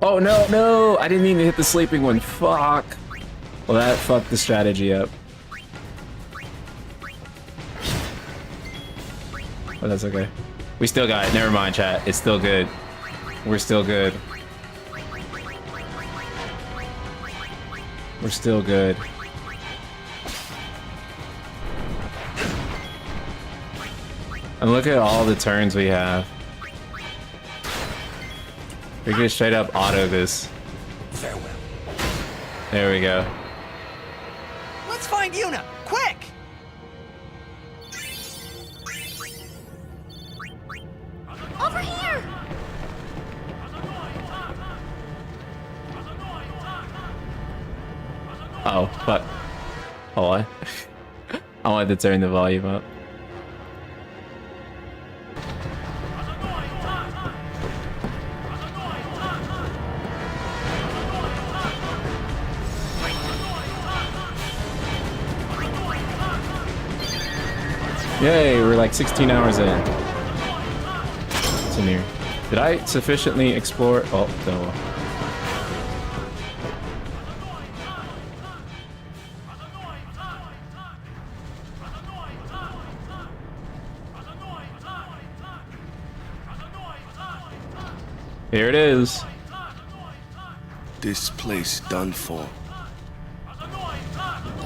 Oh no, no! I didn't mean to hit the sleeping one. Fuck. Well, that fucked the strategy up. But that's okay. We still got it. Never mind, chat. It's still good. We're still good. We're still good. And look at all the turns we have. We can straight up auto this. Farewell. There we go. Let's find Yuna, quick! Over here! Oh, fuck. Hold on. I wanted to turn the volume up. Yay, we're like 16 hours in. What's in here? Did I sufficiently explore? Oh, no. Here it is. This place done for.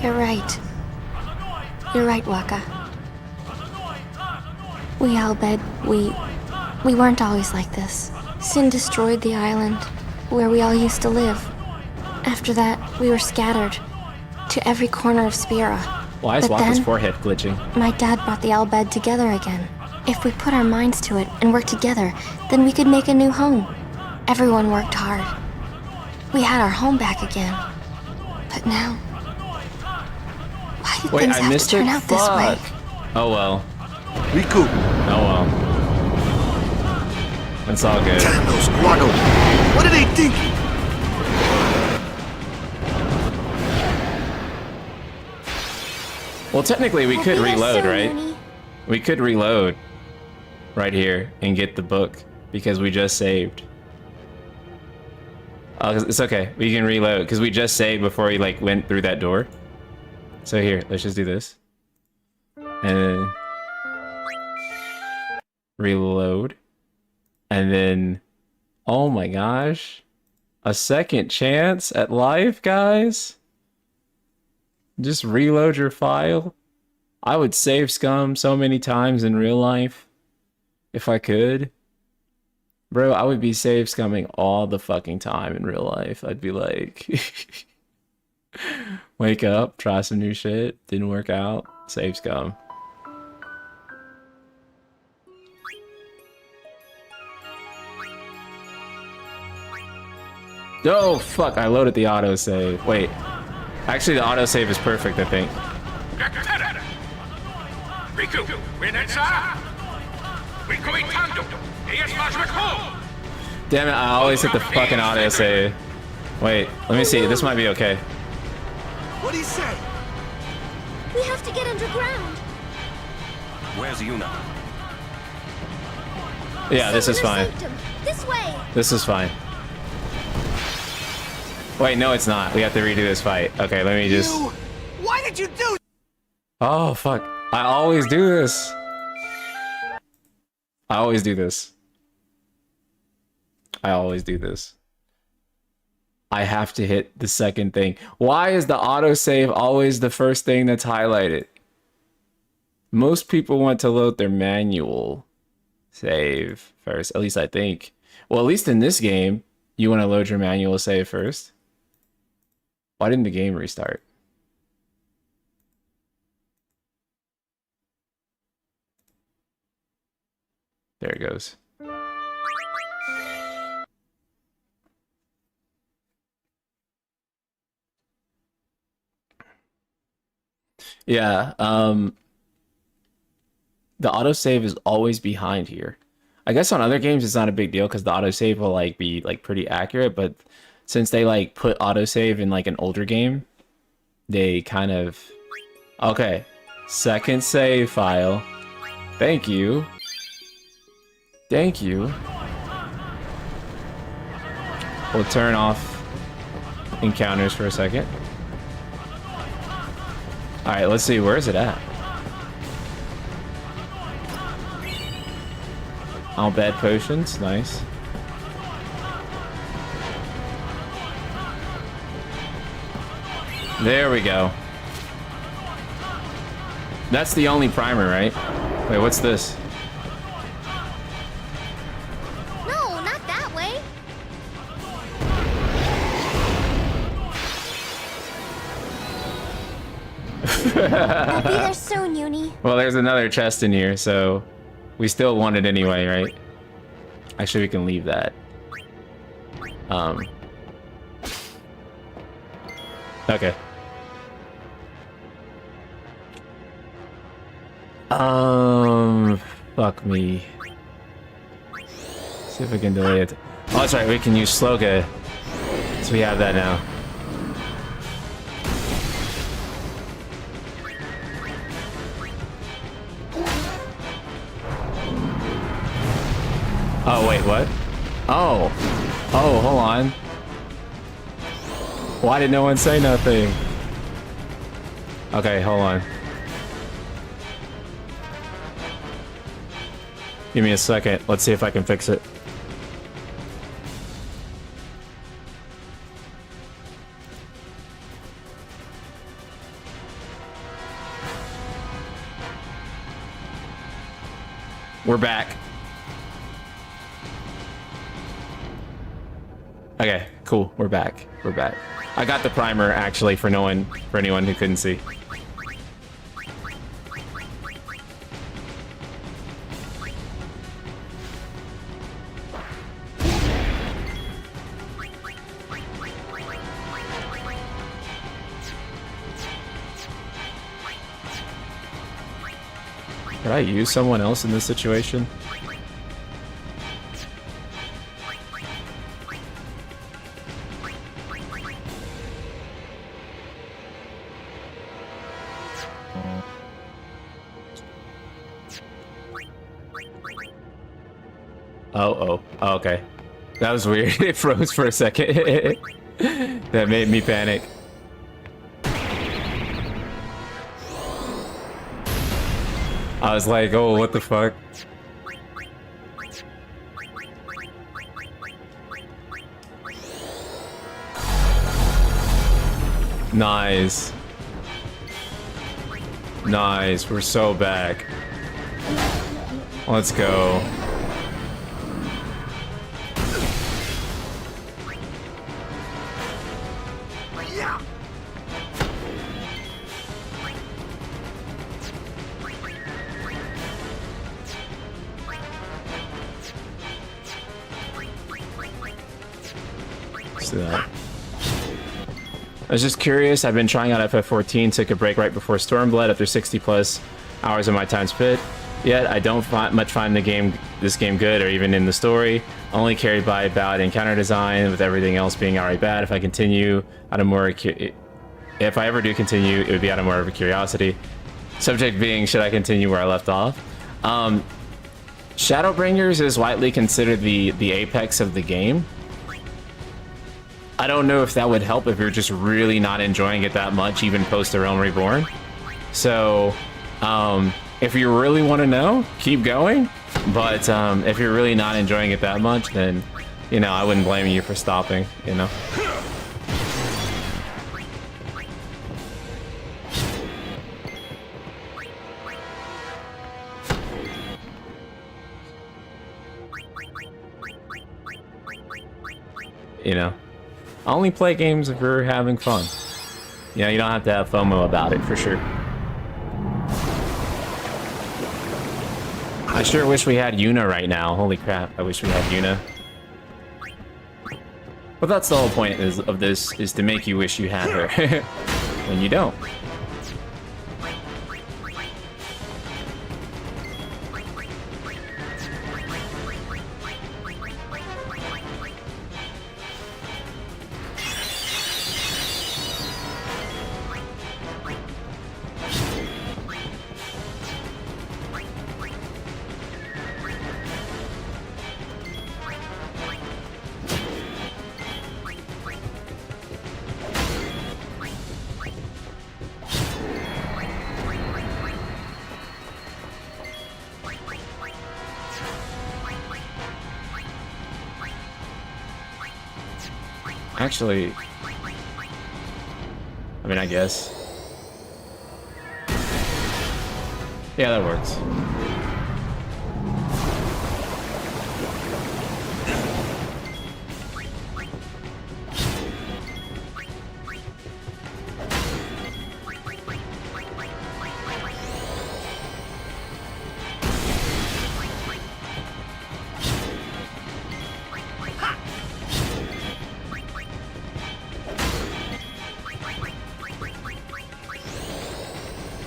You're right. You're right, Waka. We all Bhed, we weren't always like this. Sin destroyed the island where we all used to live. After that, we were scattered to every corner of Spira. Why is But Waka's then, forehead glitching? my dad brought the Bhed together again. If we put our minds to it and work together, then we could make a new home. Everyone worked hard. We had our home back again. But now... Why did Wait, things I have missed to turn it? out this way? Fuck. Oh well. Riku, Oh well. It's all good. Damn those Guado. What are they thinking? Well, technically we could We'll be there reload, soon, right? Uni. We could reload right here and get the book because we just saved. Oh, it's okay. We can reload because we just saved before we like went through that door. So here, let's just do this. And then reload. And then, oh my gosh, a second chance at life, guys. Just reload your file. I would save scum so many times in real life if I could. Bro, I would be save scumming all the fucking time in real life. I'd be like, wake up, try some new shit, didn't work out, save scum. Oh, fuck, I loaded the autosave. Wait. Actually, the autosave is perfect, I think. Riku, Damn it, I always hit the fucking autosave. Wait, let me see. This might be okay. What'd he say? We have to get underground. Where's Yuna? Yeah, this is fine. Sanctum. This way. This is fine. Wait, no, it's not. We have to redo this fight. Okay, let me just... Why did you do? Oh, fuck. I always do this. I always do this. I always do this. I have to hit the second thing. Why is the autosave always the first thing that's highlighted? Most people want to load their manual save first. At least I think. Well, at least in this game, you want to load your manual save first. Why didn't the game restart? There it goes. Yeah, the autosave is always behind here. I guess on other games it's not a big deal because the autosave will like be like pretty accurate, but since they like put autosave in like an older game, they kind of... Okay, second save file. Thank you. Thank you. We'll turn off encounters for a second. Alright, let's see, where is it at? All bad potions, nice. There we go. That's the only primer, right? Wait, what's this? No, not that way. We'll be there soon, Uni. Well, there's another chest in here, so we still want it anyway, right? Actually, we can leave that. Okay. Fuck me. See if we can delay it. Oh, that's right, we can use Sloga. So we have that now. Oh, wait, what? Oh. Oh, hold on. Why did no one say nothing? Okay, hold on. Give me a second. Let's see if I can fix it. We're back. Okay, cool. We're back. We're back. I got the primer actually for anyone who couldn't see. Could I use someone else in this situation? Oh, okay. That was weird. It froze for a second. That made me panic. I was like, oh, what the fuck? Nice. Nice, we're so back. Let's go. That. I was just curious. I've been trying out FF14, took a break right before Stormblood after 60 plus hours of my time spent. Yet I don't find this game good or even in the story. Only carried by bad encounter design, with everything else being alright bad. If I ever do continue, it would be out of more of a curiosity. Subject being, should I continue where I left off? Shadowbringers is widely considered the apex of the game. I don't know if that would help if you're just really not enjoying it that much, even post The Realm Reborn. So, if you really want to know, keep going. But if you're really not enjoying it that much, then, you know, I wouldn't blame you for stopping, you know? You know? Only play games if you're having fun. You know, you don't have to have FOMO about it, for sure. I sure wish we had Yuna right now. Holy crap, I wish we had Yuna. But that's the whole point of this, is to make you wish you had her. When you don't. Actually, I mean, I guess. Yeah, that works.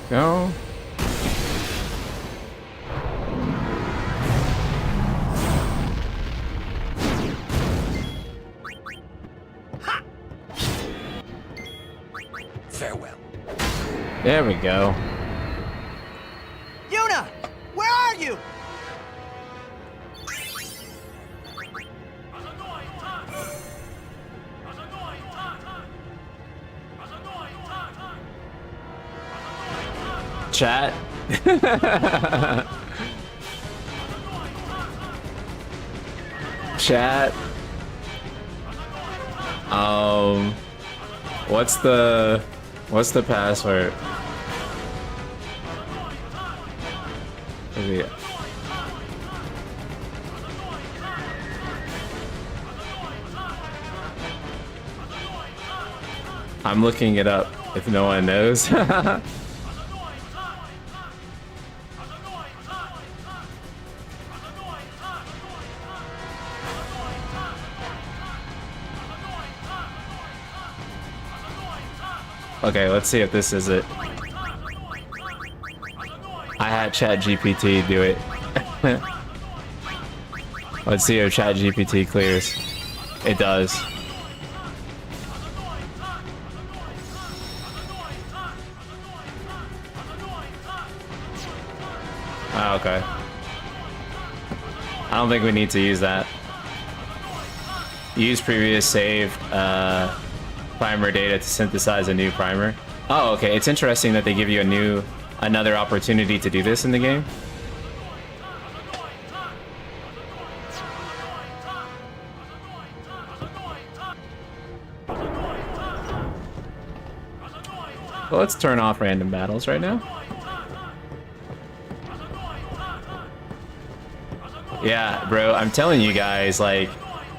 Go. Farewell. There we go. Yuna! Where are you? Chat. Chat. What's the password? I'm looking it up if no one knows. Okay, let's see if this is it. I had ChatGPT do it. Let's see if ChatGPT clears. It does. Oh, okay. I don't think we need to use that. Use previous saved primer data to synthesize a new primer. Oh, okay. It's interesting that they give you another opportunity to do this in the game. Well, let's turn off random battles right now. Yeah, bro, I'm telling you guys, like,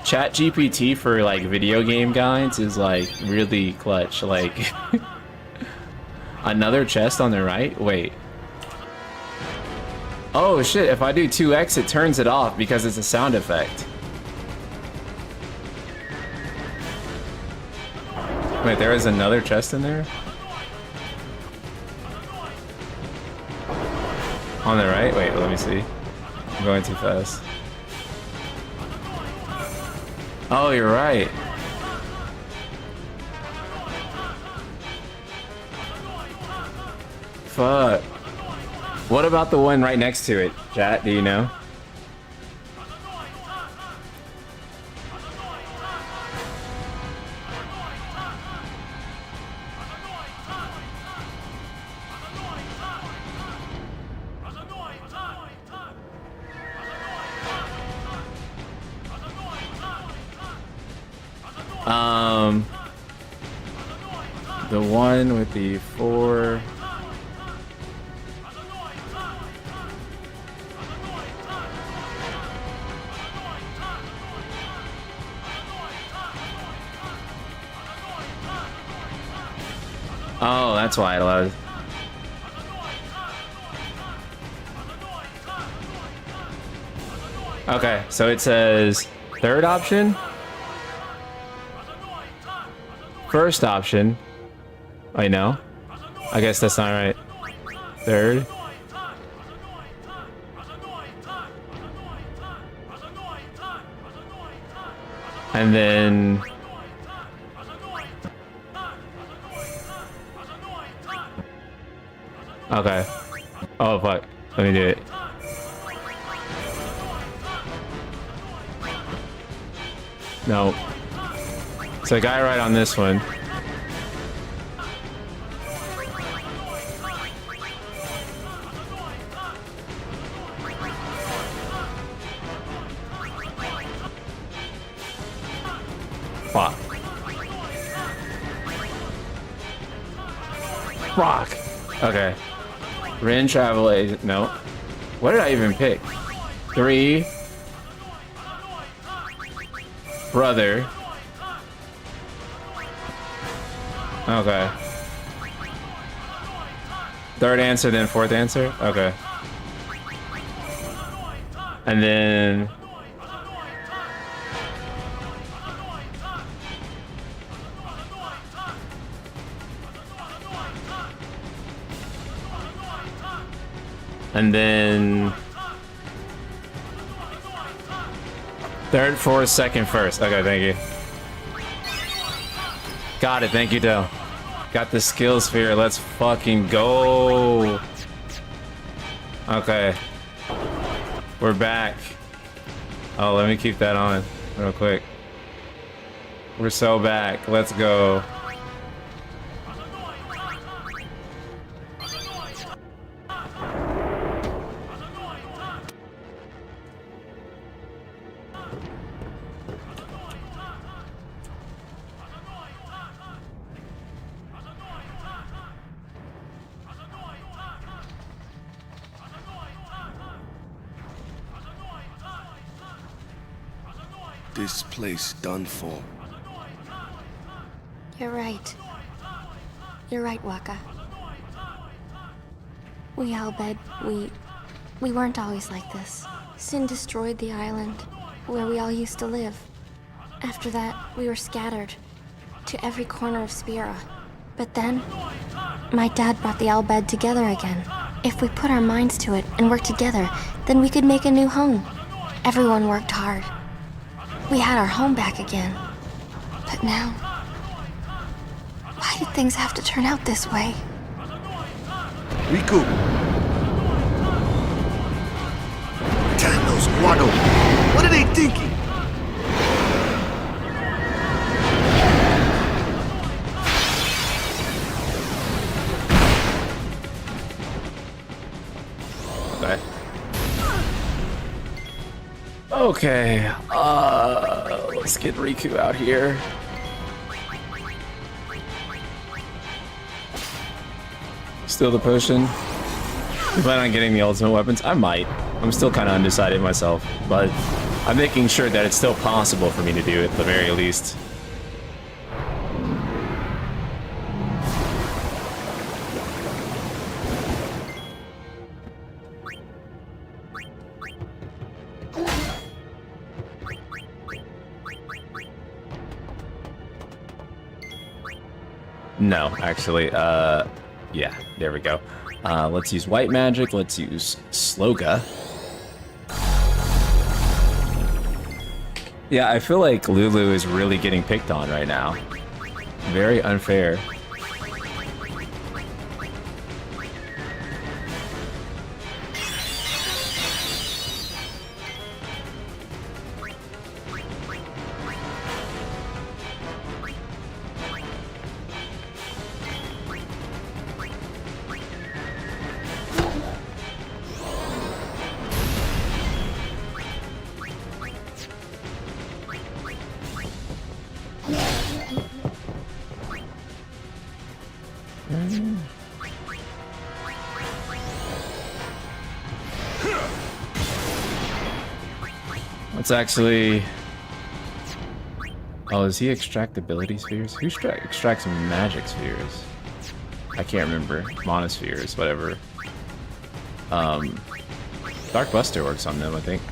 ChatGPT for, like, video game guides is, like, really clutch. Like, another chest on the right? Wait. Oh, shit, if I do 2x, it turns it off because it's a sound effect. Wait, there is another chest in there? On the right? Wait, let me see. I'm going too fast. Oh, you're right. Fuck. What about the one right next to it, chat? Do you know? The one with the 4. Oh, that's why it allows. Okay, so it says third option, first option. I know. I guess that's not right. Third. And then okay. Oh fuck. Let me do it. No. So I got it right on this one. Fuck. Fuck. Okay. Rin travel agent. No. What did I even pick? 3. Brother. Okay. Third answer, then fourth answer? Okay. And then... And then... Third, fourth, second, first. Okay, thank you. Got it, thank you, Del. Got the skill sphere, let's fucking go. Okay. We're back. Oh, let me keep that on real quick. We're so back, let's go. This place done for. You're right. You're right, Waka. We Bhed, we weren't always like this. Sin destroyed the island where we all used to live. After that, we were scattered to every corner of Spira. But then, my dad brought the Bhed together again. If we put our minds to it and worked together, then we could make a new home. Everyone worked hard. We had our home back again. But now, why did things have to turn out this way? Riku! Damn those Guado! What are they thinking? Okay. Let's get Riku out here. Still the potion. You plan on getting the ultimate weapons? I might. I'm still kind of undecided myself, but I'm making sure that it's still possible for me to do it at the very least. No, actually, yeah, there we go. Let's use white magic, let's use Sloga. Yeah, I feel like Lulu is really getting picked on right now. Very unfair. Let's actually... Oh, does he extract ability spheres? Who extracts magic spheres? I can't remember. Monospheres, whatever. Dark Buster works on them, I think.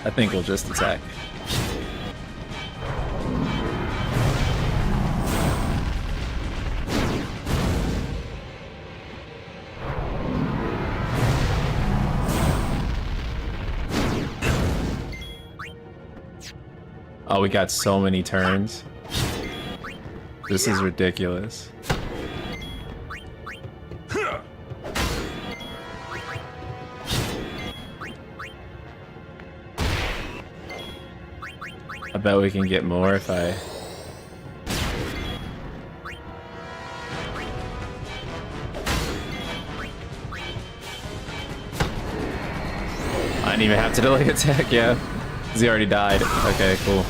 I think we'll just attack. Oh, we got so many turns. This is ridiculous. I bet we can get more if I... I didn't even have to delay attack, yeah. Because he already died. Okay, cool.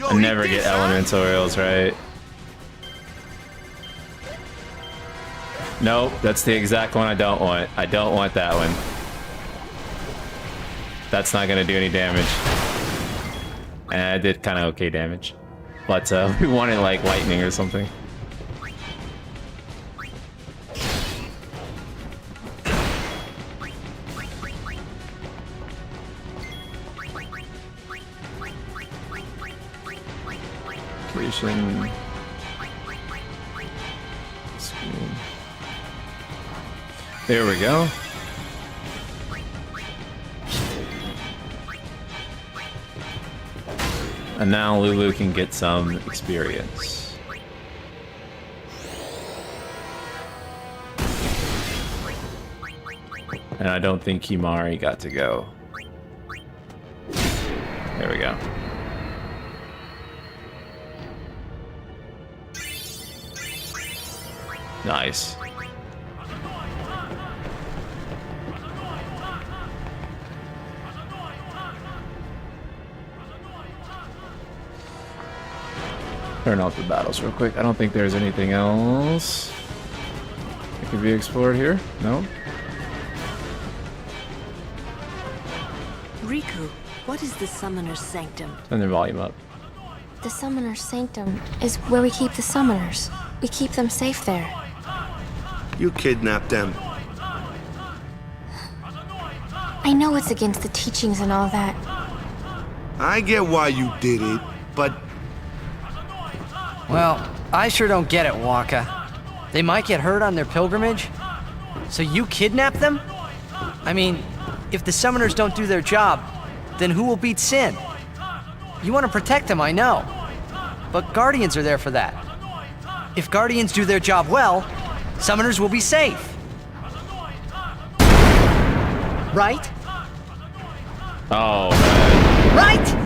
I never get elementals, right? Nope, that's the exact one I don't want. I don't want that one. That's not gonna do any damage. And I did kind of okay damage. But we wanted like lightning or something. Creation. Screen. There we go. And now Lulu can get some experience. And I don't think Himari got to go. There we go. Nice. Turn off the battles real quick. I don't think there's anything else that could be explored here. No? Riku, what is the Summoner's Sanctum? Turn the volume up. The Summoner's Sanctum is where we keep the summoners. We keep them safe there. You kidnapped them. I know it's against the teachings and all that. I get why you did it, but Well, I sure don't get it, Waka. They might get hurt on their pilgrimage? So you kidnap them? I mean, if the summoners don't do their job, then who will beat Sin? You want to protect them, I know. But Guardians are there for that. If Guardians do their job well, summoners will be safe. Right? Oh, man. Right?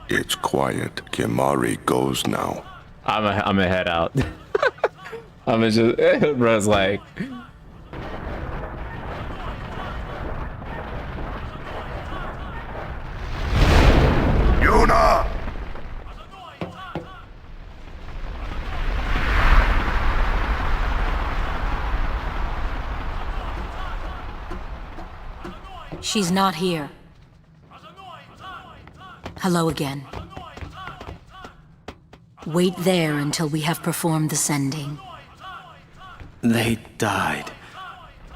It's quiet. Kimari goes now. I'm a head out. I'm just, bro's like, Yuna! She's not here. Hello again. Wait there until we have performed the sending. They died,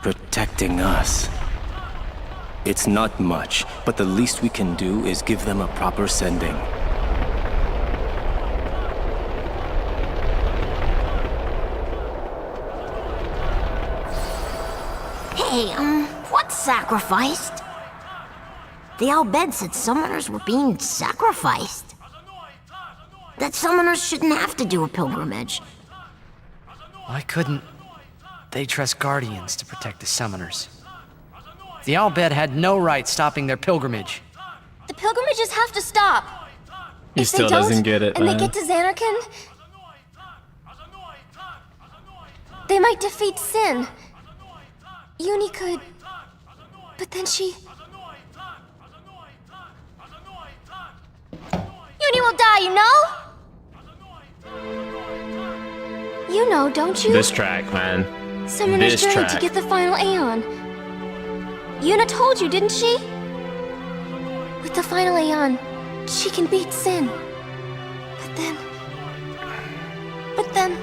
protecting us. It's not much, but the least we can do is give them a proper sending. Hey, what's sacrificed? The Bhed said summoners were being sacrificed. That summoners shouldn't have to do a pilgrimage. Why couldn't they trust Guardians to protect the summoners? The Bhed had no right stopping their pilgrimage. The pilgrimages have to stop. he If they still doesn't don't, get it, and man. they get to Xanarkand, they might defeat Sin. Uni could... But then she... Uni will die, you know? You know, don't you? This track, man. Summoner's This journey track. to get the final Aeon. Yuna told you, didn't she? With the final Aeon, she can beat Sin. But then...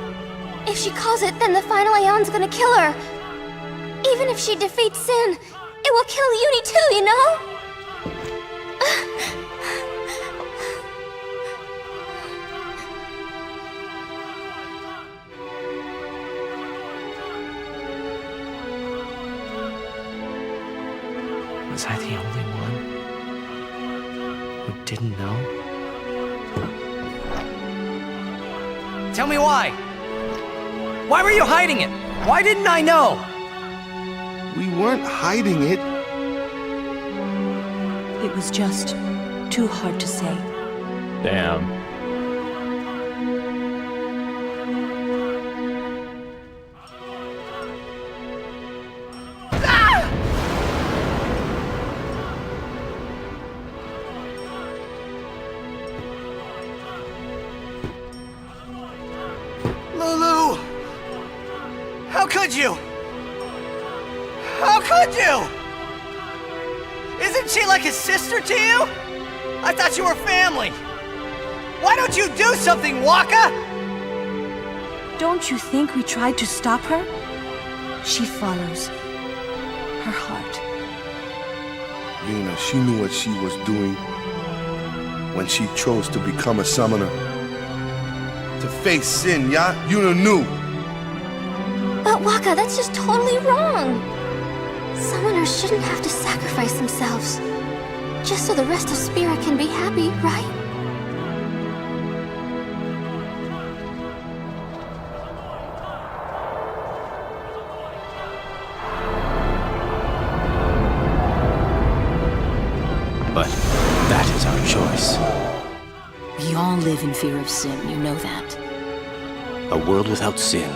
If she calls it, then the final Aeon's gonna kill her. Even if she defeats Sin, it will kill Uni too, you know? Was I the only one who didn't know? Tell me why! Why were you hiding it? Why didn't I know? we weren't hiding it. It was just too hard to say. Damn. Lulu! How could you? How could you? Isn't she like a sister to you? I thought you were family. Why don't you do something, Waka? Don't you think we tried to stop her? She follows her heart. Yuna, she knew what she was doing when she chose to become a summoner. To face Sin, yeah? Yuna knew. But Waka, that's just totally wrong. Summoners shouldn't have to sacrifice themselves. Just so the rest of Spirit can be happy, right? But that is us. We all live in fear of sin, you know that. A world without sin.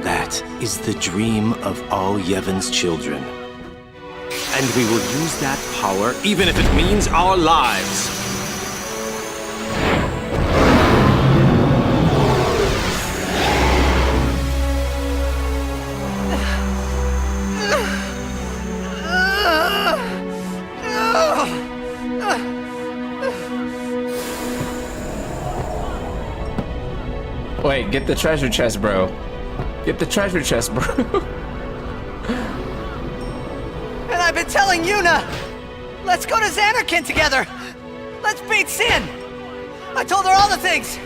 That is the dream of all Yevon's children. And we will use that power even if it means our lives. Wait, get the treasure chest, bro. Get the treasure chest, bro. And I've been telling Yuna, let's go to Xanarkin together. Let's beat Sin. I told her all the things.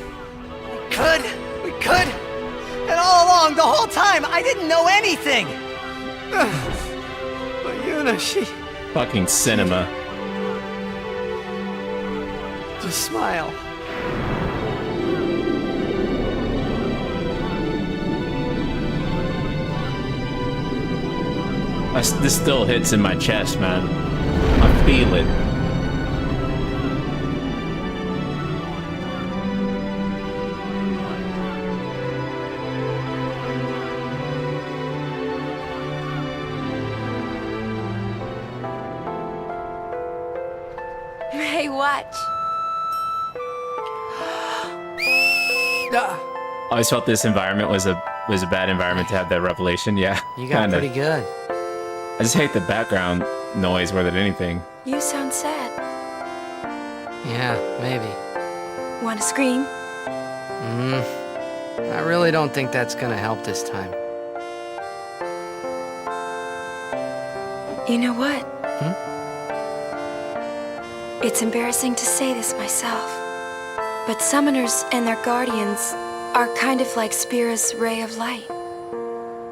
We could. And all along, the whole time, I didn't know anything. But Yuna, she Fucking cinema. just smile. This still hits in my chest, man. I feel it. Hey, watch. I always felt this environment was a bad environment to have that revelation. Yeah, You got kinda. pretty good. I just hate the background noise more than anything. You sound sad. Yeah, maybe. Want to scream? I really don't think that's gonna help this time. You know what? It's embarrassing to say this myself, but summoners and their guardians are kind of like Spira's ray of light.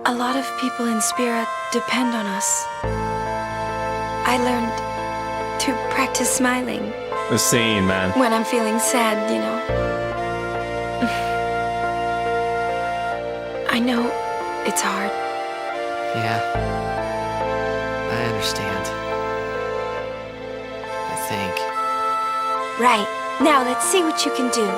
A lot of people in Spira depend on us. I learned to practice smiling The scene, man. when I'm feeling sad, you know. I know it's hard. Yeah. I understand. I think. Right, now let's see what you can do.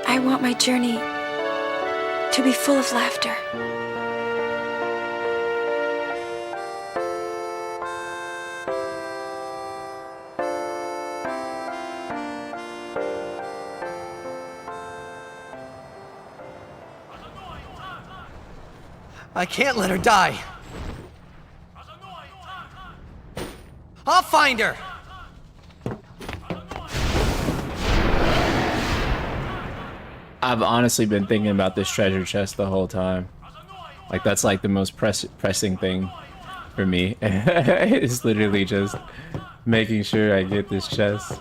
I want my journey to be full of laughter. I can't let her die. I'll find her. I've honestly been thinking about this treasure chest the whole time. Like, that's like the most pressing thing for me. It's literally just making sure I get this chest.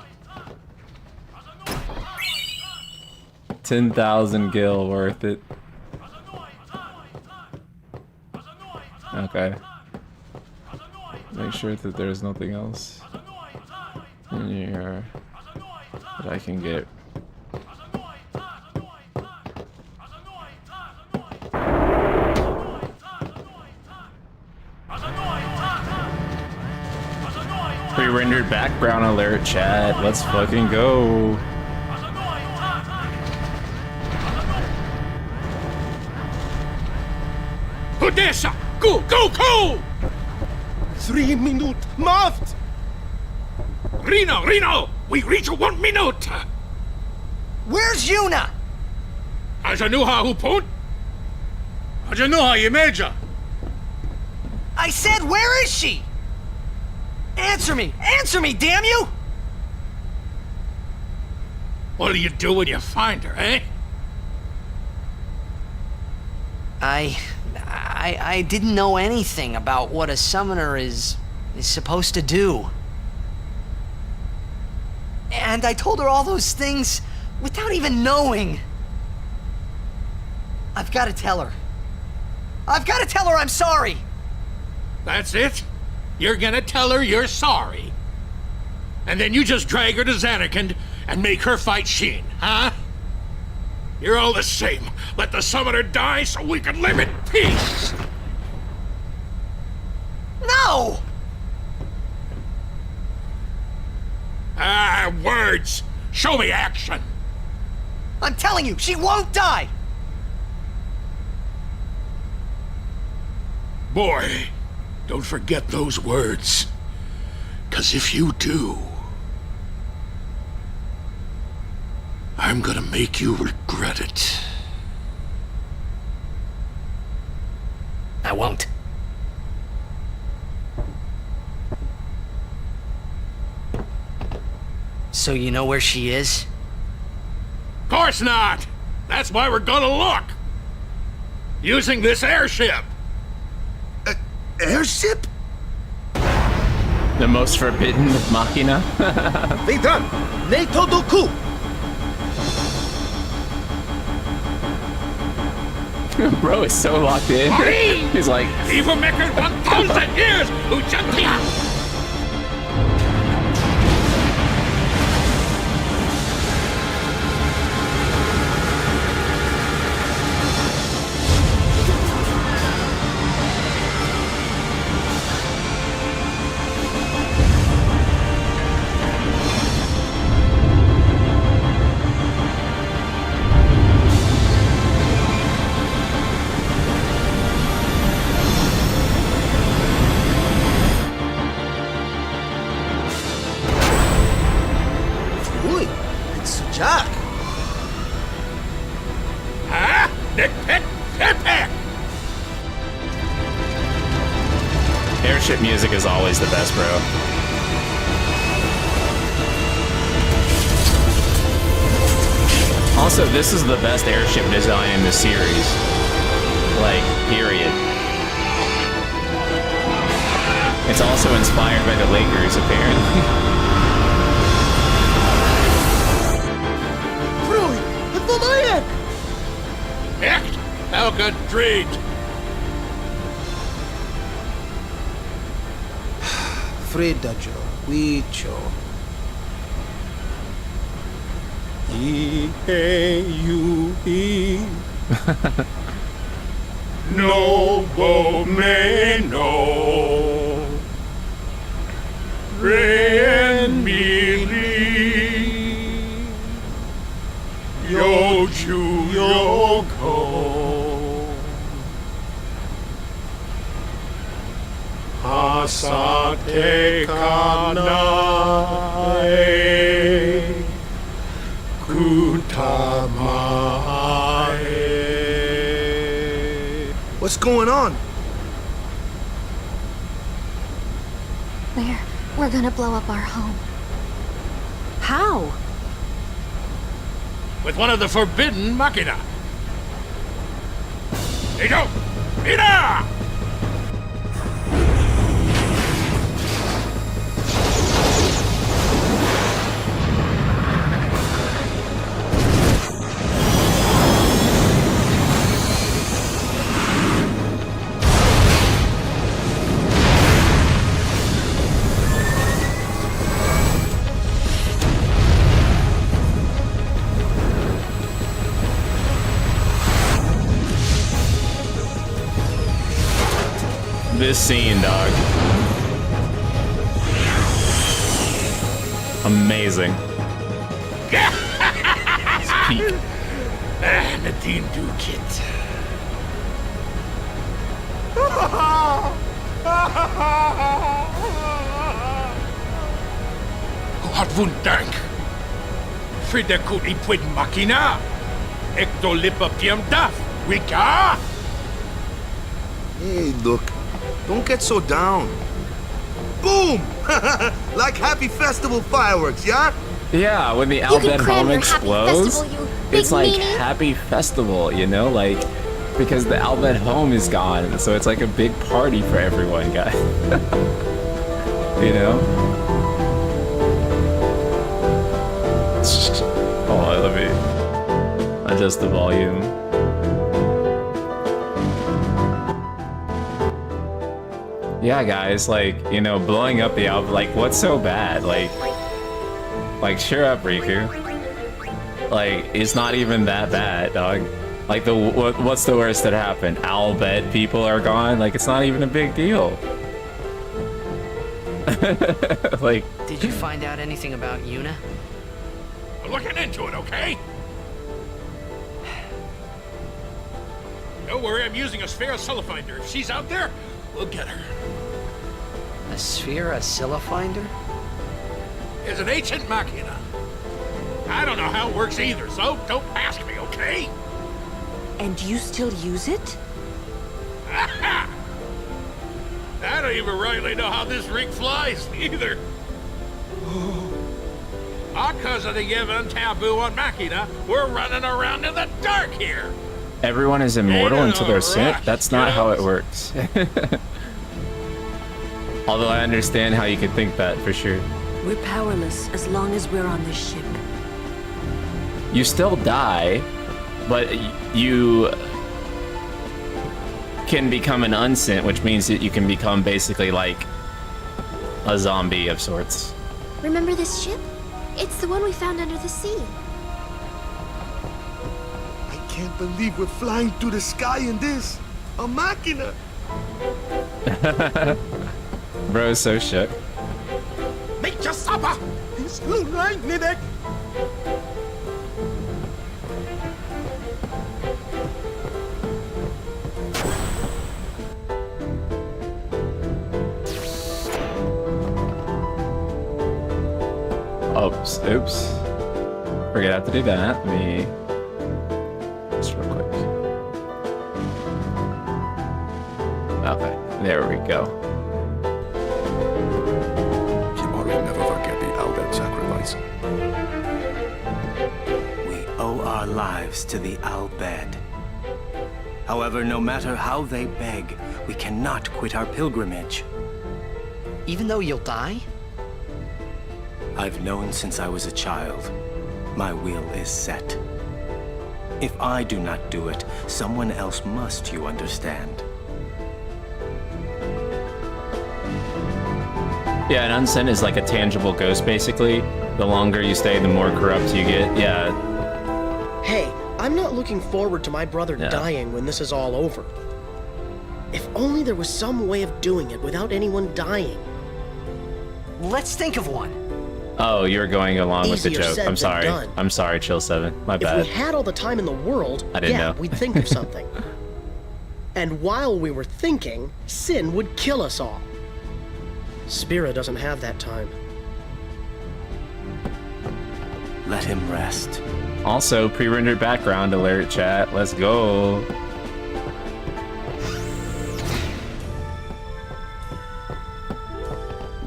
10,000 gil worth it. Okay. Make sure that there's nothing else in here that I can get. Pre-rendered background alert, chat. Let's fucking go. Odessa! Go, go, go! 3 minutes, Maft! Reno! We reach 1 minute! Where's Yuna? Ajanuha hupon? Ajanuha Yemeja! I said, where is she? Answer me! Answer me, damn you! What'll you do when you find her, eh? I didn't know anything about what a summoner is supposed to do. And I told her all those things without even knowing. I've got to tell her. I've got to tell her I'm sorry. That's it? You're gonna tell her you're sorry. And then you just drag her to Zanarkand and make her fight Sheen, huh? You're all the same. Let the summoner die so we can live in peace! No! Ah, words! Show me action! I'm telling you, she won't die! Boy, don't forget those words. 'Cause if you do, I'm gonna make you regret it. I won't. So you know where she is? Course not! That's why we're gonna look! Using this airship! Airship? The most forbidden machina. Vedan! Neto Doku! Bro is so locked in. He's like, Evil Maker 1,000 years! Ujantia! Airship music is always the best, bro. Also, this is the best airship design in the series. Like, period. It's also inspired by the Lakers, apparently. Echt? Elke Dreed! Fredajo, Wicho. E-A-U-E. No Bomeno. Ren Mili. Yoju Yoko. Asate Kanae Kutamae. What's going on? We're gonna blow up our home. How? With one of the forbidden machina. Hey, go! Ida! This scene, dog. Amazing. It's peak. Nadine Dukit. Hartwund Dank. Fridekut Ipwid Machina. Ectolipa Piam Daf. Wika. Hey, look. Don't get so down. Boom! Like Happy Festival fireworks, yeah? Yeah, when the You Al can Bhed cram home your Happy explodes, Festival, you big it's like meanie. Happy Festival, you know? Like, because the Al Bhed home is gone, so it's like a big party for everyone, guys. You know? adjust the volume. Yeah, guys, like, you know, blowing up the album, like, what's so bad? Like, cheer up, Riku. Like, it's not even that bad, dog. Like, what's the worst that happened? Bhed people are gone? Like, it's not even a big deal. Like... Did you find out anything about Yuna? I'm looking into it, okay? Don't worry, I'm using a sphere finder. If she's out there, we'll get her. A sphere finder? It's an ancient machina. I don't know how it works either, so don't ask me, okay? And you still use it? I don't even rightly know how this ring flies, either. Because of the Yevon taboo on Machina, we're running around in the dark here. Everyone is immortal until they're sent? That's not how it works. Although I understand how you could think that, for sure. We're powerless as long as we're on this ship. You still die, but you can become an unsent, which means that you can become basically like a zombie of sorts. Remember this ship? It's the one we found under the sea. I can't believe we're flying through the sky in this. A machina. Bro is so shook. Make your supper! It's good night, Nidek. Oops. Forget I have to do that. Let me... Just real quick. Okay, there we go. Never forget the Albed sacrifice. We owe our lives to the Albed. However, no matter how they beg, we cannot quit our pilgrimage. Even though you'll die? I've known since I was a child. My will is set. If I do not do it, someone else must, you understand. Yeah, an unsent is like a tangible ghost, basically. The longer you stay, the more corrupt you get. Yeah. Hey, I'm not looking forward to my brother dying when this is all over. If only there was some way of doing it without anyone dying. Let's think of one. Oh, you're going along with the Easier joke. said I'm than sorry. done. I'm sorry, Chill 7. My bad. If we had all the time in the world, I didn't know. we'd think of something. And while we were thinking, Sin would kill us all. Spira doesn't have that time. Let him rest. Also, pre-rendered background alert, chat. Let's go.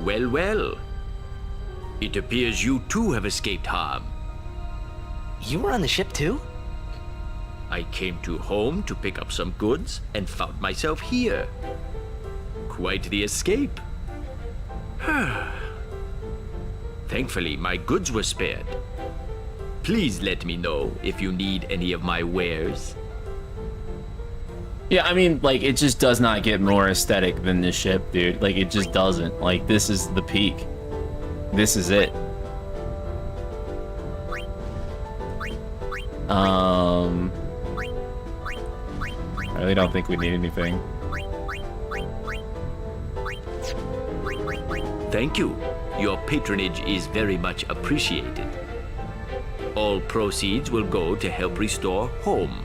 Well, well. It appears you too have escaped harm. You were on the ship too? I came to home to pick up some goods and found myself here. Quite the escape. Thankfully, my goods were spared. Please let me know if you need any of my wares. Yeah, I mean, like, it just does not get more aesthetic than this ship, dude. Like, it just doesn't. Like, this is the peak. This is it. I really don't think we need anything. Thank you. Your patronage is very much appreciated. All proceeds will go to help restore home.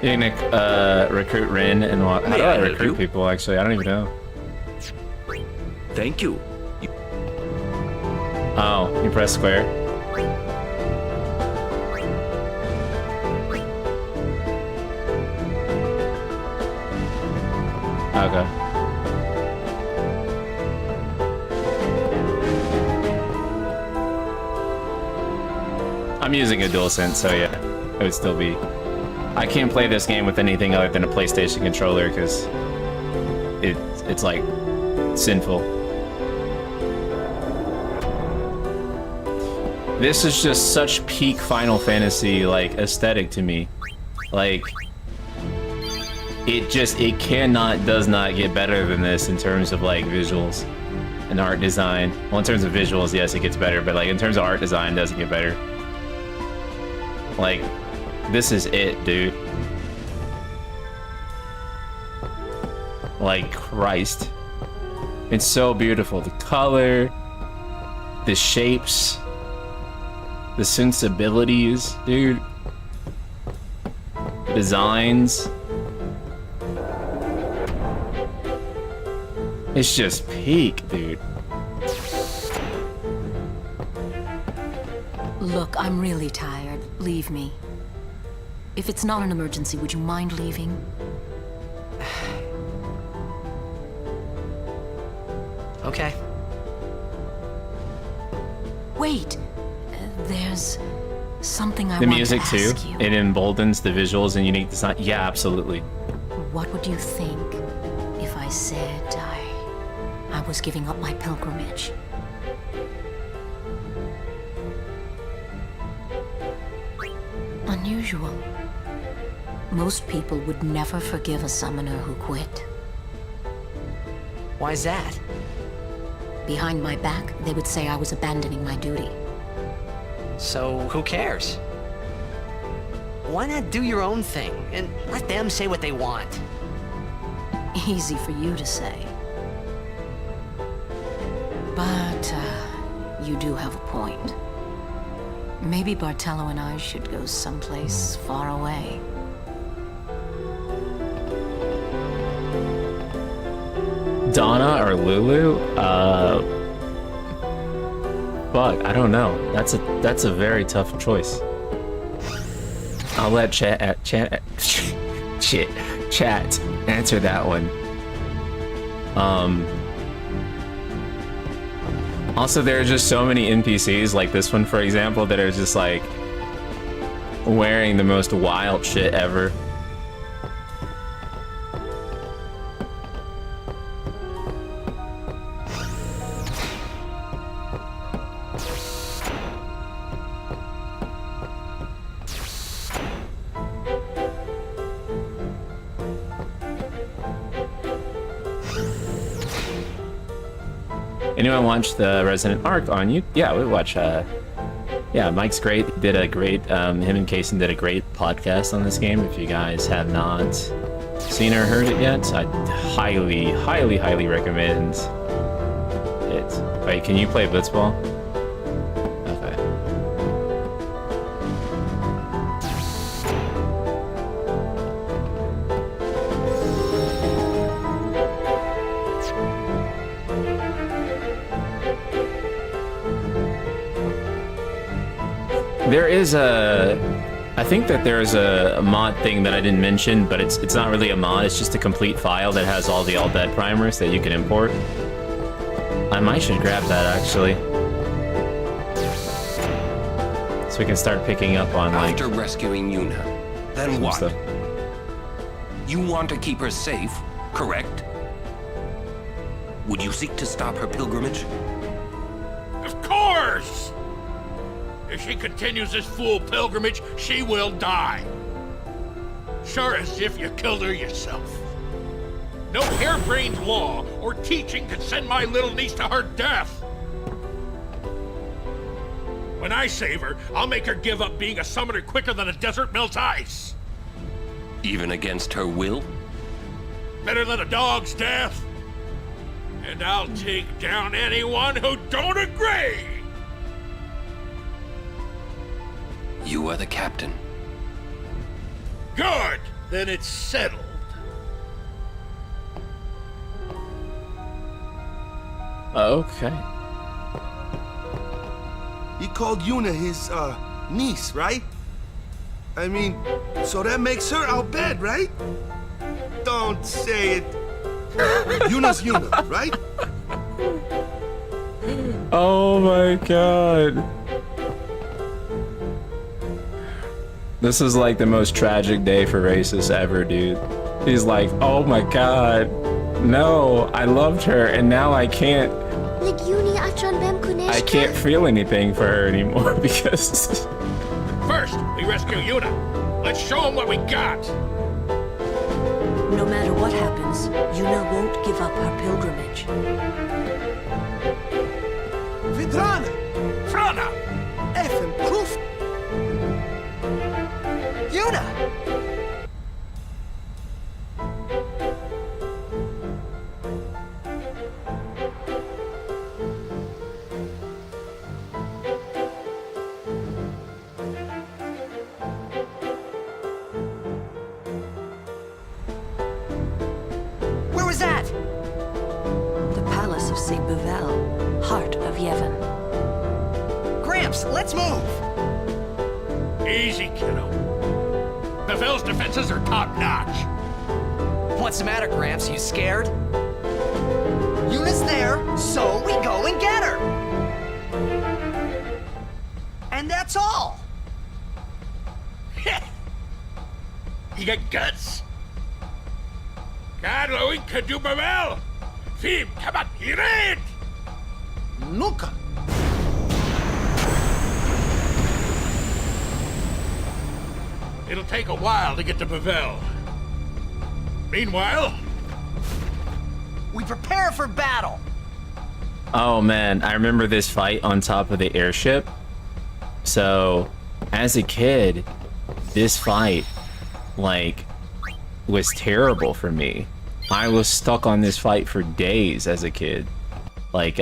You're gonna recruit Rin and what? How do I recruit people, actually? I don't even know. Thank you. Oh, you press square. Okay. I'm using a DualSense, so yeah, it would still be... I can't play this game with anything other than a PlayStation controller, because it's like, sinful. This is just such peak Final Fantasy like aesthetic to me. Like it does not get better than this in terms of like visuals and art design. Well, in terms of visuals, yes, it gets better, but like in terms of art design, it doesn't get better. Like, this is it, dude. Like, Christ. It's so beautiful. The color, the shapes, the sensibilities, dude. Designs. It's just peak, dude. Look, I'm really tired. Leave me. If it's not an emergency, would you mind leaving? Okay. Wait. There's something I The want music to too. ask you. It emboldens the visuals and unique design. Yeah, absolutely. What would you think if I said I was giving up my pilgrimage? Unusual. Most people would never forgive a summoner who quit. Why's that? Behind my back, they would say I was abandoning my duty. So, who cares? Why not do your own thing and let them say what they want? Easy for you to say. But, you do have a point. Maybe Bartello and I should go someplace far away. Donna or Lulu? Fuck, I don't know. That's a very tough choice. I'll let chat answer that one. Also, there are just so many NPCs like this one, for example, that are just like wearing the most wild shit ever. Anyone watch the Resident Arc on you? Yeah, we watch. Yeah, Mike's great. Did a great. Him and Kaysen did a great podcast on this game. If you guys have not seen or heard it yet, I highly, highly, highly recommend it. Wait, can you play Blitzball? Okay. There is I think that there's a mod thing that I didn't mention, but it's not really a mod, it's just a complete file that has all the All Bhed primers that you can import. I might should grab that actually. So we can start picking up on like... After rescuing Yuna, then what? Stuff. You want to keep her safe, correct? Would you seek to stop her pilgrimage? Of course! If she continues this fool pilgrimage, she will die. Sure as if you killed her yourself. No harebrained law or teaching could send my little niece to her death. When I save her, I'll make her give up being a summoner quicker than a desert melts ice. Even against her will? Better than a dog's death. And I'll take down anyone who don't agree. You are the captain. Good! Then it's settled. Okay. He called Yuna his, niece, right? I mean, so that makes her our Bhed, right? Don't say it. Yuna's Yuna, right? Oh my god. This is like the most tragic day for racists ever, dude. He's like, oh my god. No, I loved her and now I can't. Like Yuni atron bem kune I can't feel anything for her anymore because... First, we rescue Yuna. Let's show them what we got. No matter what happens, Yuna won't give up her pilgrimage. Vidrana! Frana! Effen Proof! Yuna! Where was that? The palace of St. Bevelle, heart of Yevon. Gramps, let's move! Easy, kiddo. Bevelle's defenses are top-notch. What's the matter, Gramps? You scared? Yuna's there, so we go and get her! And that's all! You got guts? Carlo, we could do Bevelle! Fib, come on, hear it! Nunca! It'll take a while to get to Bevelle. Meanwhile... We prepare for battle! Oh man, I remember this fight on top of the airship. So, as a kid, this fight, like, was terrible for me. I was stuck on this fight for days as a kid. Like,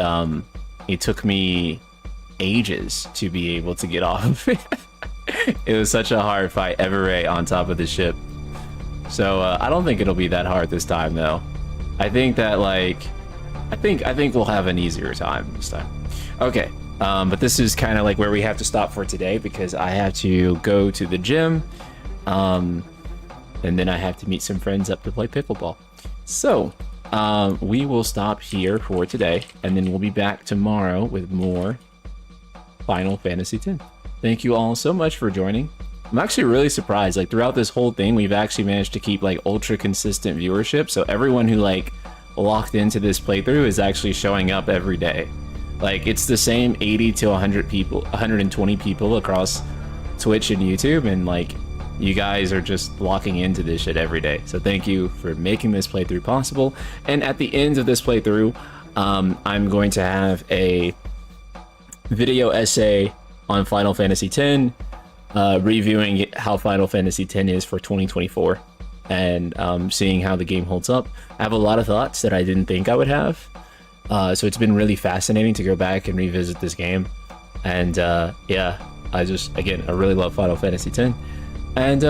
it took me ages to be able to get off of it. It was such a hard fight, Everett on top of the ship. So, I don't think it'll be that hard this time, though. I think that, like, I think we'll have an easier time this time. Okay, but this is kind of like where we have to stop for today because I have to go to the gym, and then I have to meet some friends up to play pickleball. So, we will stop here for today, and then we'll be back tomorrow with more Final Fantasy X. Thank you all so much for joining. I'm actually really surprised, like throughout this whole thing, we've actually managed to keep like ultra consistent viewership. So everyone who like locked into this playthrough is actually showing up every day. Like it's the same 80 to 100 people, 120 people across Twitch and YouTube. And like you guys are just locking into this shit every day. So thank you for making this playthrough possible. And at the end of this playthrough, I'm going to have a video essay on Final Fantasy X, reviewing how Final Fantasy X is for 2024 and seeing how the game holds up. I have a lot of thoughts that I didn't think I would have. So it's been really fascinating to go back and revisit this game. And yeah, I really love Final Fantasy X. And